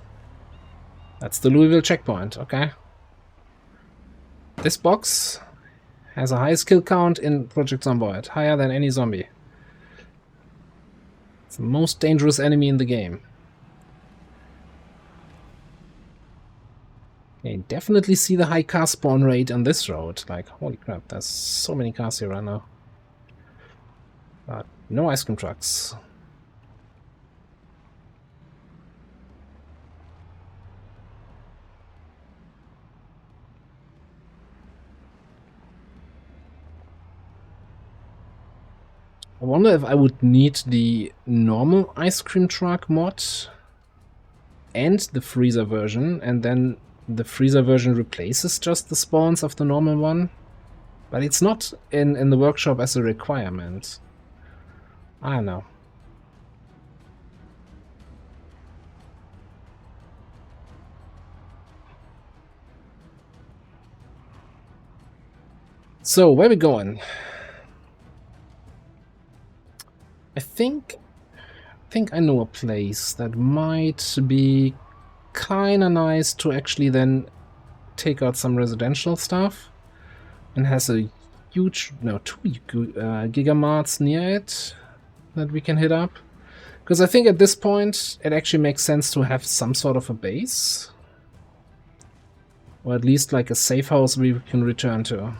the Louisville checkpoint, okay. This box has a high skill count in Project Zomboid, higher than any zombie. It's the most dangerous enemy in the game. You definitely see the high car spawn rate on this road. Like, holy crap, there's so many cars here right now. But no ice cream trucks. I wonder if I would need the normal ice cream truck mod and the freezer version, and then the freezer version replaces just the spawns of the normal one. But it's not in the workshop as a requirement. I don't know. So, where are we going? I think I know a place that might be kinda nice to actually then take out some residential stuff, and has a huge, no, 2 gigamarts near it that we can hit up. Because I think at this point it actually makes sense to have some sort of a base, or at least like a safe house we can return to.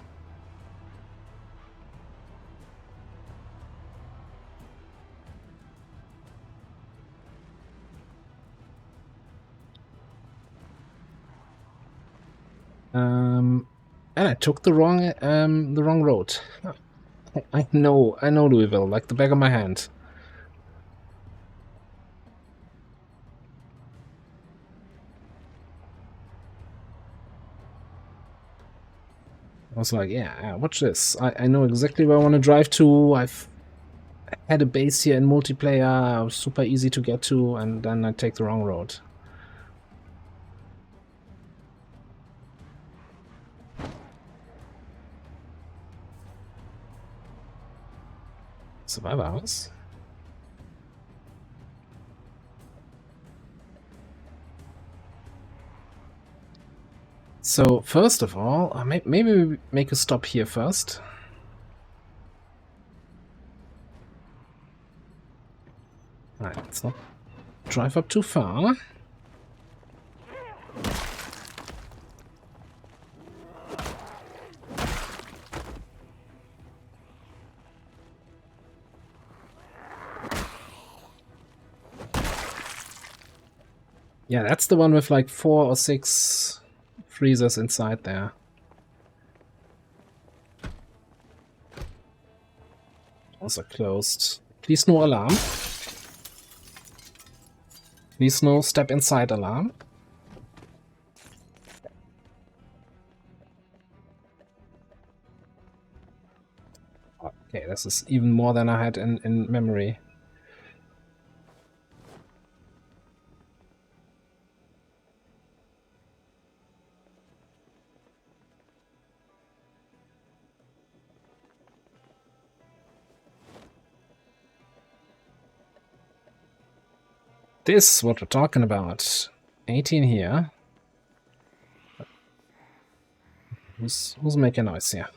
And I took the wrong road. I know Louisville like the back of my hand. I was like, yeah, watch this. I know exactly where I want to drive to. I've had a base here in multiplayer, super easy to get to, and then I take the wrong road. Survivor house. So first of all, maybe we make a stop here first. Alright, let's not drive up too far. Yeah, that's the one with like 4 or 6 freezers inside there. Also closed. Please no alarm. Please no step inside alarm. Okay, this is even more than I had in memory. This is what we're talking about. 18 here. Who's making noise here?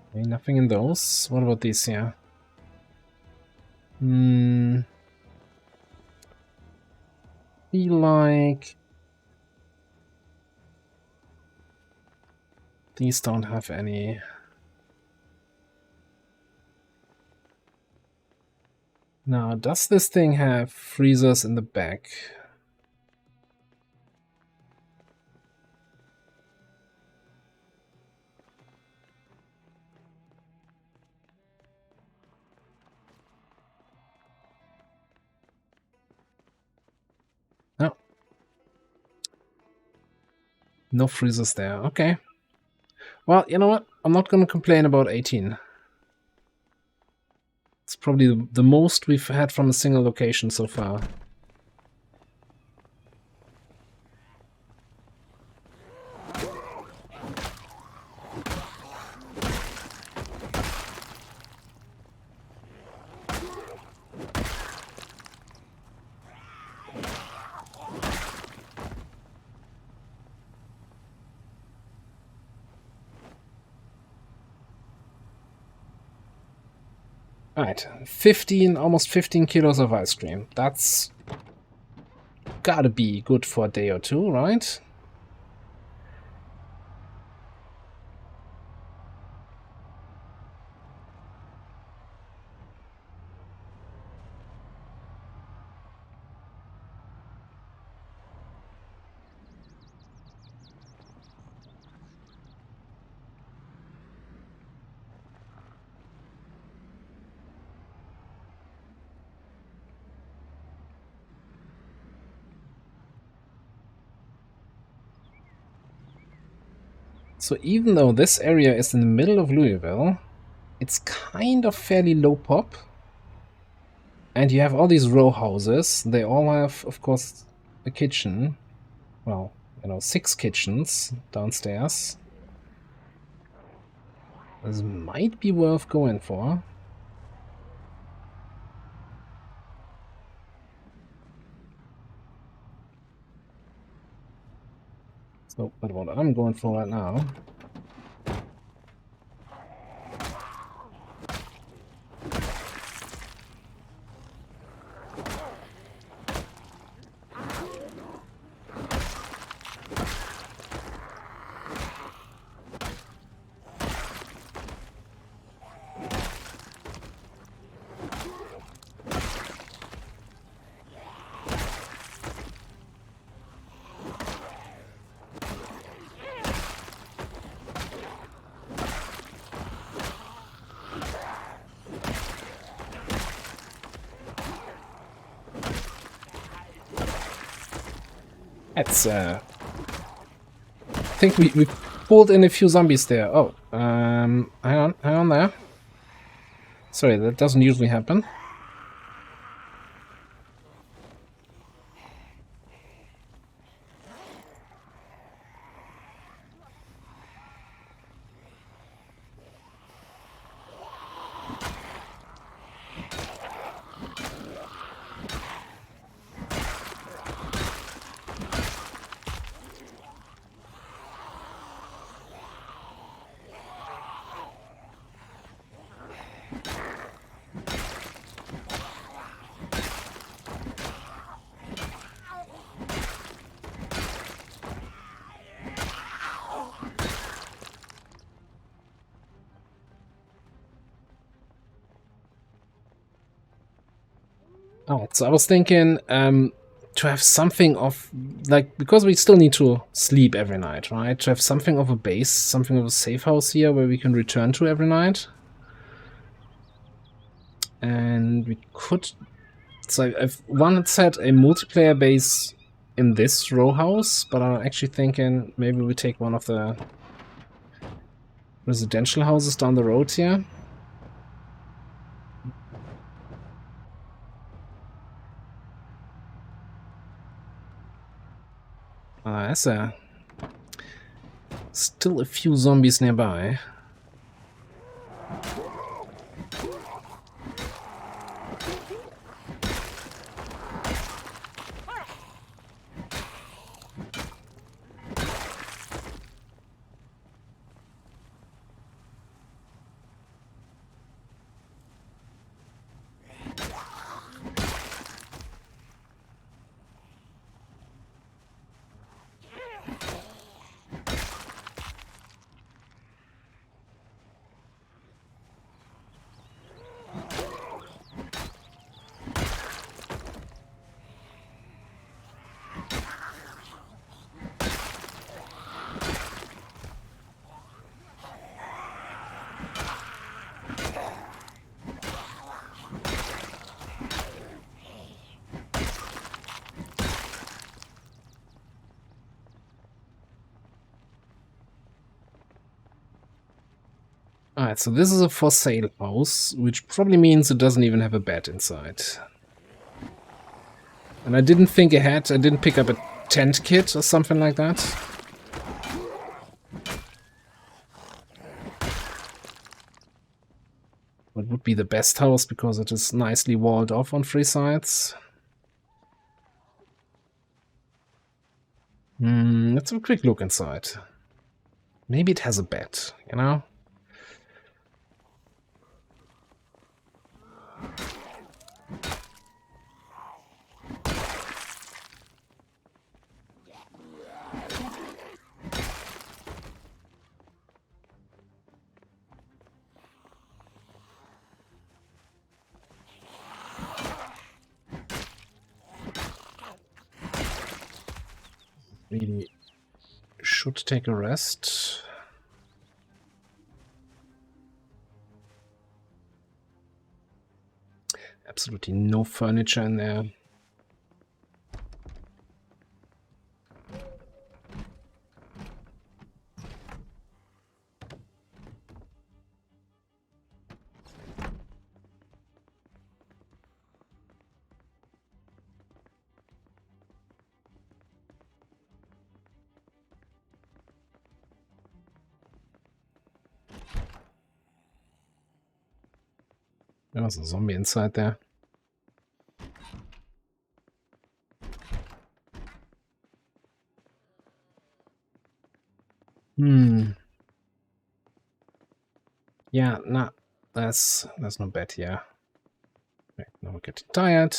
Okay, nothing in those. What about these here? Feel like these don't have any. Now, does this thing have freezers in the back? No. No freezers there. Okay. Well, you know what? I'm not going to complain about 18. It's probably the most we've had from a single location so far. Alright, 15, almost 15 kilos of ice cream. That's gotta be good for a day or two, right? So even though this area is in the middle of Louisville, it's kind of fairly low pop. And you have all these row houses. They all have, of course, a kitchen. Well, 6 kitchens downstairs. This might be worth going for. So, but what I'm going for right now. That's, I think we pulled in a few zombies there. Oh, hang on there. Sorry, that doesn't usually happen. Alright, so I was thinking to have something of, like, because we still need to sleep every night, right? To have something of a base, something of a safe house here where we can return to every night. And we could... So I've one said a multiplayer base in this row house, but I'm actually thinking maybe we take one of the residential houses down the road here. There's still a few zombies nearby. Alright, so this is a for sale house, which probably means it doesn't even have a bed inside. And I didn't think ahead, I didn't pick up a tent kit or something like that. It would be the best house because it is nicely walled off on three sides. Let's have a quick look inside. Maybe it has a bed, you know? Really should take a rest. Absolutely no furniture in there. There was a zombie inside there. Yeah, nah, there's no bed here. Right, now we're getting tired.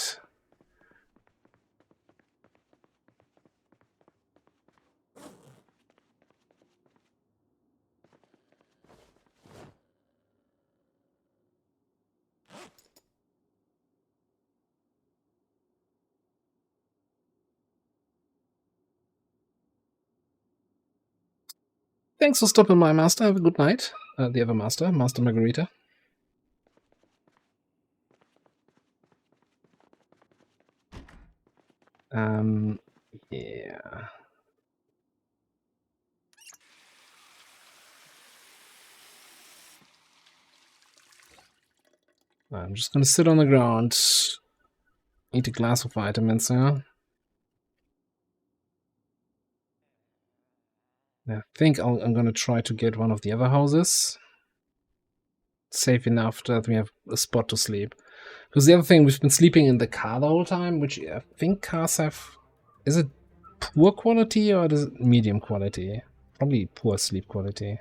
Thanks for stopping by, Master. Have a good night. The other Master, Master Margarita. Yeah. I'm just gonna sit on the ground, eat a glass of vitamins, yeah. I think I'm gonna try to get one of the other houses. Safe enough that we have a spot to sleep. Because the other thing, we've been sleeping in the car the whole time, which I think cars have... Is it poor quality or is it medium quality? Probably poor sleep quality.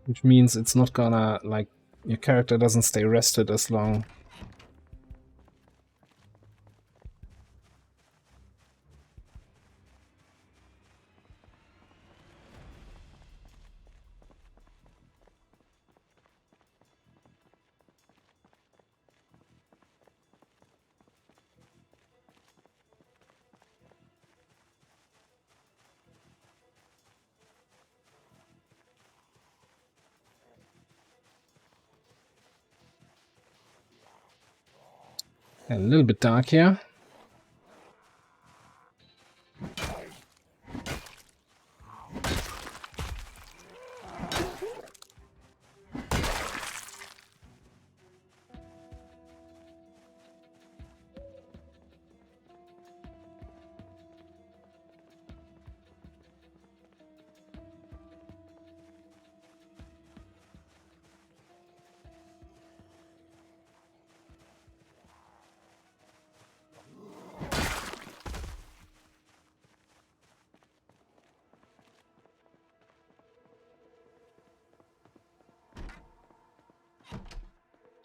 Which means it's not gonna, like, your character doesn't stay rested as long. A little bit dark here.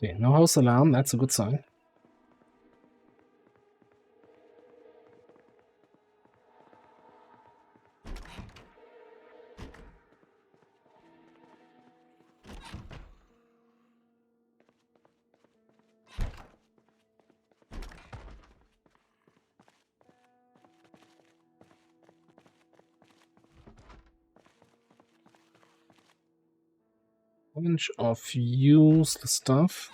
Okay, no house alarm, that's a good sign. Bunch of useless stuff.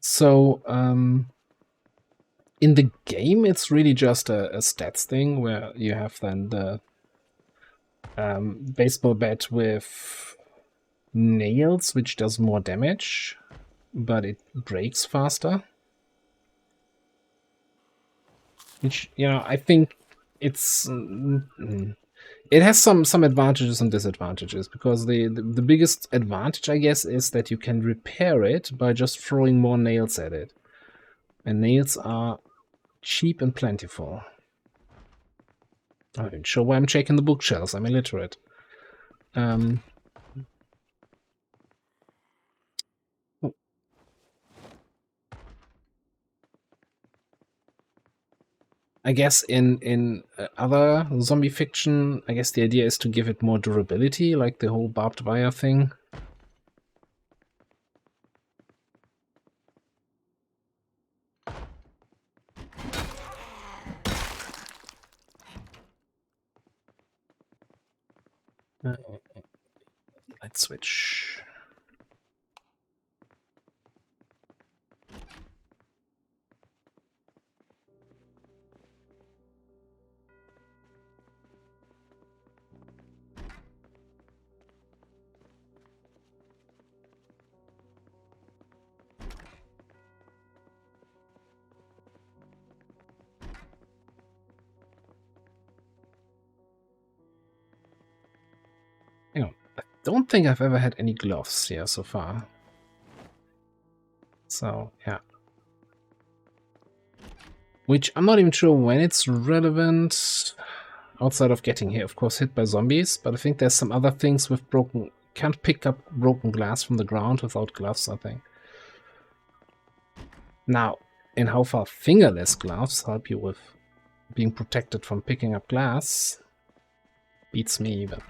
So, in the game, it's really just a stats thing where you have then the baseball bat with nails, which does more damage, but it breaks faster. Which, you know, I think it's... it has some advantages and disadvantages, because the biggest advantage, I guess, is that you can repair it by just throwing more nails at it. And nails are cheap and plentiful. I'm not sure why I'm checking the bookshelves. I'm illiterate. I guess in other zombie fiction, I guess the idea is to give it more durability, like the whole barbed wire thing. Light switch. Hang on. I don't think I've ever had any gloves here so far. So, yeah. Which I'm not even sure when it's relevant, outside of getting here, of course, hit by zombies, but I think there's some other things with broken... Can't pick up broken glass from the ground without gloves, I think. Now, in how far fingerless gloves help you with being protected from picking up glass beats me even.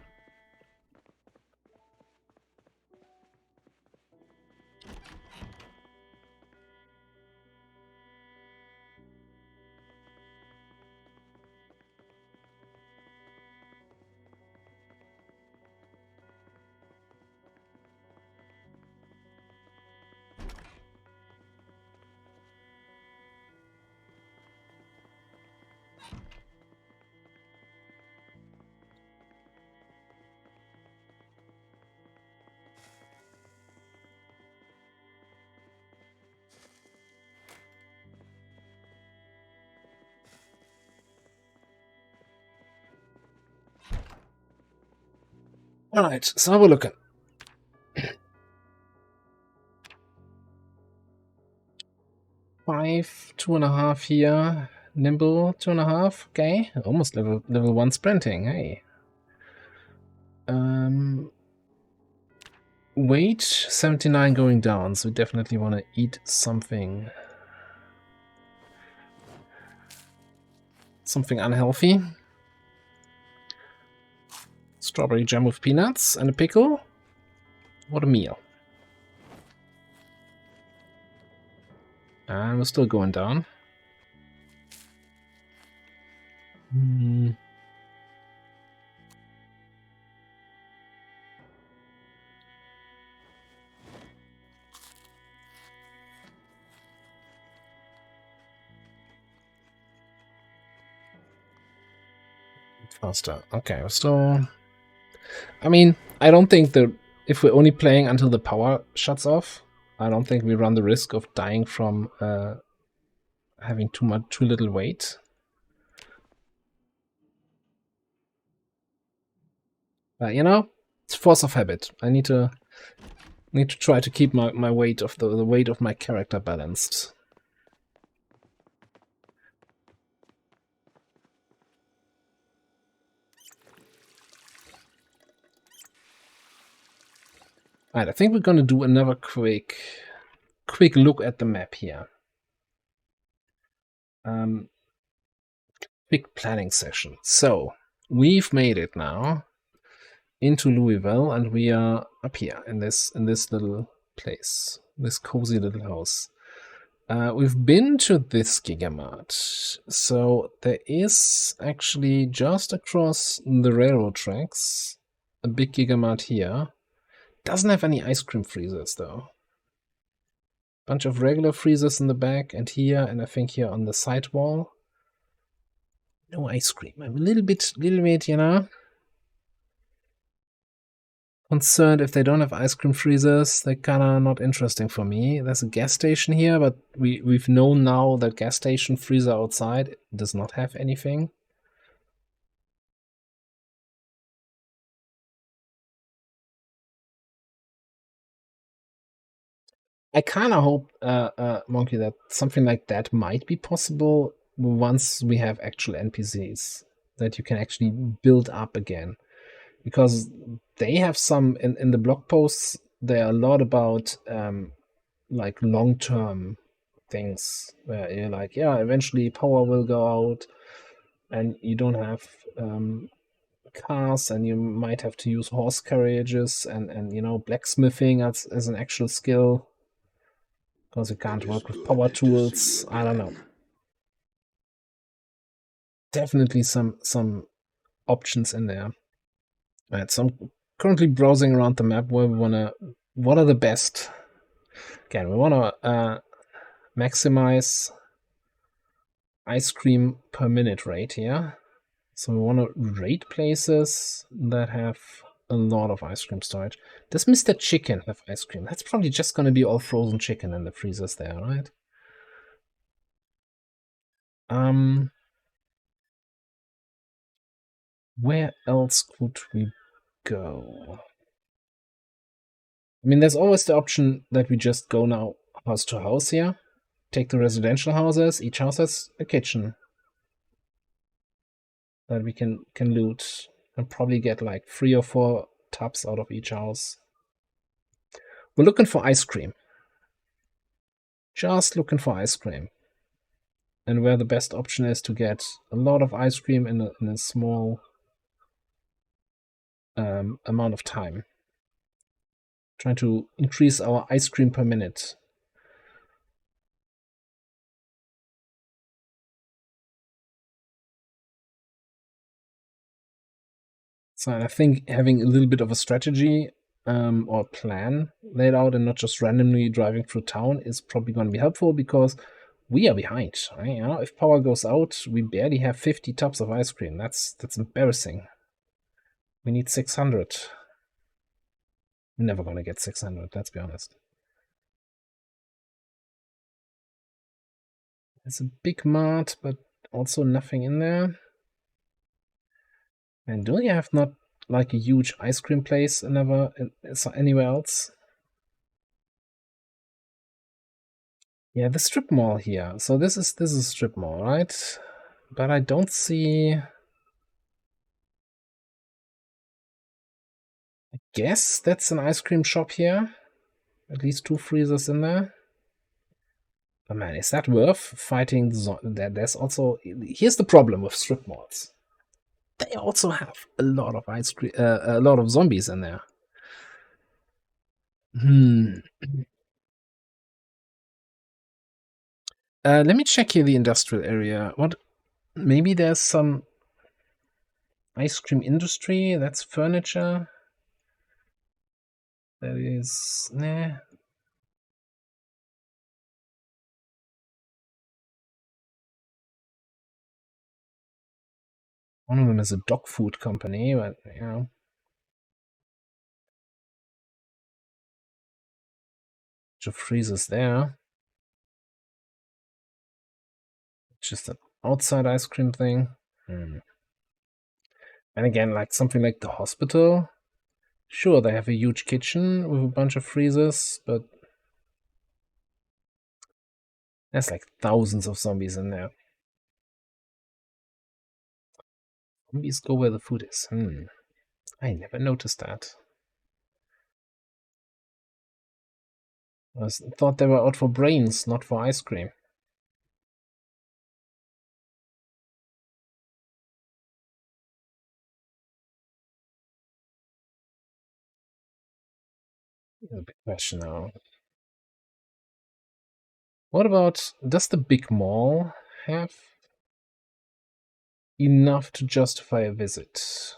Alright, so how we're looking. 5, 2.5 here. Nimble, 2.5. Okay, almost level 1 sprinting. Hey. Weight 79 going down, so we definitely want to eat something. Something unhealthy. Strawberry jam with peanuts and a pickle. What a meal. And we're still going down. faster. Okay, so I mean, I don't think that if we're only playing until the power shuts off, I don't think we run the risk of dying from having too little weight. But you know, it's force of habit. I need to try to keep my weight of the weight of my character balanced. Alright, I think we're gonna do another quick look at the map here. Quick planning session. So we've made it now into Louisville, and we are up here in this little place, this cozy little house. We've been to this Gigamart, so there is actually just across the railroad tracks a big Gigamart here. Doesn't have any ice cream freezers though. Bunch of regular freezers in the back and here, and I think here on the side wall. No ice cream. I'm a little bit, you know, concerned if they don't have ice cream freezers. They're kinda not interesting for me. There's a gas station here, but we've known now that gas station freezer outside does not have anything. I kind of hope, Monkey, that something like that might be possible once we have actual NPCs that you can actually build up again. Because they have some, in the blog posts, there are a lot about like long-term things where you're like, yeah, eventually power will go out and you don't have cars and you might have to use horse carriages and you know, blacksmithing as an actual skill. Because you can't work with power tools. I don't know. Definitely some options in there. Alright, so I'm currently browsing around the map where we wanna. What are the best? Again, we wanna maximize ice cream per minute rate here. So we wanna rate places that have a lot of ice cream storage. Does Mr. Chicken have ice cream? That's probably just gonna be all frozen chicken in the freezers there, right? Where else could we go? I mean, there's always the option that we just go now house to house here, take the residential houses. Each house has a kitchen that we can loot and probably get like 3 or 4 tubs out of each house. We're looking for ice cream. Just looking for ice cream. And where the best option is to get a lot of ice cream in a small amount of time. Trying to increase our ice cream per minute. So I think having a little bit of a strategy or plan laid out and not just randomly driving through town is probably going to be helpful because we are behind. Right? You know, if power goes out, we barely have 50 tubs of ice cream. That's embarrassing. We need 600. We're never going to get 600, let's be honest. It's a big mart, but also nothing in there. And do you have not like a huge ice cream place anywhere else? Yeah, the strip mall here. So this is a strip mall, right? But I don't see. I guess that's an ice cream shop here. At least 2 freezers in there. But man, is that worth fighting there's also. Here's the problem with strip malls. They also have a lot of ice cream, a lot of zombies in there. Let me check here the industrial area. What? Maybe there's some ice cream industry. That's furniture. That is nah. One of them is a dog food company, but you know. Bunch of freezers there. Just an outside ice cream thing. And again, like something like the hospital. Sure, they have a huge kitchen with a bunch of freezers, but there's like thousands of zombies in there. Zombies go where the food is. I never noticed that. I thought they were out for brains, not for ice cream. A big question now. What about, does the big mall have enough to justify a visit?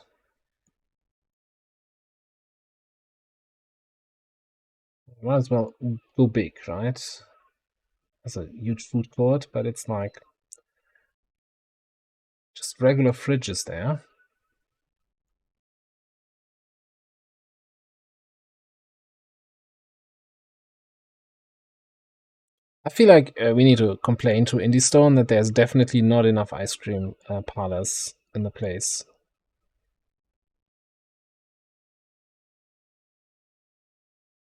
Might as well go big, right? There's a huge food court, but it's like just regular fridges there. I feel like we need to complain to IndieStone that there's definitely not enough ice cream parlors in the place.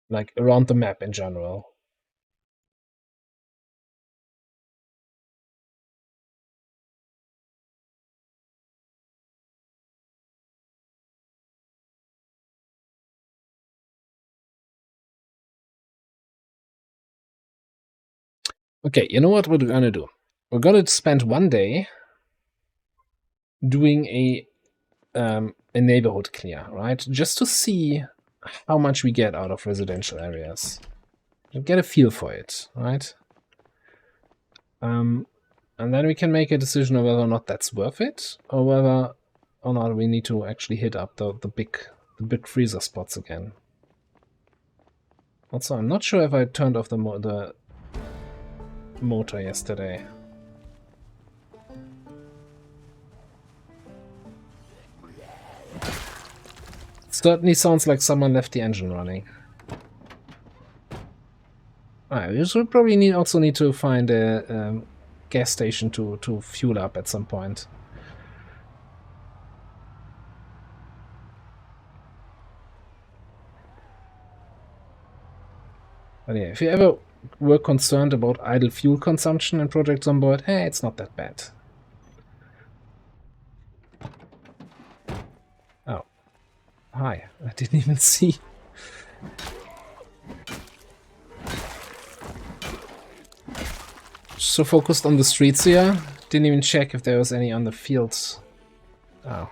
Like around the map in general. Okay, you know what we're gonna do? We're gonna spend one day doing a neighborhood clear, right? Just to see how much we get out of residential areas. Get a feel for it, right? And then we can make a decision of whether or not that's worth it, or whether or not we need to actually hit up the big freezer spots again. Also, I'm not sure if I turned off the motor yesterday. Certainly sounds like someone left the engine running. Alright, we should probably also need to find a gas station to fuel up at some point. But yeah, if you ever were concerned about idle fuel consumption in Project Zomboid, hey, it's not that bad. Oh. Hi, I didn't even see. So focused on the streets here, didn't even check if there was any on the fields. Oh.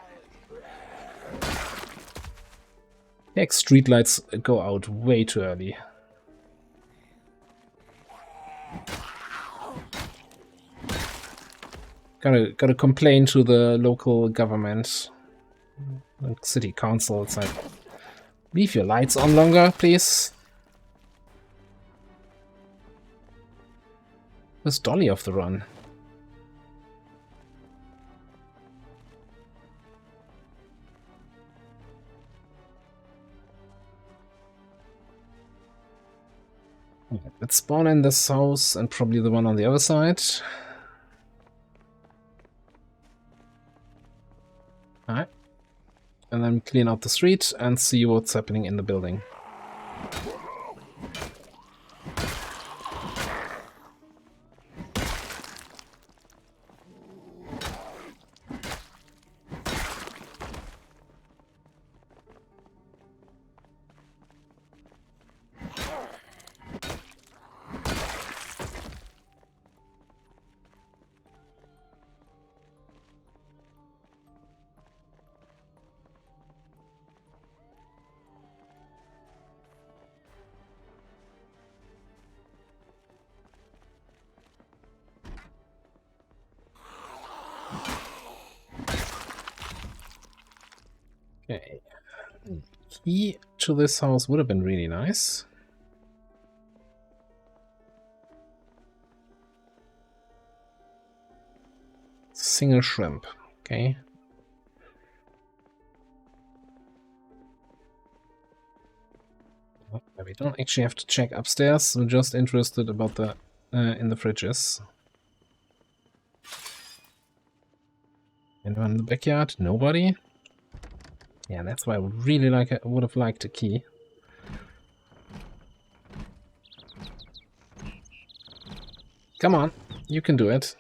Heck, streetlights go out way too early. Gotta complain to the local government, like city council. It's like, leave your lights on longer, please. Where's Dolly off the run? Let's spawn in this house and probably the one on the other side. Alright. And then clean out the street and see what's happening in the building. Okay. Key to this house would have been really nice. Single shrimp. Okay. We don't actually have to check upstairs. We're just interested about the in the fridges. Anyone in the backyard? Nobody? Yeah, that's why I would really would have liked a key. Come on, you can do it.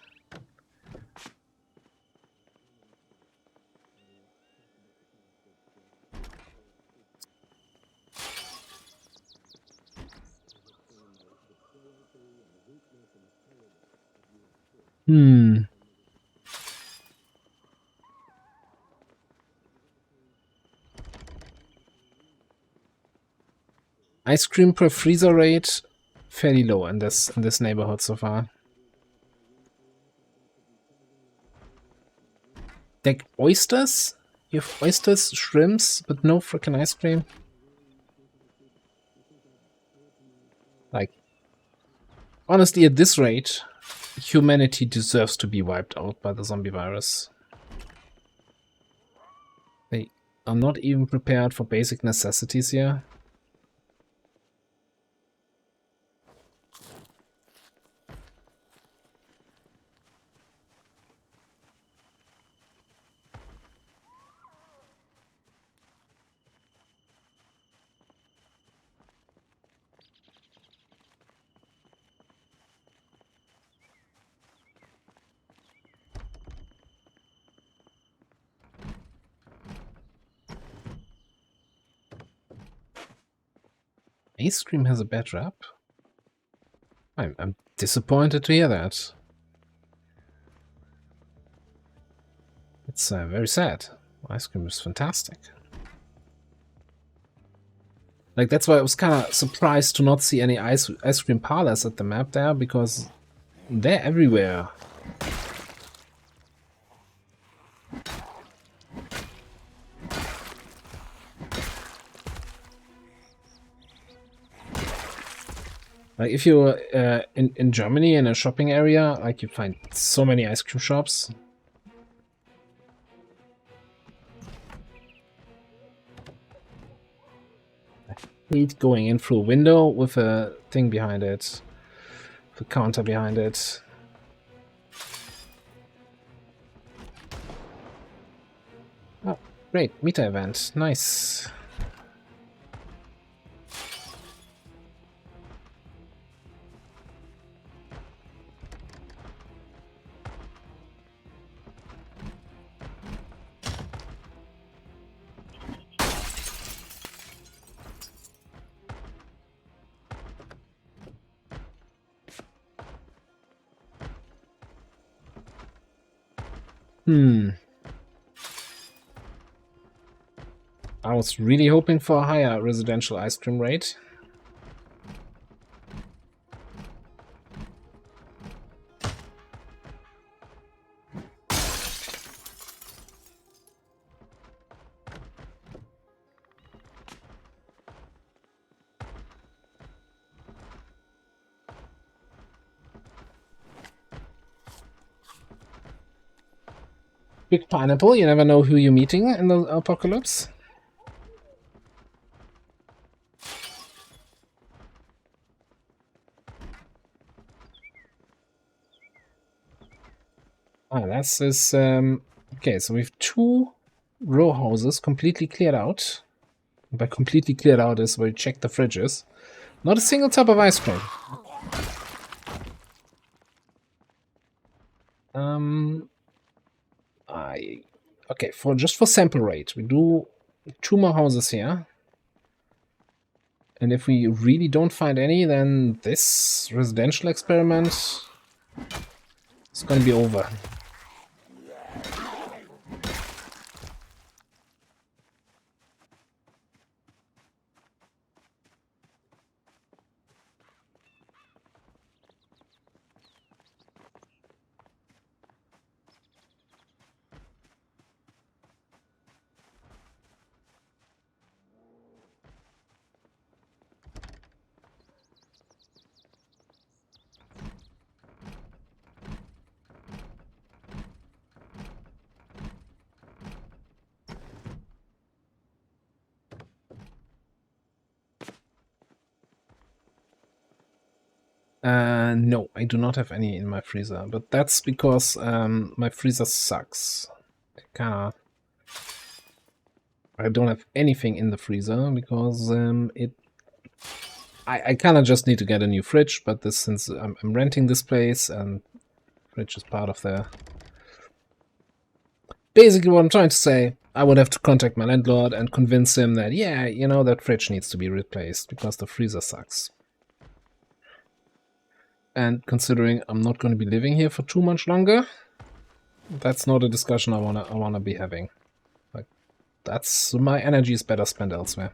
Ice cream per freezer rate fairly low in this neighborhood so far. Like oysters? You have oysters, shrimps, but no freaking ice cream? Like, honestly, at this rate, humanity deserves to be wiped out by the zombie virus. They are not even prepared for basic necessities here. Ice cream has a bad rap? I'm disappointed to hear that. It's very sad. Ice cream is fantastic. Like, that's why I was kind of surprised to not see any ice cream parlors at the map there, because they're everywhere. Like, if you're in Germany in a shopping area, like, you find so many ice cream shops. I hate going in through a window with a thing behind it, with a counter behind it. Oh, great, Meta event, nice. I was really hoping for a higher residential ice cream rate. Big pineapple, you never know who you're meeting in the apocalypse. Ah, that's this. Okay, so we have 2 row houses completely cleared out. By completely cleared out is where you check the fridges. Not a single tub of ice cream. Okay, just for sample rate, we do 2 more houses here. And if we really don't find any, then this residential experiment is gonna be over. No, I do not have any in my freezer, but that's because my freezer sucks. I don't have anything in the freezer because I kind of just need to get a new fridge, but this since I'm renting this place and fridge is part of the... Basically what I'm trying to say, I would have to contact my landlord and convince him that, yeah, you know, that fridge needs to be replaced because the freezer sucks. And considering I'm not going to be living here for too much longer, that's not a discussion I wanna be having. Like, that's... my energy is better spent elsewhere.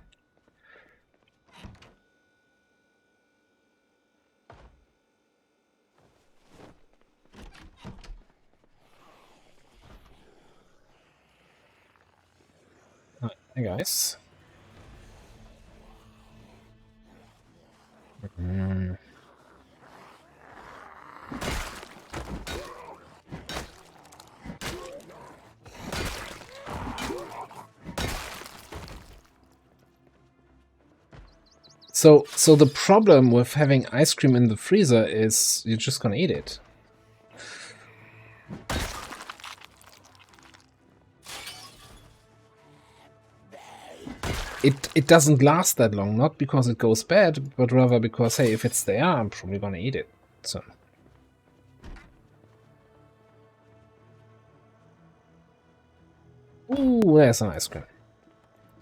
Hey guys. So the problem with having ice cream in the freezer is you're just gonna eat it. It doesn't last that long, not because it goes bad, but rather because, hey, if it's there, I'm probably gonna eat it. So. Ooh, there's an ice cream.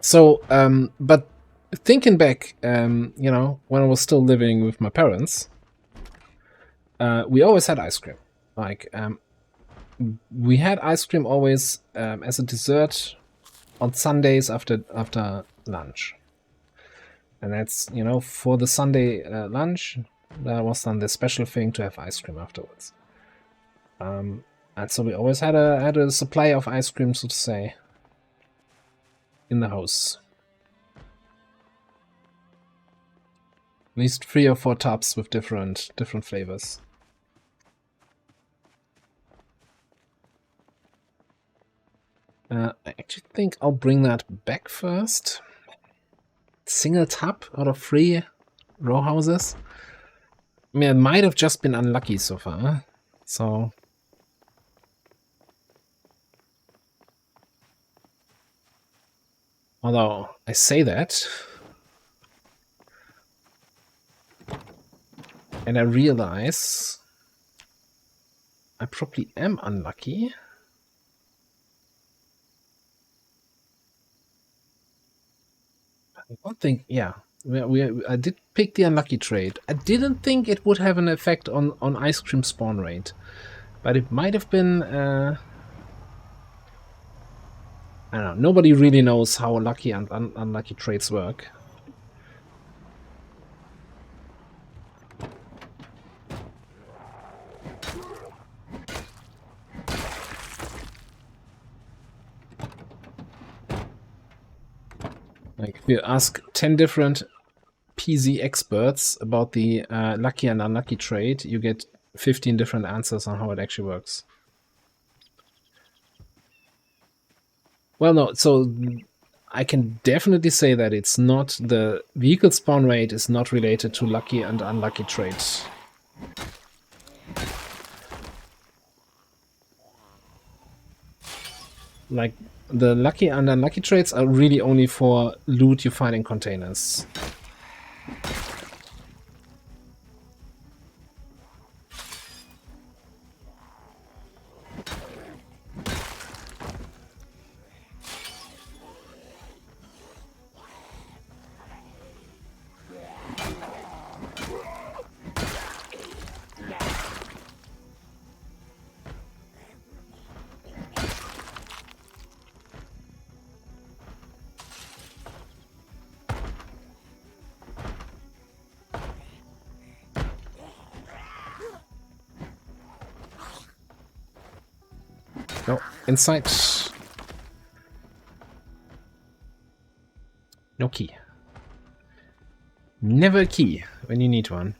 So, but thinking back, you know, when I was still living with my parents, we always had ice cream. Like, we had ice cream always as a dessert on Sundays after lunch. And that's, you know, for the Sunday lunch, that was then the special thing to have ice cream afterwards. And so we always had a supply of ice cream, so to say, in the house. At least 3 or 4 tubs with different flavors. I actually think I'll bring that back first. Single tub out of 3 row houses. I mean, it might have just been unlucky so far. So... although I say that, and I realize I probably am unlucky. I don't think, yeah, I did pick the unlucky trade. I didn't think it would have an effect on ice cream spawn rate, but it might have been. I don't know. Nobody really knows how lucky and unlucky trades work. Like, if you ask 10 different PZ experts about the lucky and unlucky trade, you get 15 different answers on how it actually works. Well, no, so I can definitely say that it's not, the vehicle spawn rate is not related to lucky and unlucky trades. Like, the lucky and unlucky trades are really only for loot you find in containers. No, inside. No key. Never a key when you need one.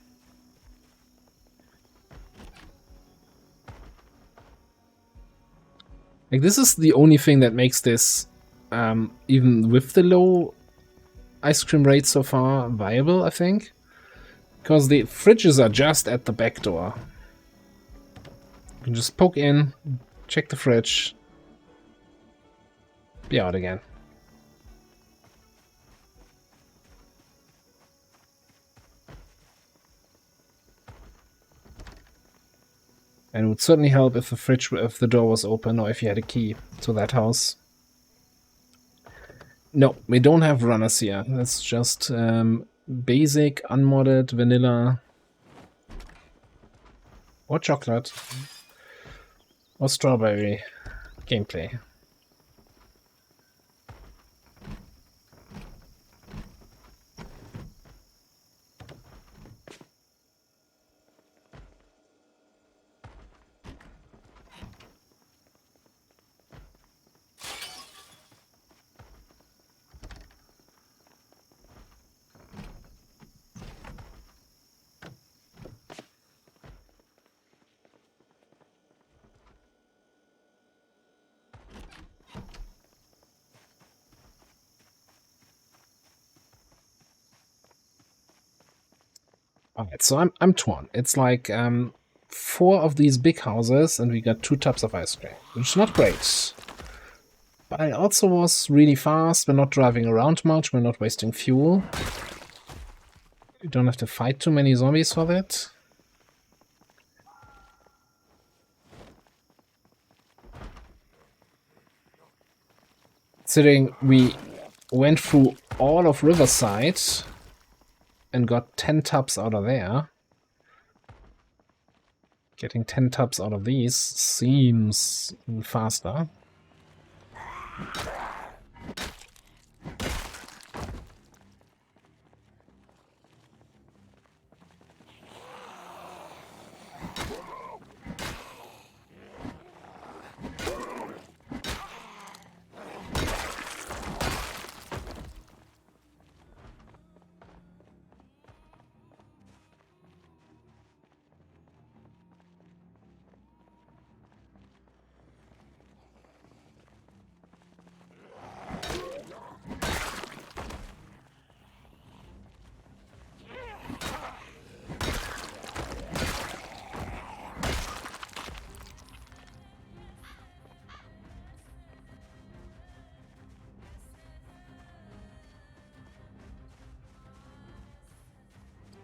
Like, this is the only thing that makes this, even with the low ice cream rate so far, viable, I think. Because the fridges are just at the back door. You can just poke in, check the fridge, be out again. And it would certainly help if the door was open, or if you had a key to that house. No, we don't have runners here. That's just basic, unmodded, vanilla, or chocolate, or strawberry gameplay. Alright, so I'm torn. It's like 4 of these big houses, and we got 2 tubs of ice cream, which is not great. But it also was really fast. We're not driving around much. We're not wasting fuel. You don't have to fight too many zombies for that. Considering we went through all of Riverside and got 10 tubs out of there. Getting 10 tubs out of these seems faster.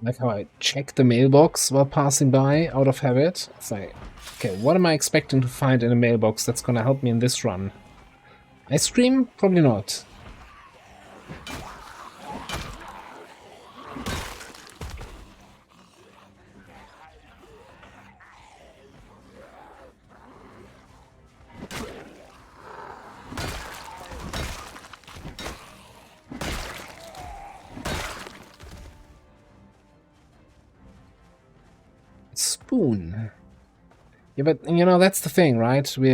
Like how I check the mailbox while passing by out of habit. It's like, okay, what am I expecting to find in a mailbox that's gonna help me in this run? Ice cream? Probably not. Spoon. Yeah, but you know, that's the thing, right? We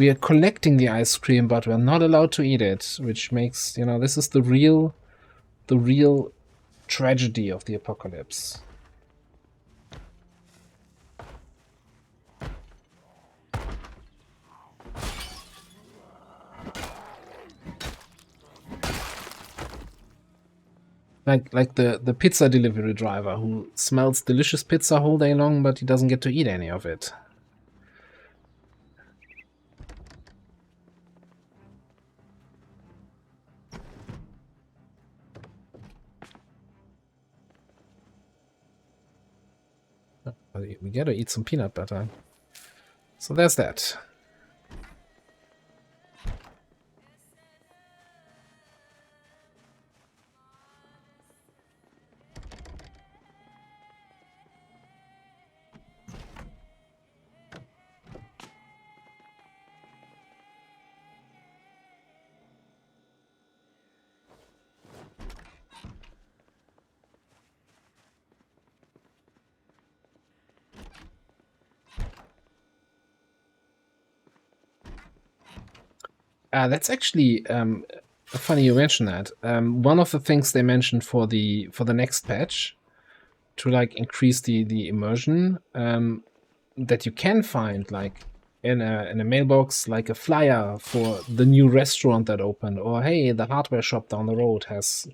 are collecting the ice cream, but we're not allowed to eat it, which makes, you know, this is the real tragedy of the apocalypse. Like the pizza delivery driver who smells delicious pizza whole day long, but he doesn't get to eat any of it. We gotta eat some peanut butter. So there's that. That's actually funny you mention that. One of the things they mentioned for the next patch to like increase the immersion that you can find like in a mailbox, like a flyer for the new restaurant that opened, or hey, the hardware shop down the road has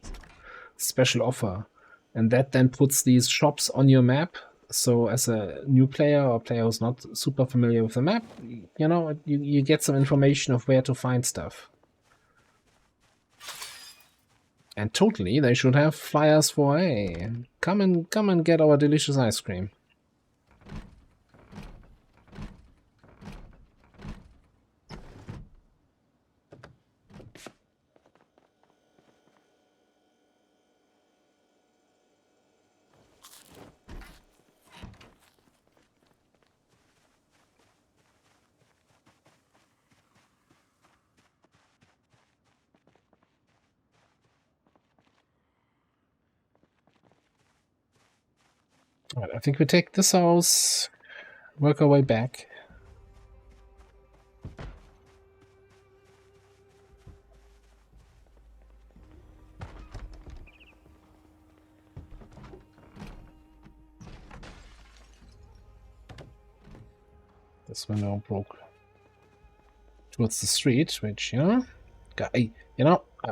special offer. And that then puts these shops on your map. So as a new player or player who's not super familiar with the map, you know, you get some information of where to find stuff. And totally, they should have flyers for, hey, come and get our delicious ice cream. All right, I think we take this house, work our way back. This window broke towards the street, which, I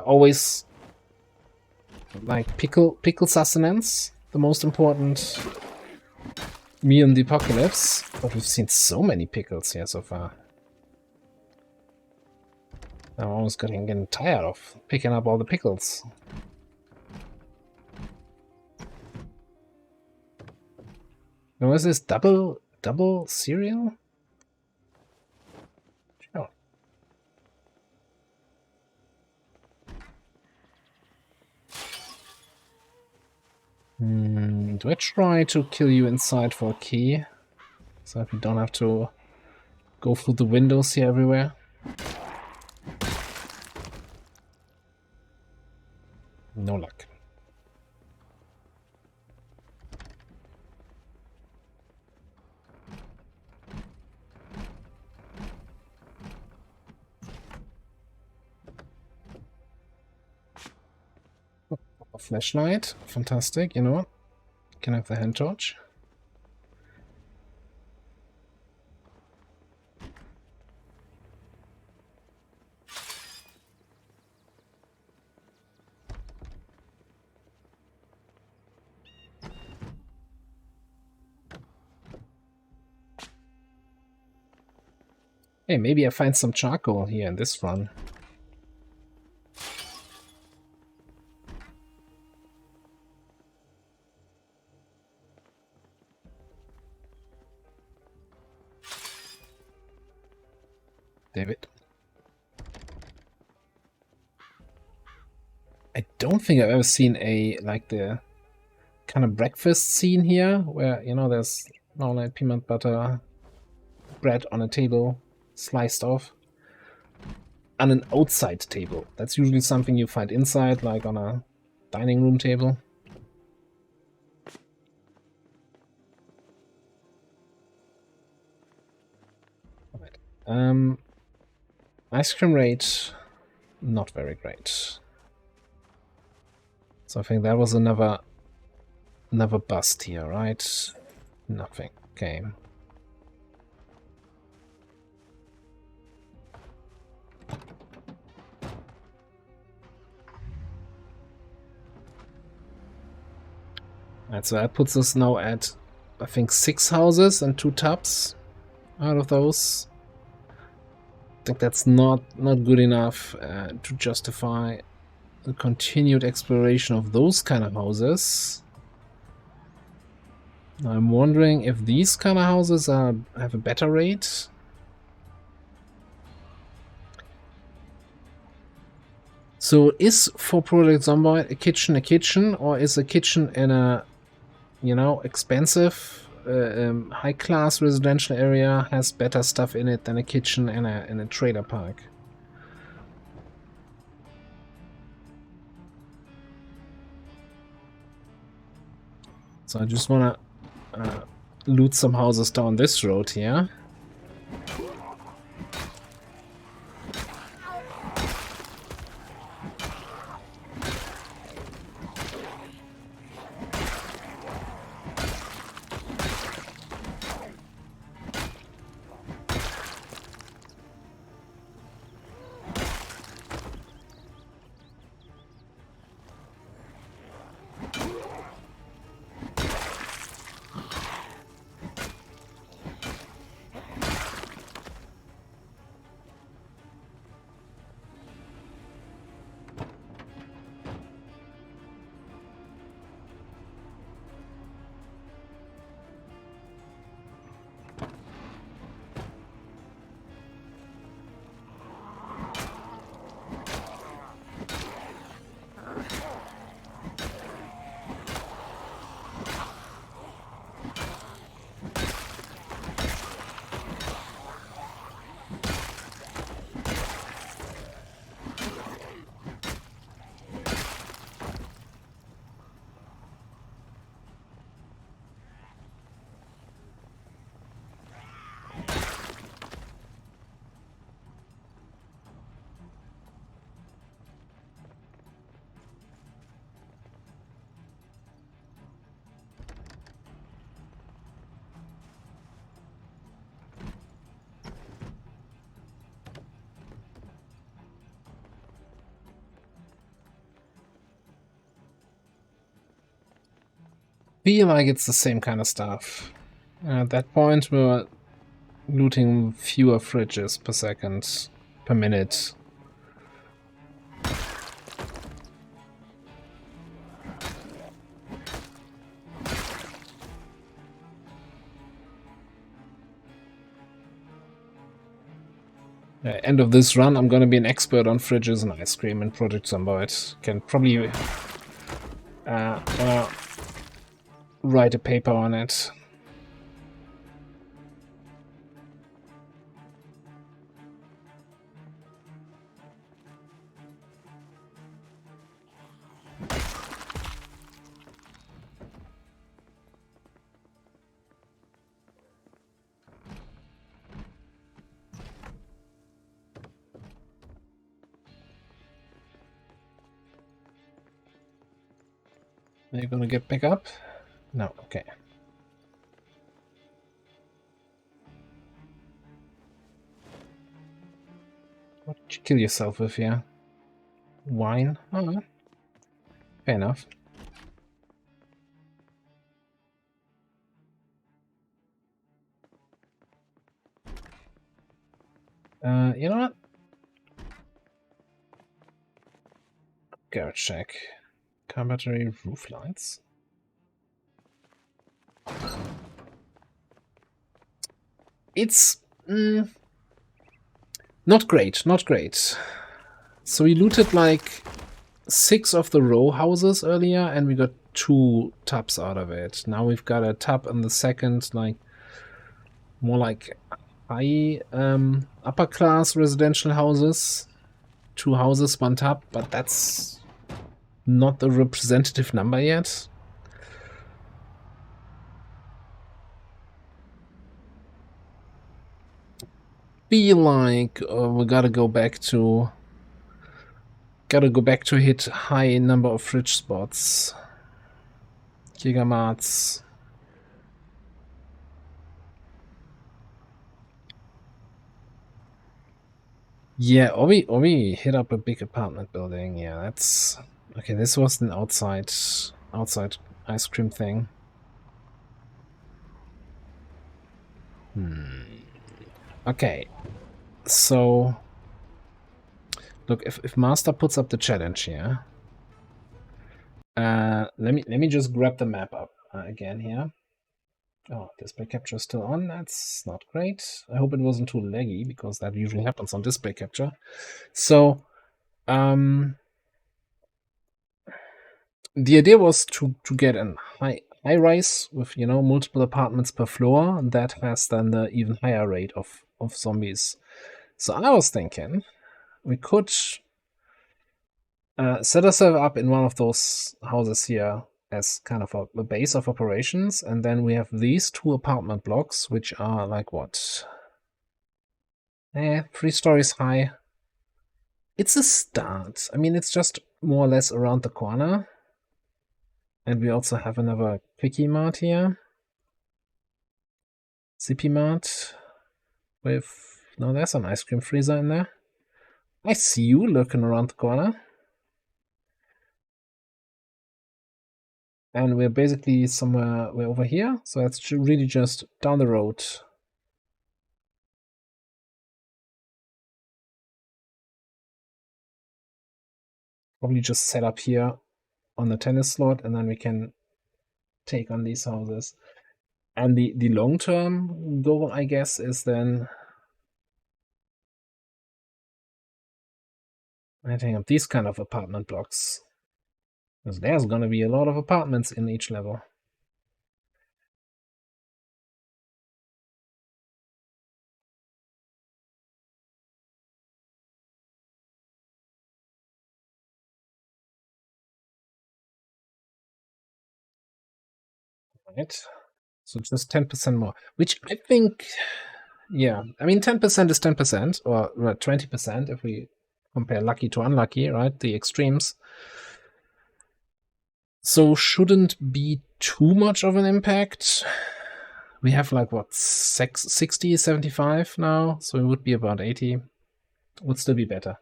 always like pickle sustenance, the most important meal in the apocalypse. But we've seen so many pickles here so far. I'm almost getting tired of picking up all the pickles. Now, was this double cereal? Sure. Do I try to kill you inside for a key? So that we don't have to go through the windows here everywhere? No luck. A flashlight, fantastic. You know what? Can I have the hand torch? Hey, maybe I find some charcoal here in this run. David. I don't think I've ever seen the kind of breakfast scene here where, there's like peanut butter bread on a table, sliced off. On an outside table. That's usually something you find inside, like on a dining room table. All right. Ice cream rate, not very great. So I think that was another bust here, right? Nothing. Okay. Alright, so that puts us now at, I think, 6 houses and 2 tubs out of those. I think that's not good enough to justify the continued exploration of those kind of houses. I'm wondering if these kind of houses have a better rate. So is for Project Zombie a kitchen, or is a kitchen in a, expensive, high-class residential area has better stuff in it than a kitchen in a trailer park? So I just want to loot some houses down this road here. Feel like it's the same kind of stuff. At that point, we're looting fewer fridges per second, per minute. End of this run, I'm gonna be an expert on fridges and ice cream in Project Zomboid. Can probably write a paper on it. Are you gonna get back up? No, okay. What did you kill yourself with here? Wine? Oh, fair enough. You know what? Garage check. Car battery, roof lights. It's not great, not great. So we looted like 6 of the row houses earlier, and we got 2 tubs out of it. Now we've got a tub in the second, like more like high upper class residential houses. 2 houses, 1 tub, but that's not a representative number yet. Feel like we gotta go back to hit high number of fridge spots. Gigamarts. Yeah, or we hit up a big apartment building. Yeah, that's okay. This was an outside ice cream thing. Okay, so look, if Master puts up the challenge here, let me just grab the map up again here. Oh, display capture is still on. That's not great. I hope it wasn't too laggy, because that usually happens on display capture. So, the idea was to get a high rise with, you know, multiple apartments per floor that has then the even higher rate of zombies. So I was thinking we could set ourselves up in one of those houses here as kind of a base of operations, and then we have these 2 apartment blocks, which are like what? 3 stories high. It's a start. I mean, it's just more or less around the corner. And we also have another Quickie Mart here. Zippy Mart with... No, there's an ice cream freezer in there. I see you lurking around the corner. And we're basically somewhere... We're over here, so it's really just down the road. Probably just set up here on the tennis slot, and then we can take on these houses. And the long-term goal, I guess, is then setting up these kind of apartment blocks. Because there's gonna be a lot of apartments in each level. Right? So just 10% more, which I think, yeah, I mean, 10% is 10%, or 20% if we compare lucky to unlucky, right? The extremes. So shouldn't be too much of an impact. We have like, what, 60, 75 now? So it would be about 80. Would still be better.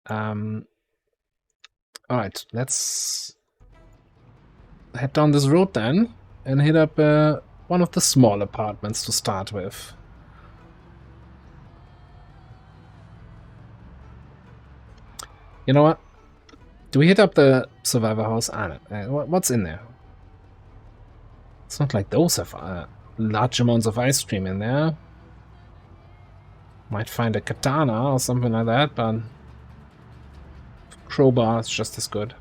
All right, let's head down this road then and hit up one of the small apartments to start with. You know what? Do we hit up the survivor house? What's in there? It's not like those have large amounts of ice cream in there. Might find a katana or something like that, but crowbar is just as good.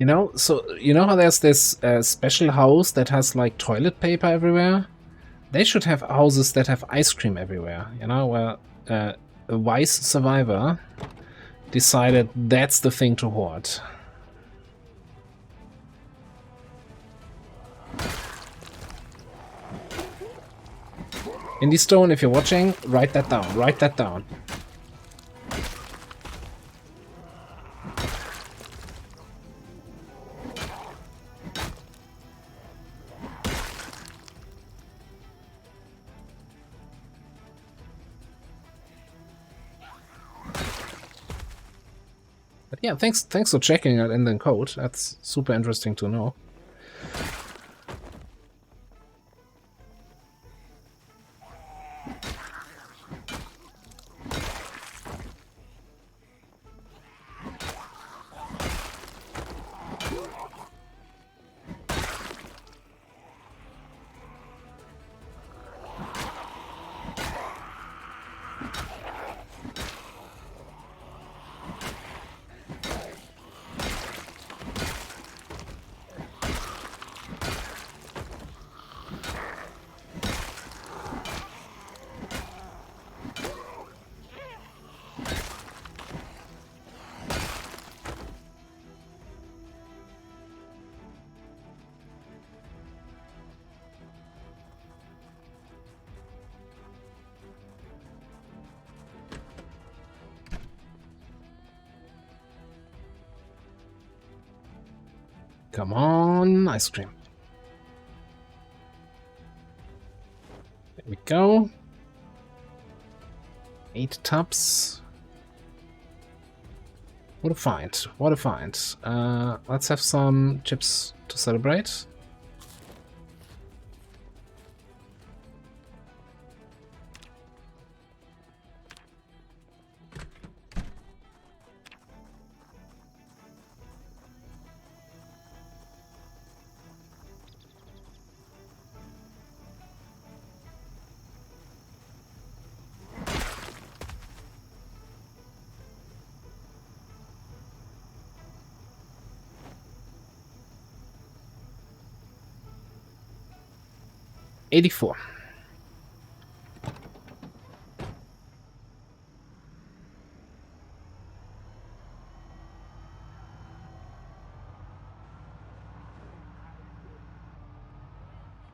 You know, so you know how there's this special house that has like toilet paper everywhere? They should have houses that have ice cream everywhere, you know, where a wise survivor decided that's the thing to hoard. Indie Stone, if you're watching, write that down, write that down. But yeah, thanks for checking out in the code. That's super interesting to know. Come on, ice cream. There we go. 8 tubs. What a find. What a find. Let's have some chips to celebrate. $84.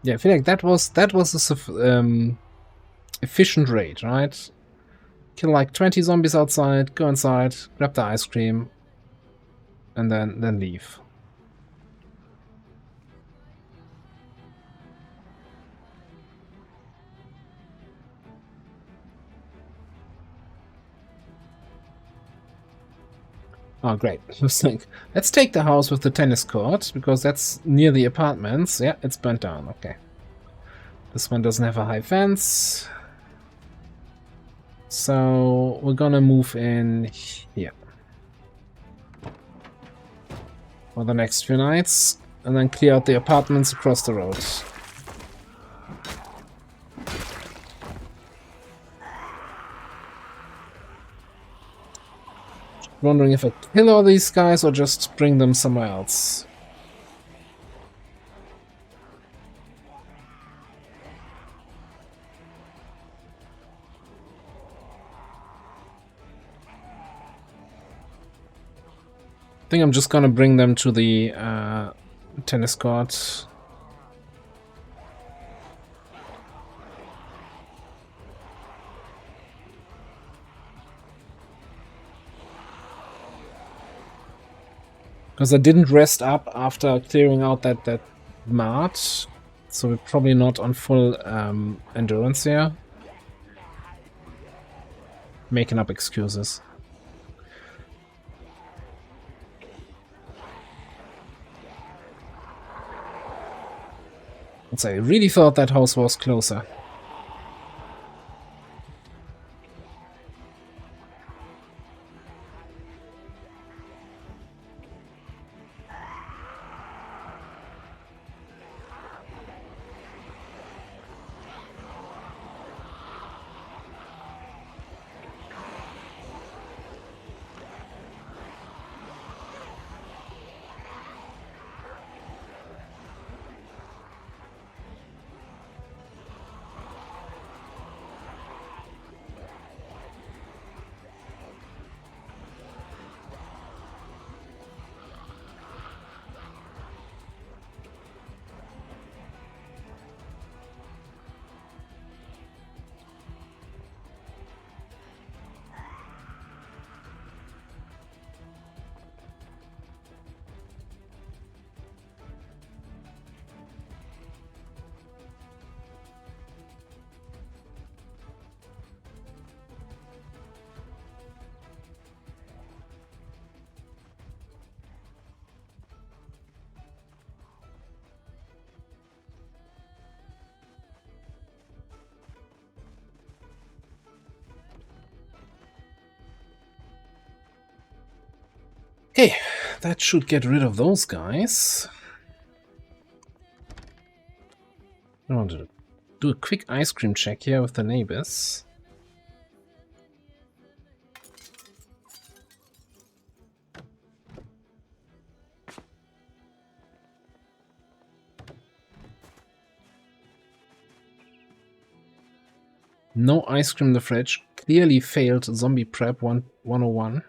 Yeah, I feel like that was a efficient raid, right? Kill like 20 zombies outside, go inside, grab the ice cream, and then leave. Oh, great. I was like, let's take the house with the tennis court, because that's near the apartments. Yeah, it's burnt down. Okay. This one doesn't have a high fence. So we're gonna move in here for the next few nights, and then clear out the apartments across the road. Wondering if I kill all these guys or just bring them somewhere else. I think I'm just gonna bring them to the tennis court. Because I didn't rest up after clearing out that smart. So we're probably not on full endurance here. Making up excuses. Let's say I really thought that house was closer. Okay, that should get rid of those guys. I want to do a quick ice cream check here with the neighbors. No ice cream in the fridge. Clearly failed zombie prep 101.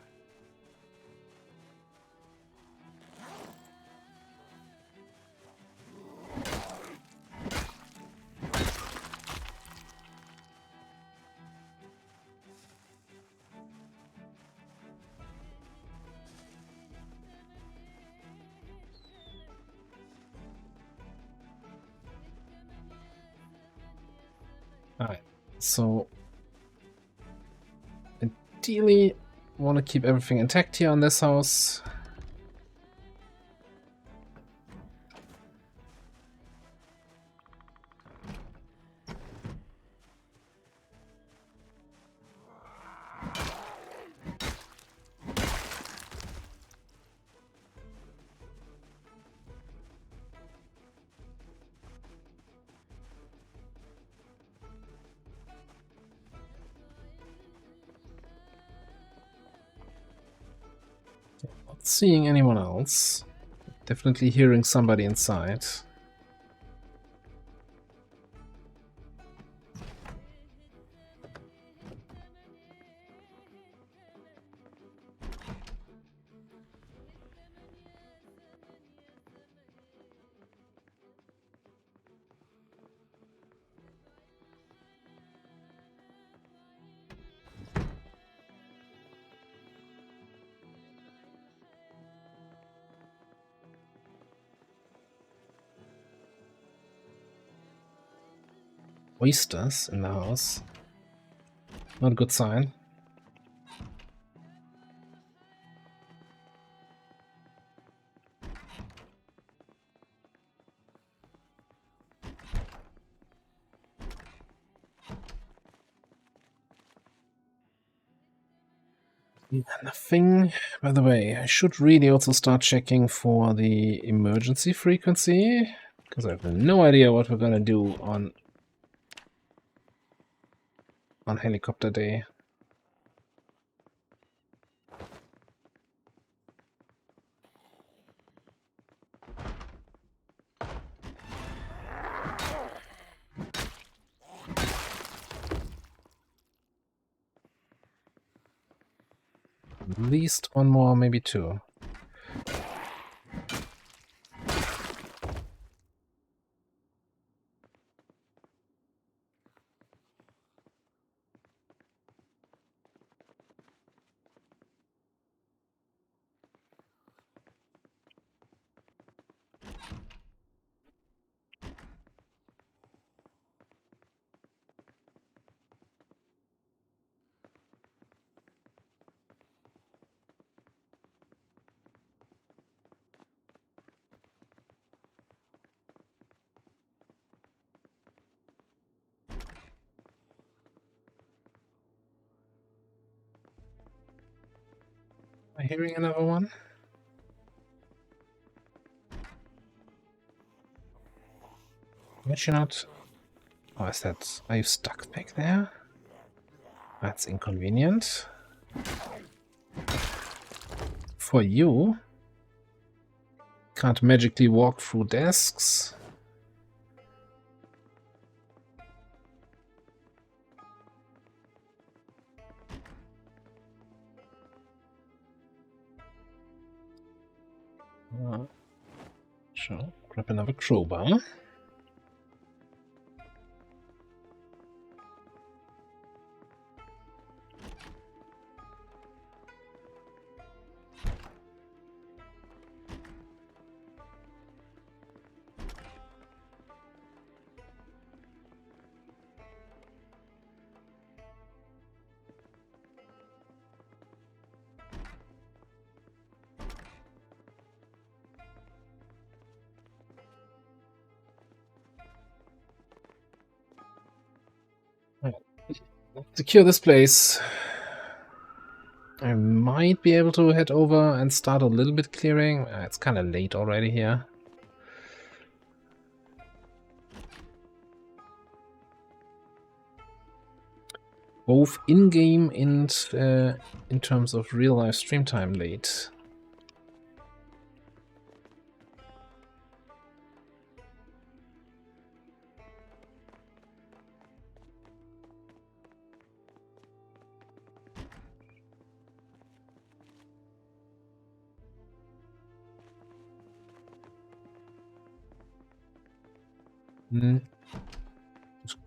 Alright, so ideally want to keep everything intact here on this house. Not seeing anyone else. Definitely hearing somebody inside. Oysters in the house. Not a good sign. Yeah, nothing. By the way, I should really also start checking for the emergency frequency, because I have no idea what we're gonna do on helicopter day. At least one more, maybe two. I hearing another one? Why'd you not... Oh, is that... Are you stuck back there? That's inconvenient. For you? Can't magically walk through desks. Sure, grab another crowbar. Secure this place. I might be able to head over and start a little bit clearing. It's kind of late already here. Both in-game and in terms of real-life stream time late.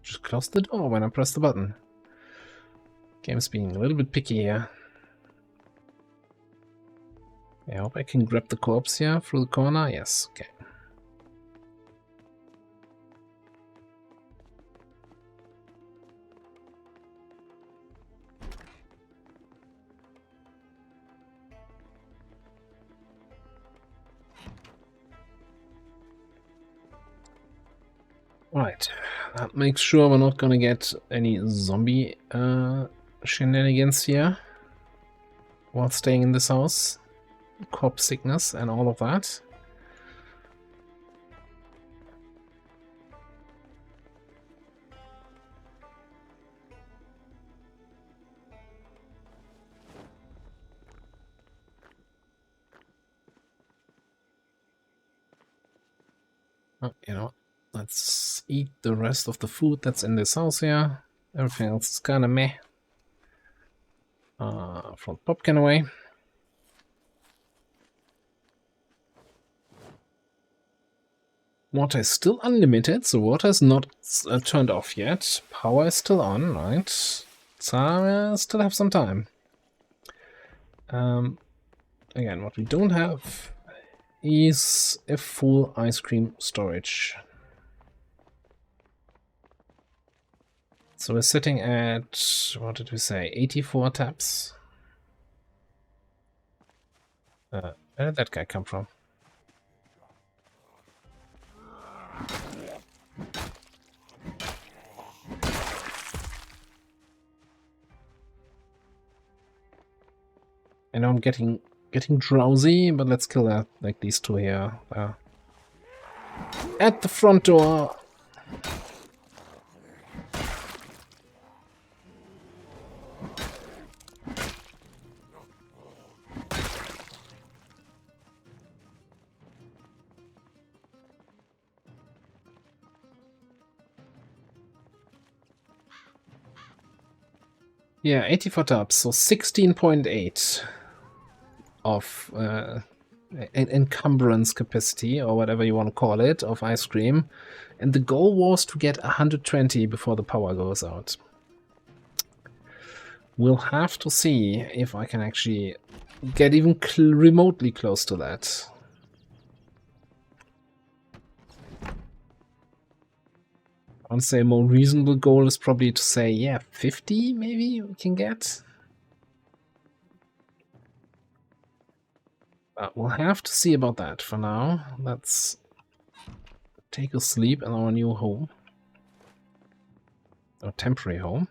Just close the door when I press the button. Game's being a little bit picky here. I hope I can grab the corpse here through the corner. Yes, okay. Right, that makes sure we're not gonna get any zombie shenanigans here while staying in this house. Corpse sickness and all of that. Oh, you know what? Let's eat the rest of the food that's in this house here. Everything else is kind of meh. Front pumpkin away. Water is still unlimited, so water is not turned off yet. Power is still on, right? So still have some time. Again, what we don't have is a full ice cream storage. So we're sitting at, what did we say, 84 taps. Where did that guy come from? I know I'm getting drowsy, but let's kill that, like these two here. At the front door. Yeah, 84 taps, so 16.8 of encumbrance capacity, or whatever you want to call it, of ice cream. And the goal was to get 120 before the power goes out. We'll have to see if I can actually get even remotely close to that. I would say a more reasonable goal is probably to say, yeah, 50 maybe we can get. But we'll have to see about that for now. Let's take a sleep in our new home. Our temporary home.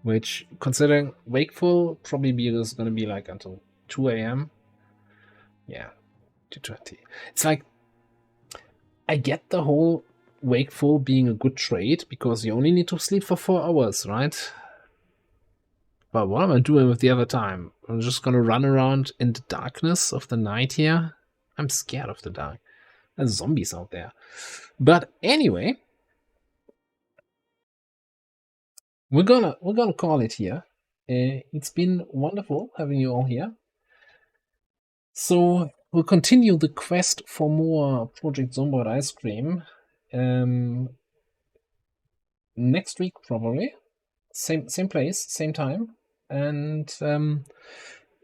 Which, considering wakeful, probably is going to be like until 2 a.m. Yeah, 2:20. It's like, I get the whole wakeful being a good trade because you only need to sleep for 4 hours, right? But what am I doing with the other time? I'm just gonna run around in the darkness of the night here. I'm scared of the dark. There's zombies out there. But anyway, we're gonna call it here. It's been wonderful having you all here. So we'll continue the quest for more Project Zomboid Ice Cream next week probably. Same place, same time. And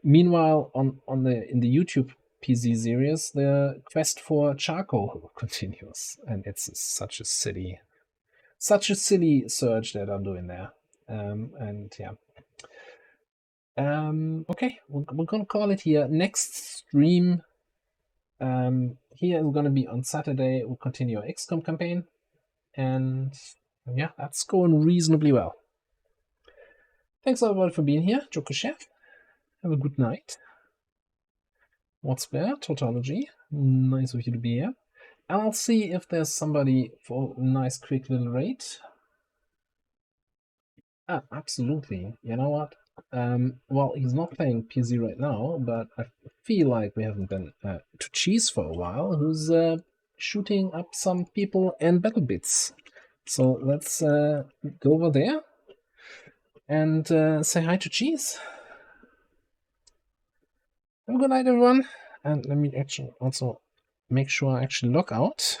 meanwhile, in the YouTube PC series, the quest for charcoal continues, and it's such a silly search that I'm doing there. And yeah. Okay, we're gonna call it here. Next stream here is gonna be on Saturday. We'll continue our XCOM campaign, and yeah, that's going reasonably well. Thanks everybody for being here. Joker Chef, have a good night. What's there? Tautology, nice of you to be here. And I'll see if there's somebody for a nice quick little raid. Absolutely. You know what? Well, he's not playing PZ right now, but I feel like we haven't been to Cheese for a while, who's shooting up some people and battle bits. So let's go over there and say hi to Cheese. Have a good night, everyone. And let me actually also make sure I actually log out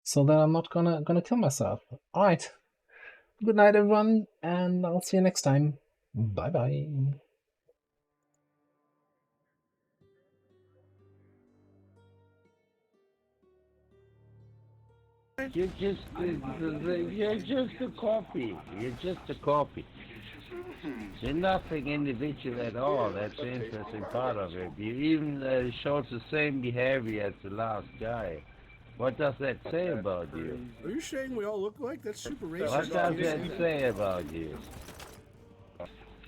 so that I'm not gonna kill myself. All right. Good night, everyone, and I'll see you next time. Bye-bye. You're just a copy. You're just a copy. You're nothing individual at all. That's the interesting part of it. You even showed the same behavior as the last guy. What does that say about you? Are you saying we all look like? That's super racist. What does that say about you?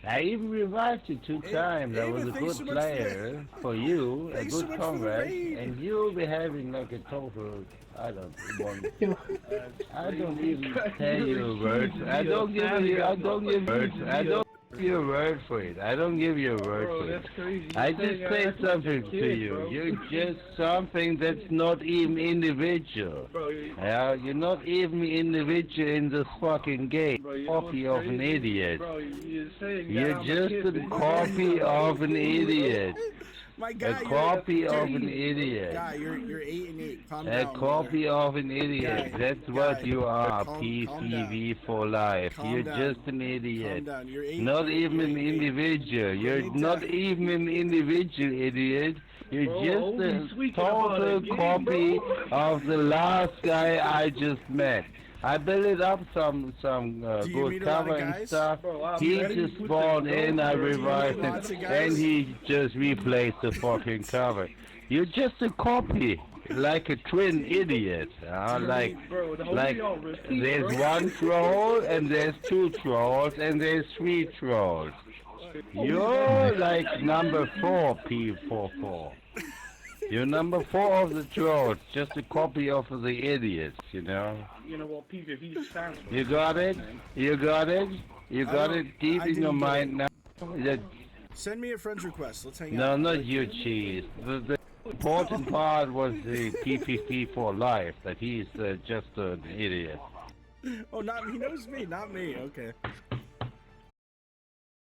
I even revived you 2 times. I was a good player for you, a good comrade, and you behaving like a total. I don't even tell you words. I don't give you a word for it. I don't give you a word for it. I just say something to you. You're just something that's not even individual. Yeah, you're not even individual in this fucking game. Copy of an idiot. You're just a copy of an idiot. My guy, a copy of an idiot. Guy, you're 8 and 8. Calm a down, copy brother. of an idiot. That's what you are. PCV for life. You're just an idiot. Not even an individual. You're not even an individual idiot. You're just a total copy of the last guy I just met. I built up some good cover and stuff. He just spawned in, I revived him, and he just replaced the fucking cover. You're just a copy, like a twin idiot. Like there's 1 troll, and there's 2 trolls, and there's 3 trolls. You're like number 4, P44. You're number 4 of the trolls, just a copy of the idiots, you know. You know what PVV stands for. You got it? You got it? You got it deep in your mind now? Send me a friend's request. Let's hang No, out. not you, Cheese. The important part was the PPP for life, that he's just an idiot. Oh, not he knows me, not me. Okay.